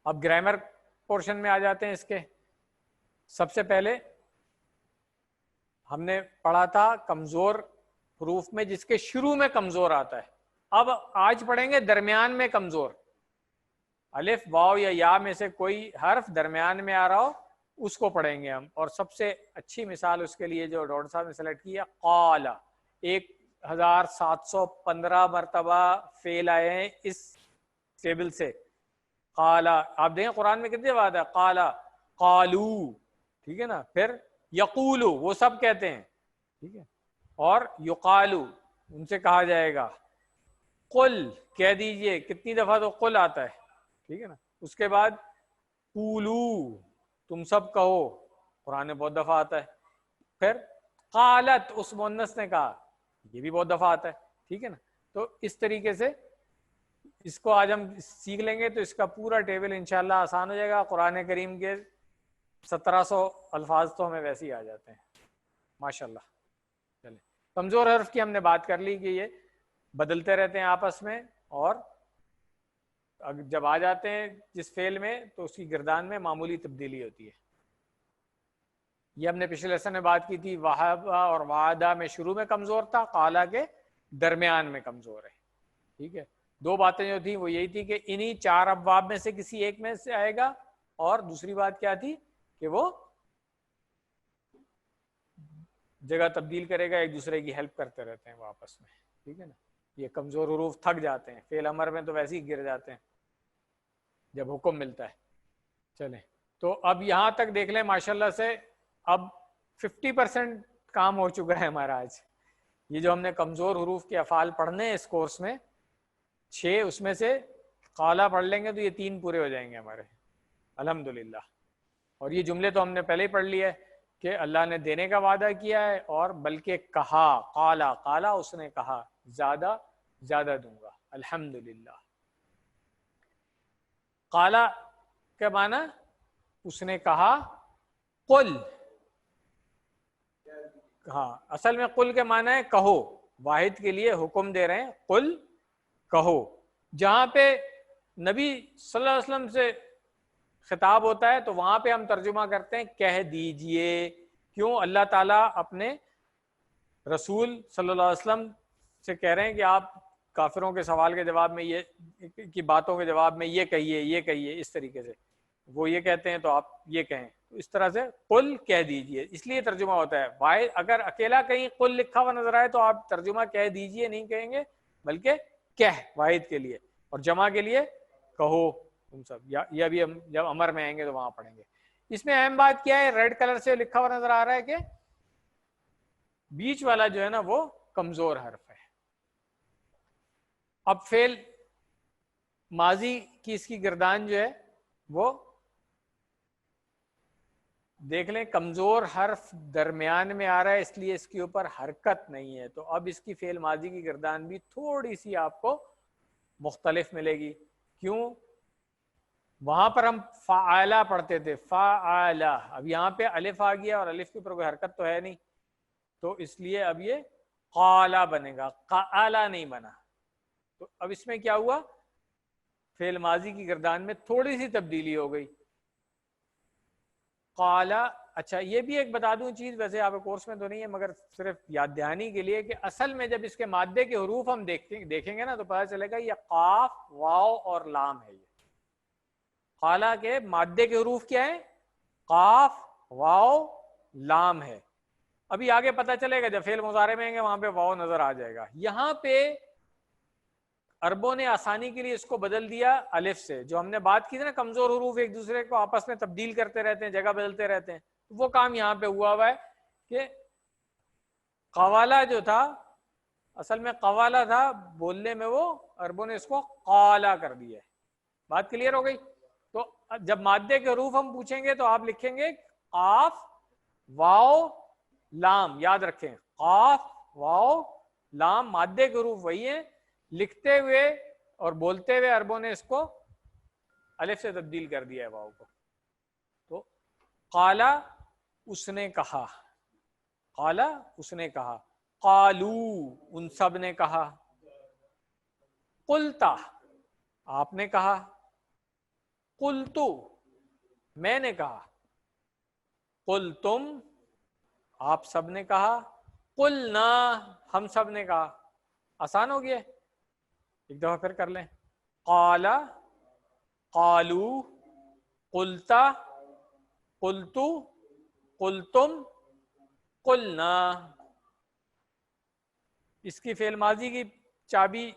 اب گرامر پورشن میں آ جاتے ہیں اس کے. سب سے پہلے ہم نے پڑھا تھا کمزور حروف میں جس کے شروع میں کمزور آتا ہے. اب آج پڑھیں گے درمیان میں کمزور. الف، واو یا یا میں سے کوئی حرف درمیان میں آ رہا ہو اس کو پڑھیں گے ہم. اور سب سے اچھی مثال اس کے لیے جو ڈاکٹر صاحب نے سلیکٹ کی ہے، قال. 1715 مرتبہ فعل آئے ہیں اس ٹیبل سے. قال آپ دیکھیں قرآن میں کتنی بات ہے، قال، قالو، ٹھیک ہے نا. پھر یقولو وہ سب کہتے ہیں، ٹھیک ہے. اور یقالو ان سے کہا جائے گا. قل کہہ دیجئے، کتنی دفعہ تو قل آتا ہے، ٹھیک ہے نا. اس کے بعد قولو تم سب کہو، قرآن میں بہت دفعہ آتا ہے. پھر قالت اس مؤنث نے کہا، یہ بھی بہت دفعہ آتا ہے، ٹھیک ہے نا. تو اس طریقے سے اس کو آج ہم سیکھ لیں گے تو اس کا پورا ٹیبل انشاءاللہ آسان ہو جائے گا. قرآن کریم کے 1700 الفاظ تو ہمیں ویسے ہی آ جاتے ہیں ماشاءاللہ. چلیں، کمزور حرف کی ہم نے بات کر لی کہ یہ بدلتے رہتے ہیں آپس میں، اور جب آ جاتے ہیں جس فعل میں تو اس کی گردان میں معمولی تبدیلی ہوتی ہے. یہ ہم نے پچھلے لیسن میں بات کی تھی. وہب اور وعدہ میں شروع میں کمزور تھا، قالا کے درمیان میں کمزور ہے، ٹھیک ہے. 2 باتیں جو تھیں وہ یہی تھی کہ انہی 4 ابواب میں سے کسی ایک میں سے آئے گا، اور دوسری بات کیا تھی کہ وہ جگہ تبدیل کرے گا، ایک دوسرے کی ہیلپ کرتے رہتے ہیں وہ آپس میں، ٹھیک ہے نا. یہ کمزور حروف تھک جاتے ہیں، فعل امر میں تو ویسے ہی گر جاتے ہیں جب حکم ملتا ہے. چلیں، تو اب یہاں تک دیکھ لیں ماشاءاللہ سے. اب 50% کام ہو چکا ہے ہمارا آج. یہ جو ہم نے کمزور حروف کے افعال پڑھنے ہیں اس کورس میں 6، اس میں سے قالا پڑھ لیں گے تو یہ 3 پورے ہو جائیں گے ہمارے الحمدللہ. اور یہ جملے تو ہم نے پہلے ہی پڑھ لیے کہ اللہ نے دینے کا وعدہ کیا ہے، اور بلکہ کہا، قالا، قالا اس نے کہا، زیادہ زیادہ دوں گا الحمدللہ. قالا کے معنی اس نے کہا، قل. ہاں، اصل میں قل کے معنی ہے کہو، واحد کے لیے حکم دے رہے ہیں، قل کہو. جہاں پہ نبی صلی اللہ علیہ وسلم سے خطاب ہوتا ہے تو وہاں پہ ہم ترجمہ کرتے ہیں کہہ دیجئے. کیوں؟ اللہ تعالیٰ اپنے رسول صلی اللہ علیہ وسلم سے کہہ رہے ہیں کہ آپ کافروں کے سوال کے جواب میں یہ کی باتوں کے جواب میں یہ کہیے، یہ کہیے، اس طریقے سے. وہ یہ کہتے ہیں تو آپ یہ کہیں. تو اس طرح سے قل کہہ دیجئے, اس لیے ترجمہ ہوتا ہے. واحد اگر اکیلا کہیں قل لکھا ہوا نظر آئے تو آپ ترجمہ کہہ دیجئے نہیں کہیں گے, بلکہ کہہ واحد کے لیے, اور جمع کے لیے کہو تم سب, یا یہ بھی ہم جب امر میں آئیں گے تو وہاں پڑھیں گے. اس میں اہم بات کیا ہے, ریڈ کلر سے لکھا ہوا نظر آ رہا ہے کہ بیچ والا جو ہے نا وہ کمزور حرف ہے. اب فعل ماضی کی اس کی گردان جو ہے وہ دیکھ لیں, کمزور حرف درمیان میں آ رہا ہے اس لیے اس کے اوپر حرکت نہیں ہے. تو اب اس کی فعل ماضی کی گردان بھی تھوڑی سی آپ کو مختلف ملے گی. کیوں؟ وہاں پر ہم فعلا پڑھتے تھے, فعلا, اب یہاں پہ الف آ گیا اور الف کے اوپر کوئی حرکت تو ہے نہیں, تو اس لیے اب یہ قالا بنے گا, قالا نہیں بنا. تو اب اس میں کیا ہوا, فعل ماضی کی گردان میں تھوڑی سی تبدیلی ہو گئی. قالا, اچھا یہ بھی ایک بتا دوں چیز, ویسے آپ کورس میں تو نہیں ہے مگر صرف یاد دہانی کے لیے, کہ اصل میں جب اس کے مادے کے حروف ہم دیکھیں گے نا تو پتہ چلے گا یہ قاف, واو اور لام ہے. یہ قالا کے مادے کے حروف کیا ہیں؟ قاف, واو, لام ہے. ابھی آگے پتہ چلے گا جب فعل مضارع میں آئیں گے وہاں پہ واو نظر آ جائے گا. یہاں پہ عربوں نے آسانی کے لیے اس کو بدل دیا الف سے. جو ہم نے بات کی تھی نا کمزور حروف ایک دوسرے کو آپس میں تبدیل کرتے رہتے ہیں, جگہ بدلتے رہتے ہیں, وہ کام یہاں پہ ہوا ہے کہ قوالا جو تھا اصل میں قوالا تھا, بولنے میں وہ عربوں نے اس کو قالا کر دیا ہے. بات کلیئر ہو گئی؟ تو جب مادے کے حروف ہم پوچھیں گے تو آپ لکھیں گے قاف, واو, لام. یاد رکھیں قاف, واو, لام مادے کے حروف وہی ہیں, لکھتے ہوئے اور بولتے ہوئے عربوں نے اس کو الف سے تبدیل کر دیا ہے واو کو. تو قالا اس نے کہا, قالا اس نے کہا, قالو ان سب نے کہا, قلتا آپ نے کہا, قلتو میں نے کہا, قلتم آپ سب نے کہا, قلنا ہم سب نے کہا. آسان ہو گیا, ایک دفعہ پھر کر لیں. قالا, قالو, قلتا, قلتو, قلتم, قلنا. اس کی فعل ماضی کی چابی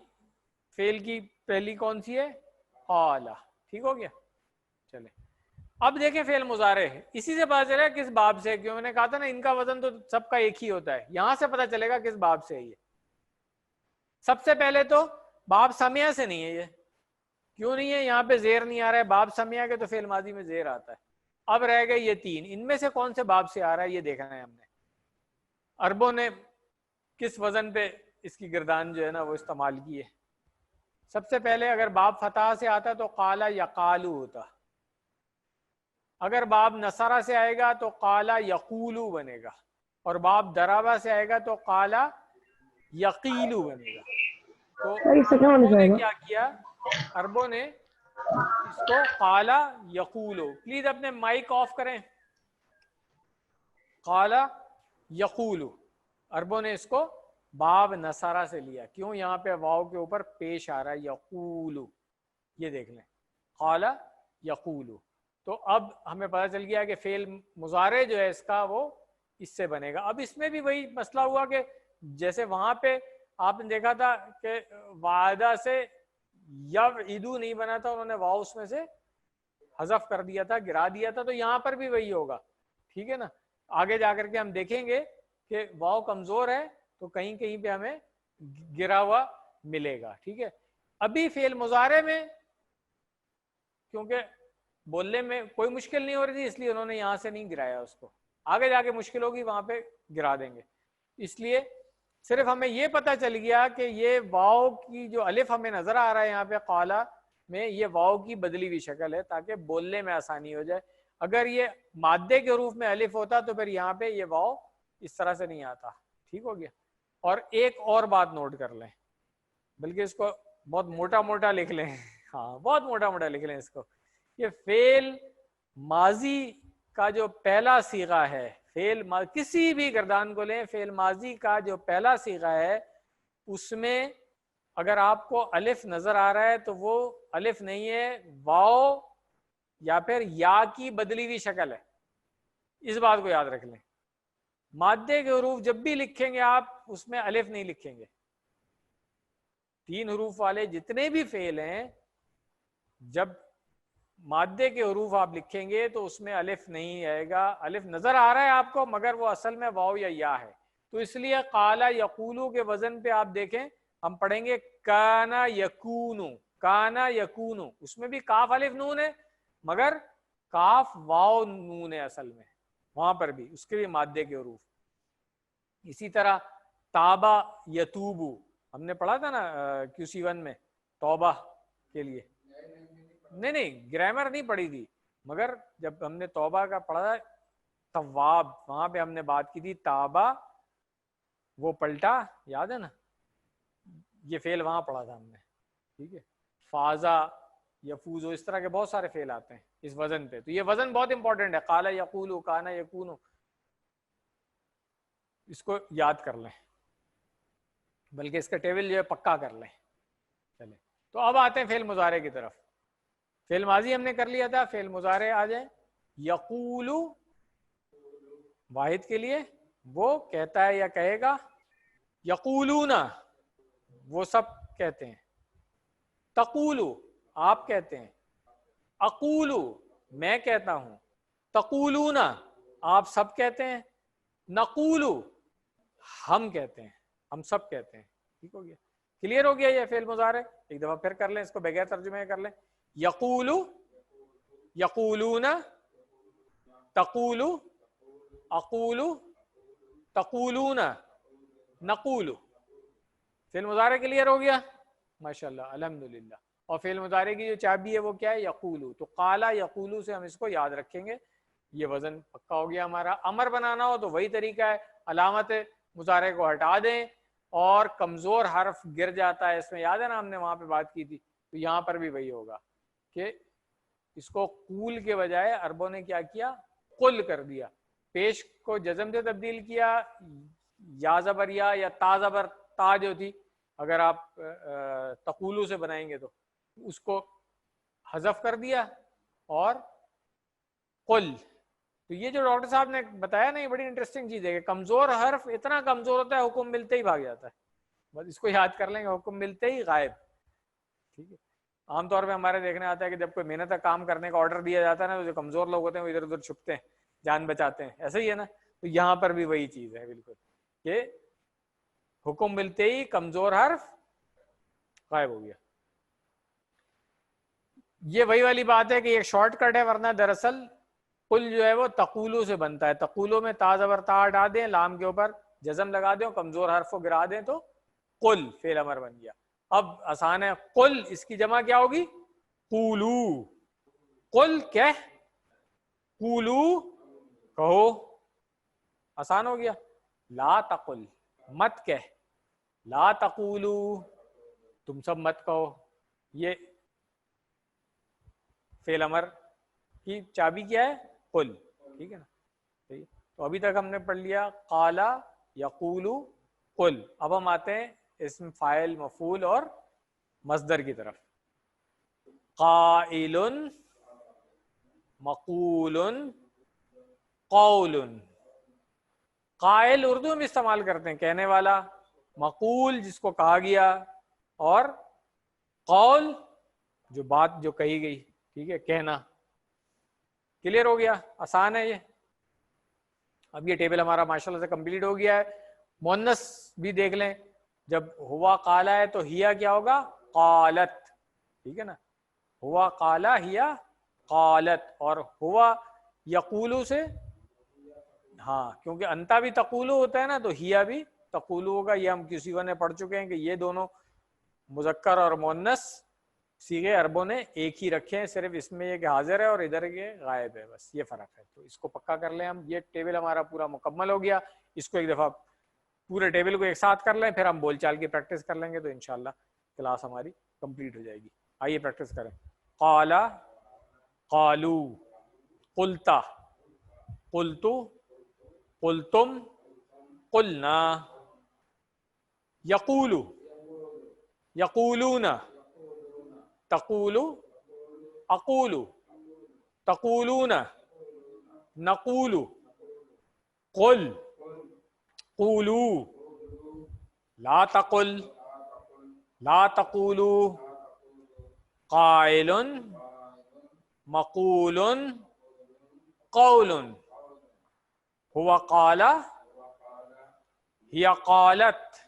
فعل کی پہلی کون سی ہے؟ قالا. ٹھیک ہو گیا؟ چلے اب دیکھیں فعل مضارع ہے, اسی سے پتہ چلے گا کس باب سے, کیوں میں نے کہا تھا نا ان کا وزن تو سب کا ایک ہی ہوتا ہے. یہاں سے پتہ چلے گا کس باب سے ہے یہ. سب سے پہلے تو باب سمیہ سے نہیں ہے یہ. کیوں نہیں ہے؟ یہاں پہ زیر نہیں آ رہا ہے. باب سمیہ کے تو فعل ماضی میں زیر آتا ہے. اب رہ گئے یہ تین, ان میں سے کون سے باب سے آ رہا ہے یہ دیکھنا ہے ہم نے. عربوں نے کس وزن پہ اس کی گردان جو ہے نا وہ استعمال کی ہے. سب سے پہلے اگر باب فتح سے آتا تو قالا یقالو ہوتا. اگر باب نصرہ سے آئے گا تو قالا یقولو بنے گا, اور باب درابہ سے آئے گا تو قالا یقیلو بنے گا. تو عربوں نے کیا کیا, عربوں نے اس کو قالا یقولو, پلیز اپنے مائک آف کریں, قالا یقولو. عربوں نے اس کو باب نصرہ سے لیا. کیوں؟ یہاں پہ واو کے اوپر پیش آ رہا ہے یقولو, یہ دیکھ لیں قالا یقولو. تو اب ہمیں پتہ چل گیا کہ فعل مضارع جو ہے اس کا وہ اس سے بنے گا. اب اس میں بھی وہی مسئلہ ہوا کہ جیسے وہاں پہ آپ نے دیکھا تھا کہ وعدہ سے یوعدو نہیں بنا تھا, انہوں نے واو اس میں سے حذف کر دیا تھا, گرا دیا تھا. تو یہاں پر بھی وہی ہوگا. ٹھیک ہے نا؟ آگے جا کر کے ہم دیکھیں گے کہ واو کمزور ہے تو کہیں کہیں پہ ہمیں گرا ہوا ملے گا. ٹھیک ہے, ابھی فعل مضارع میں کیونکہ بولنے میں کوئی مشکل نہیں ہو رہی تھی اس لیے انہوں نے یہاں سے نہیں گرایا اس کو. آگے جا کے مشکل ہوگی وہاں پہ گرا دیں گے. اس لیے صرف ہمیں یہ پتہ چل گیا کہ یہ واو کی جو الف ہمیں نظر آ رہا ہے یہاں پہ قالا میں, یہ واو کی بدلی ہوئی شکل ہے تاکہ بولنے میں آسانی ہو جائے. اگر یہ مادے کے حروف میں الف ہوتا تو پھر یہاں پہ یہ واو اس طرح سے نہیں آتا. ٹھیک ہو گیا؟ اور ایک اور بات نوٹ کر لیں, بلکہ اس کو بہت موٹا موٹا لکھ لیں, ہاں بہت موٹا موٹا لکھ لیں اس کو, کہ فعل ماضی کا جو پہلا صیغہ ہے, کسی بھی گردان کو لیں, فعل ماضی کا جو پہلا صیغہ ہے اس میں اگر آپ کو الف نظر آ رہا ہے تو وہ الف نہیں ہے, واو یا پھر یا کی بدلی ہوئی شکل ہے. اس بات کو یاد رکھ لیں. مادے کے حروف جب بھی لکھیں گے آپ اس میں الف نہیں لکھیں گے. 3 حروف والے جتنے بھی فعل ہیں جب مادے کے حروف آپ لکھیں گے تو اس میں الف نہیں آئے گا. الف نظر آ رہا ہے آپ کو مگر وہ اصل میں واو یا یا ہے. تو اس لیے قالا یقولو کے وزن پہ آپ دیکھیں ہم پڑھیں گے کانا یکونو. کانا یکونو اس میں بھی کاف الف نون ہے مگر کاف واو نون ہے اصل میں. وہاں پر بھی اس کے بھی مادے کے حروف. اسی طرح تابا یتوبو ہم نے پڑھا تھا نا QC1 میں توبہ کے لیے. نہیں گرامر نہیں پڑھی تھی مگر جب ہم نے توبہ کا پڑھا تواب وہاں پہ ہم نے بات کی تھی. تابا وہ پلٹا یاد ہے نا, یہ فعل وہاں پڑھا تھا ہم نے. ٹھیک ہے. فازا یفوزو اس طرح کے بہت سارے فعل آتے ہیں اس وزن پہ. تو یہ وزن بہت امپورٹنٹ ہے. قالا یقولو کانا یکونو اس کو یاد کر لیں بلکہ اس کا ٹیبل جو ہے پکا کر لیں. چلیں تو اب آتے ہیں فعل مضارع کی طرف. فعل ماضی ہم نے کر لیا تھا. فعل مضارع آ جائیں. یقولو واحد کے لیے وہ کہتا ہے یا کہے گا. یقولون وہ سب کہتے ہیں. تقولو آپ کہتے ہیں. اقولو میں کہتا ہوں. تقولون آپ سب کہتے ہیں. نقولو ہم کہتے ہیں, ہم سب کہتے ہیں. ٹھیک ہو گیا, کلیئر ہو گیا یہ فعل مضارع. ایک دفعہ پھر کر لیں اس کو بغیر ترجمے کر لیں. یقولو یقولون تقولو اقولو تقولون نقولو. فعل مضارع کلیئر ہو گیا ماشاءاللہ الحمدللہ. اور فعل مضارع کی جو چابی ہے وہ کیا ہے؟ یقولو. تو قالا یقولو سے ہم اس کو یاد رکھیں گے. یہ وزن پکا ہو گیا ہمارا. امر بنانا ہو تو وہی طریقہ ہے, علامت مضارع کو ہٹا دیں اور کمزور حرف گر جاتا ہے اس میں, یاد ہے نا ہم نے وہاں پہ بات کی تھی. تو یہاں پر بھی وہی ہوگا کہ اس کو قول کے بجائے عربوں نے کیا کیا؟ قل کر دیا. پیش کو جزم سے تبدیل کیا, یا زبر یا تا زبر تا جو تھی اگر آپ تقولو سے بنائیں گے تو اس کو حذف کر دیا اور قل. تو یہ جو ڈاکٹر صاحب نے بتایا نا یہ بڑی انٹرسٹنگ چیز ہے کہ کمزور حرف اتنا کمزور ہوتا ہے حکم ملتے ہی بھاگ جاتا ہے. بس اس کو یاد کر لیں گے, حکم ملتے ہی غائب. ٹھیک ہے. عام طور پہ ہمارے دیکھنے آتا ہے کہ جب کوئی محنت کا کام کرنے کا آرڈر دیا جاتا ہے نا تو جو کمزور لوگ ہوتے ہیں وہ ادھر ادھر چھپتے ہیں, جان بچاتے ہیں. ایسا ہی ہے نا. تو یہاں پر بھی وہی چیز ہے بالکل کہ حکم ملتے ہی کمزور حرف غائب ہو گیا. یہ وہی والی بات ہے کہ ایک شارٹ کٹ ہے, ورنہ دراصل قل جو ہے وہ تقولو سے بنتا ہے. تقولو میں تا زبر تا ہٹا دیں, لام کے اوپر جزم لگا دیں, کمزور حرف کو گرا دیں تو قل فعل امر بن گیا. اب آسان ہے. قل اس کی جمع کیا ہوگی؟ قولو. قل کہہ, قولو کہو. آسان ہو گیا. لا تقل مت کہہ, لا تقولو تم سب مت کہو. یہ فعل امر کی چابی کیا ہے؟ قل. ٹھیک ہے نا. تو ابھی تک ہم نے پڑھ لیا قالا یقولو قل. اب ہم آتے ہیں اسم فاعل مفعول اور مصدر کی طرف. قائل مقول قول. قائل اردو میں استعمال کرتے ہیں کہنے والا, مقول جس کو کہا گیا, اور قول جو بات جو کہی گئی. ٹھیک ہے, کہنا. کلیئر ہو گیا, آسان ہے یہ. اب یہ ٹیبل ہمارا ماشاءاللہ سے کمپلیٹ ہو گیا ہے. مؤنث بھی دیکھ لیں, جب ہوا قالا ہے تو ہیا کیا ہوگا؟ قالت. ٹھیک ہے نا. ہوا قالا ہیا قالت. اور ہوا یقولو سے, ہاں کیونکہ انتا بھی تقولو ہوتا ہے نا تو ہیا بھی تقولو ہوگا. یہ ہم QC1 میں پڑھ چکے ہیں کہ یہ دونوں مذکر اور مؤنث صیغے عربوں نے ایک ہی رکھے ہیں, صرف اس میں یہ کہ حاضر ہے اور ادھر یہ غائب ہے, بس یہ فرق ہے. تو اس کو پکا کر لیں ہم. یہ ٹیبل ہمارا پورا مکمل ہو گیا. اس کو ایک دفعہ پورے ٹیبل کو ایک ساتھ کر لیں, پھر ہم بول چال کی پریکٹس کر لیں گے تو انشاءاللہ کلاس ہماری کمپلیٹ ہو جائے گی. آئیے پریکٹس کریں. قالا قالو قلتا قلتو قلتم قلنا. یقولو یقولون تقولو اقولو تقولون نقول قل قولوا لا تقل لا تقولوا قائل مقول قول هو قال هي قالت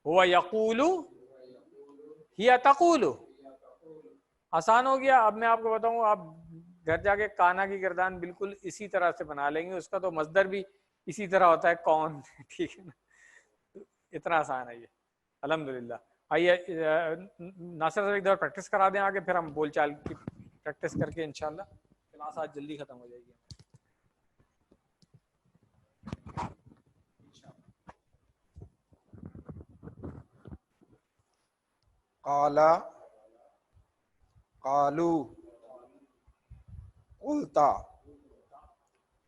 هو يقول هي تقول. آسان ہو گیا. اب میں آپ کو بتاؤں آپ گھر جا کے کانا کی گردان بالکل اسی طرح سے بنا لیں گے. اس کا تو مصدر بھی اسی طرح ہوتا ہے کون. ٹھیک ہے نا, اتنا آسان ہے یہ الحمدللہ. آئیے ناصر صاحب ایک دور پریکٹس کرا دیں آگے, پھر ہم بول چال کی پریکٹس کر کے انشاءاللہ کلاس آج جلدی ختم ہو جائے گی. قال قالوا قلت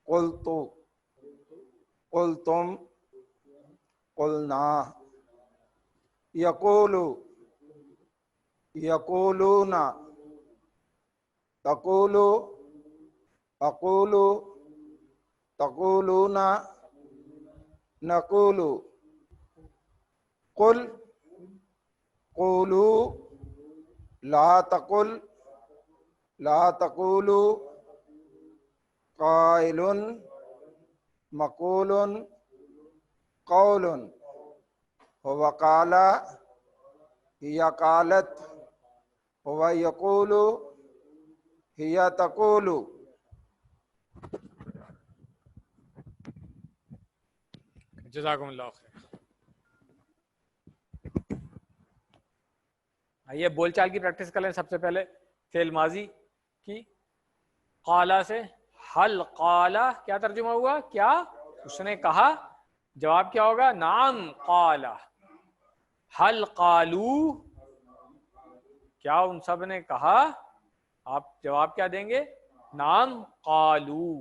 قلت قلتم قلنا یقول یقولون تقول اقول تقولون نقول قل قولوا لا تقل لا تقولوا قائل مقول قول هو قال هي قالت هو يقول هي تقول. جزاکم اللہ خیر. آئیے بول چال کی پریکٹس کر لیں. سب سے پہلے فعل ماضی کی قالا سے. حل قالا کیا ترجمہ ہوا؟ کیا اس نے کہا. جواب کیا ہوگا؟ نعم قالا. حل قالو کیا ان سب نے کہا؟ آپ جواب کیا دیں گے؟ نعم قالو.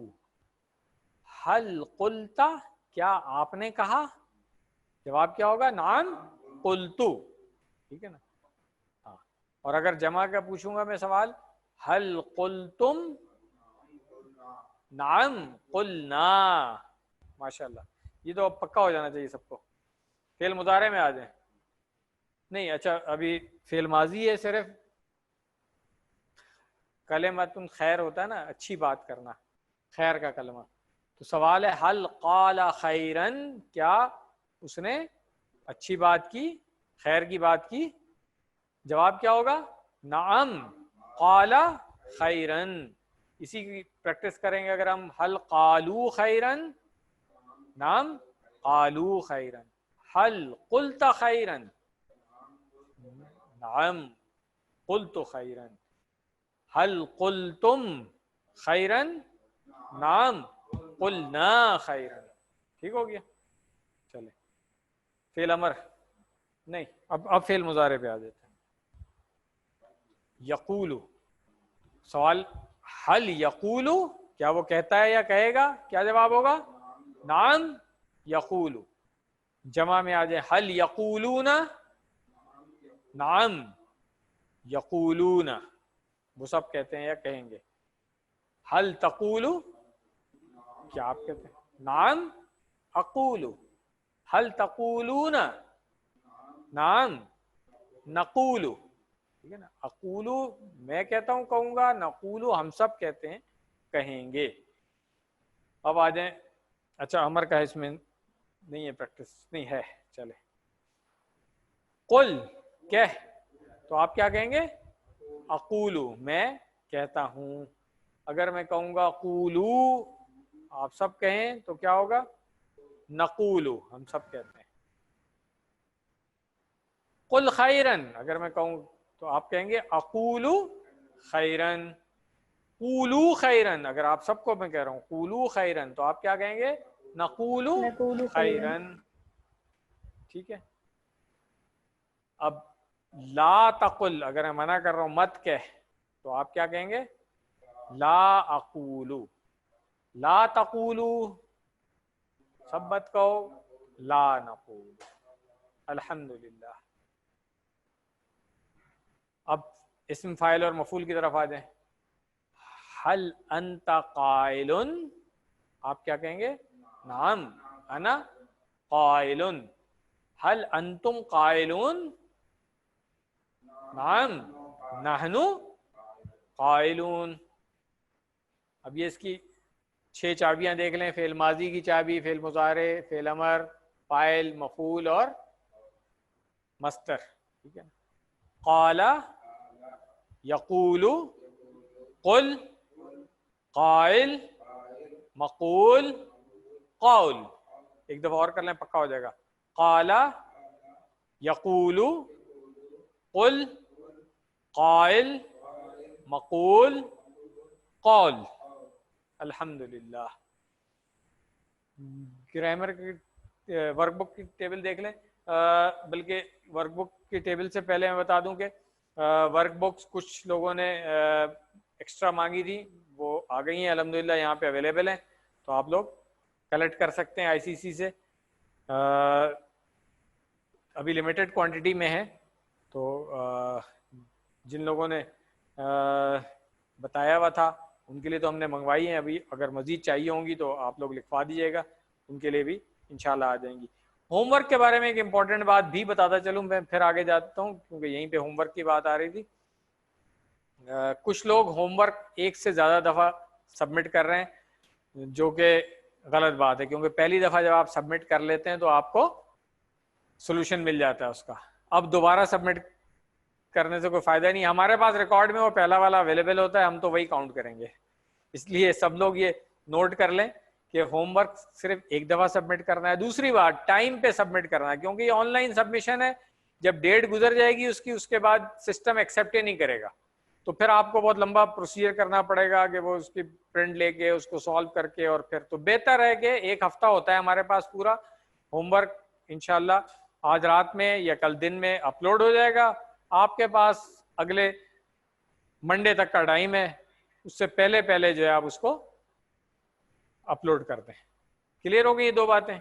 حل قلت کیا آپ نے کہا؟ جواب کیا ہوگا؟ نعم قلتو. ٹھیک ہے نا. ہاں, اور اگر جمع کا پوچھوں گا میں سوال, حل قلتم نعم قلنا. ماشاءاللہ, یہ تو اب پکا ہو جانا چاہیے سب کو. فعل مضارع میں آ جائیں. نہیں اچھا, ابھی فعل ماضی ہے صرف. کلمۃ خیر ہوتا ہے نا, اچھی بات کرنا, خیر کا کلمہ. تو سوال ہے حل قال خیرن کیا اس نے اچھی بات کی, خیر کی بات کی. جواب کیا ہوگا؟ نعم قال خیرن. اسی کی پریکٹس کریں گے اگر ہم. حل قالو خیرن نعم قالو خیرن. حل قلت خیرن نعم قلت خیرن. حل قلتم خیرن نعم قلنا خیرن. ٹھیک ہو گیا. چلے فعل امر نہیں, اب فعل مضارع پہ آ جاتے ہیں. یقول سوال, حل یقول کیا وہ کہتا ہے یا کہے گا؟ کیا جواب ہوگا؟ نعم یقول. جمع میں آ جائے, حل یقولون نعم یقولون. وہ سب کہتے ہیں یا کہیں گے. حل تقول کیا آپ کہتے ہیں؟ نعم اقول. حل تقولون نعم نقول. ٹھیک ہے نا. اقولو میں کہتا ہوں, کہوں گا. نقولو ہم سب کہتے ہیں, کہیں گے. اب آ جائیں. اچھا امر کا اس میں نہیں ہے پریکٹس, نہیں ہے. چلے قل کہہ, تو آپ کیا کہیں گے؟ اقولو میں کہتا ہوں. اگر میں کہوں گا قولو آپ سب کہیں تو کیا ہوگا؟ نقولو ہم سب کہتے ہیں. قل خیرن اگر میں کہوں تو آپ کہیں گے اقولو خیرن. قولو خیرن اگر آپ سب کو میں کہہ رہا ہوں قولو خیرن تو آپ کیا کہیں گے؟ نقولو نقول خیرن. ٹھیک ہے. اب لا تقل اگر میں منع کر رہا ہوں مت کہہ تو آپ کیا کہیں گے؟ لا اقولو. لا تقولو سب مت کہو, لا نقول. الحمدللہ. اب اسم فاعل اور مفعول کی طرف آ جائیں. حل انت قائل، آپ کیا کہیں گے؟ نعم انا قائل. حل انتم قائلون؟ نعم نحن قائلون. اب یہ اس کی 6 چابیاں دیکھ لیں. فعل ماضی کی چابی، فعل مضارع، فعل امر، فاعل، مفعول اور مصدر. ٹھیک ہے. قال یقول، قل، قائل، مقول، قول. ایک دفعہ اور کر لیں پکا ہو جائے گا. قال یقول، قل، قائل، مقول، قول. الحمدللہ. گرامر کی ورک بک کی ٹیبل دیکھ لیں. بلکہ ورک بک کی ٹیبل سے پہلے میں بتا دوں کہ ورک بکس کچھ لوگوں نے ایکسٹرا مانگی تھی، وہ آ گئی ہیں الحمدللہ، یہاں پہ اویلیبل ہیں، تو آپ لوگ کلیکٹ کر سکتے ہیں آئی سی سی سے. ابھی لمیٹڈ کوانٹٹی میں ہے، تو جن لوگوں نے بتایا ہوا تھا ان کے لیے تو ہم نے منگوائی ہیں. ابھی اگر مزید چاہیے ہوں گی تو آپ لوگ لکھوا دیجیے گا، ان کے لیے بھی انشاءاللہ آ جائیں گی. ہوم ورک کے بارے میں ایک امپورٹنٹ بات بھی بتاتا چلوں، میں پھر آگے جاتا ہوں کیونکہ یہیں پہ ہوم ورک کی بات آ رہی تھی. کچھ لوگ ہوم ورک ایک سے زیادہ دفعہ سبمٹ کر رہے ہیں، جو کہ غلط بات ہے، کیونکہ پہلی دفعہ جب آپ سبمٹ کر لیتے ہیں تو آپ کو سولوشن مل جاتا ہے اس کا. اب دوبارہ سبمٹ کرنے سے کوئی فائدہ نہیں. ہمارے پاس ریکارڈ میں وہ پہلا والا اویلیبل ہوتا ہے، ہم تو وہی کاؤنٹ کریں گے. اس لیے سب لوگ یہ نوٹ کر لیں کہ ہوم ورک صرف ایک دفعہ سبمٹ کرنا ہے. دوسری بات، ٹائم پہ سبمٹ کرنا ہے، کیونکہ یہ آن لائن سبمیشن ہے. جب ڈیٹ گزر جائے گی اس کے بعد سسٹم ایکسیپٹ ہی نہیں کرے گا، تو پھر آپ کو بہت لمبا پروسیجر کرنا پڑے گا کہ وہ اس کی پرنٹ لے کے اس کو سالو کر کے، اور پھر تو بہتر ہے کہ 1 ہفتہ ہوتا ہے ہمارے پاس پورا. ہوم ورک انشاءاللہ آج رات میں یا کل دن میں اپلوڈ ہو جائے گا. آپ کے پاس اگلے منڈے تک کا ٹائم ہے، اس سے پہلے جو ہے آپ اس کو اپلوڈ کر دیں. کلیئر ہو گئی یہ 2 باتیں؟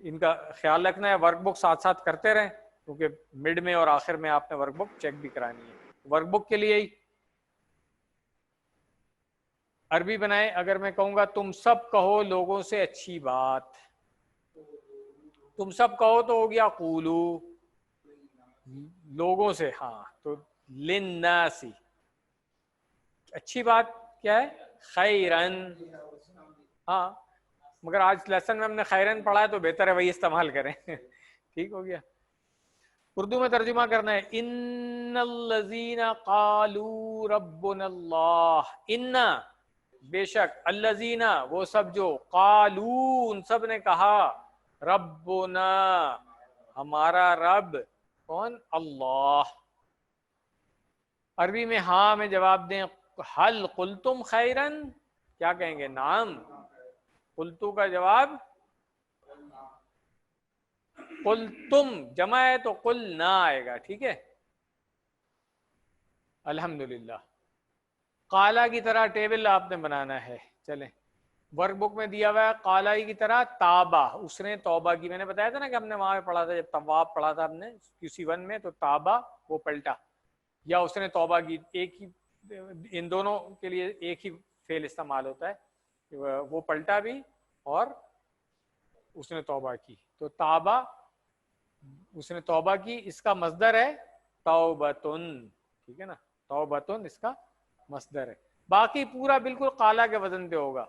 ان کا خیال رکھنا ہے. ورک بک ساتھ ساتھ کرتے رہیں، کیونکہ مڈ میں اور آخر میں آپ نے ورک بک چیک بھی کرانی ہے. ورک بک کے لیے ہی عربی بنائیں. اگر میں کہوں گا تم سب کہو لوگوں سے اچھی بات، تم سب کہو تو ہو گیا قولو، لوگوں سے. ہاں تو للناسی، اچھی بات کیا ہے؟ خیرن. ہاں مگر آج لیسن میں ہم نے خیرن پڑھا ہے تو بہتر ہے وہی استعمال کریں. ٹھیک ہو گیا. اردو میں ترجمہ کرنا ہے. ان الذین قالوا ربنا اللہ، ان بے شک، الذین وہ سب جو، قالوا ان سب نے کہا، ربنا ہمارا رب کون؟ اللہ. عربی میں ہاں میں جواب دیں. حل قلتم خیرن، کیا کہیں گے؟ نعم. قلتو کا جواب قلتم، جمع ہے تو قلنا آئے گا. ٹھیک ہے. الحمدللہ. قالا کی طرح ٹیبل آپ نے بنانا ہے. چلیں ورک بک میں دیا ہوا ہے قالا کی طرح تابا، اس نے توبہ کی. میں نے بتایا تھا نا کہ ہم نے وہاں پہ پڑھا تھا، جب طواب پڑھا تھا ہم نے QC1 میں، تو تابا وہ پلٹا، یا اس نے توبہ کی. ایک ہی، ان دونوں کے لیے ایک ہی فعل استعمال ہوتا ہے، وہ پلٹا بھی اور اس نے توبہ کی. تو تابا اس نے توبہ کی، اس کا مصدر ہے توبتن. ٹھیک ہے نا، توبتن اس کا مصدر ہے. باقی پورا بالکل قالا کے وزن پہ ہوگا.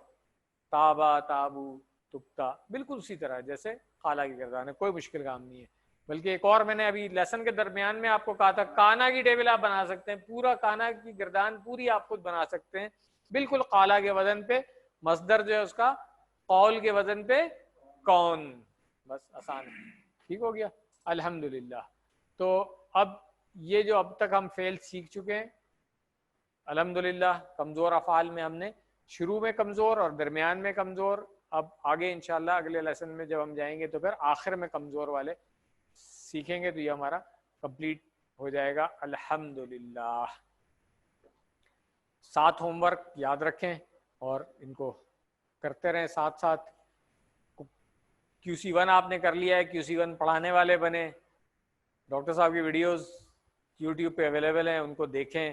تابا، تابو، تبتا، بالکل اسی طرح جیسے قالا کی گردان ہے. کوئی مشکل کام نہیں ہے. بلکہ ایک اور میں نے ابھی لیسن کے درمیان میں آپ کو کہا تھا، کانا کی ٹیبل آپ بنا سکتے ہیں. پورا کانا کی گردان پوری آپ خود بنا سکتے ہیں، بالکل قالا کے وزن پہ. مصدر جو ہے اس کا قول کے وزن پہ کون. بس آسان ہے. ٹھیک ہو گیا. الحمدللہ. تو اب یہ جو اب تک ہم فعل سیکھ چکے ہیں الحمدللہ، کمزور افعال میں ہم نے شروع میں کمزور اور درمیان میں کمزور، اب آگے انشاءاللہ اگلے لیسن میں جب ہم جائیں گے تو پھر آخر میں کمزور والے سیکھیں گے، تو یہ ہمارا کمپلیٹ ہو جائے گا الحمدللہ. 7 ہوم ورک یاد رکھیں اور ان کو کرتے رہیں ساتھ ساتھ. QC1 آپ نے کر لیا ہے، QC1 پڑھانے والے بنے. ڈاکٹر صاحب کی ویڈیوز یوٹیوب پہ اویلیبل ہیں، ان کو دیکھیں.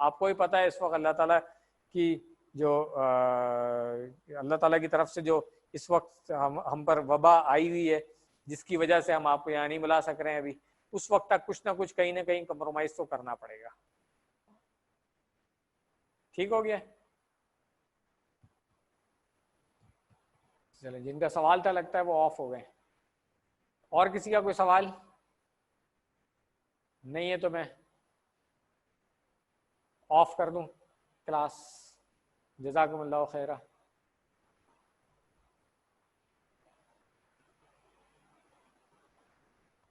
آپ کو ہی پتہ ہے اس وقت اللہ تعالیٰ کی جو اللہ تعالیٰ کی طرف سے جو اس وقت ہم پر وبا آئی ہوئی ہے جس کی وجہ سے ہم آپ کو یہاں نہیں بلا سک رہے ہیں ابھی، اس وقت تک کچھ نہ کچھ کہیں نہ کہیں کمپرومائز تو کرنا پڑے گا. ٹھیک ہو گیا؟ چلیں، جن کا سوال تھا لگتا ہے وہ آف ہو گئے. اور کسی کا کوئی سوال نہیں ہے تو میں آف کر دوں کلاس. جزاکم اللہ خیرہ.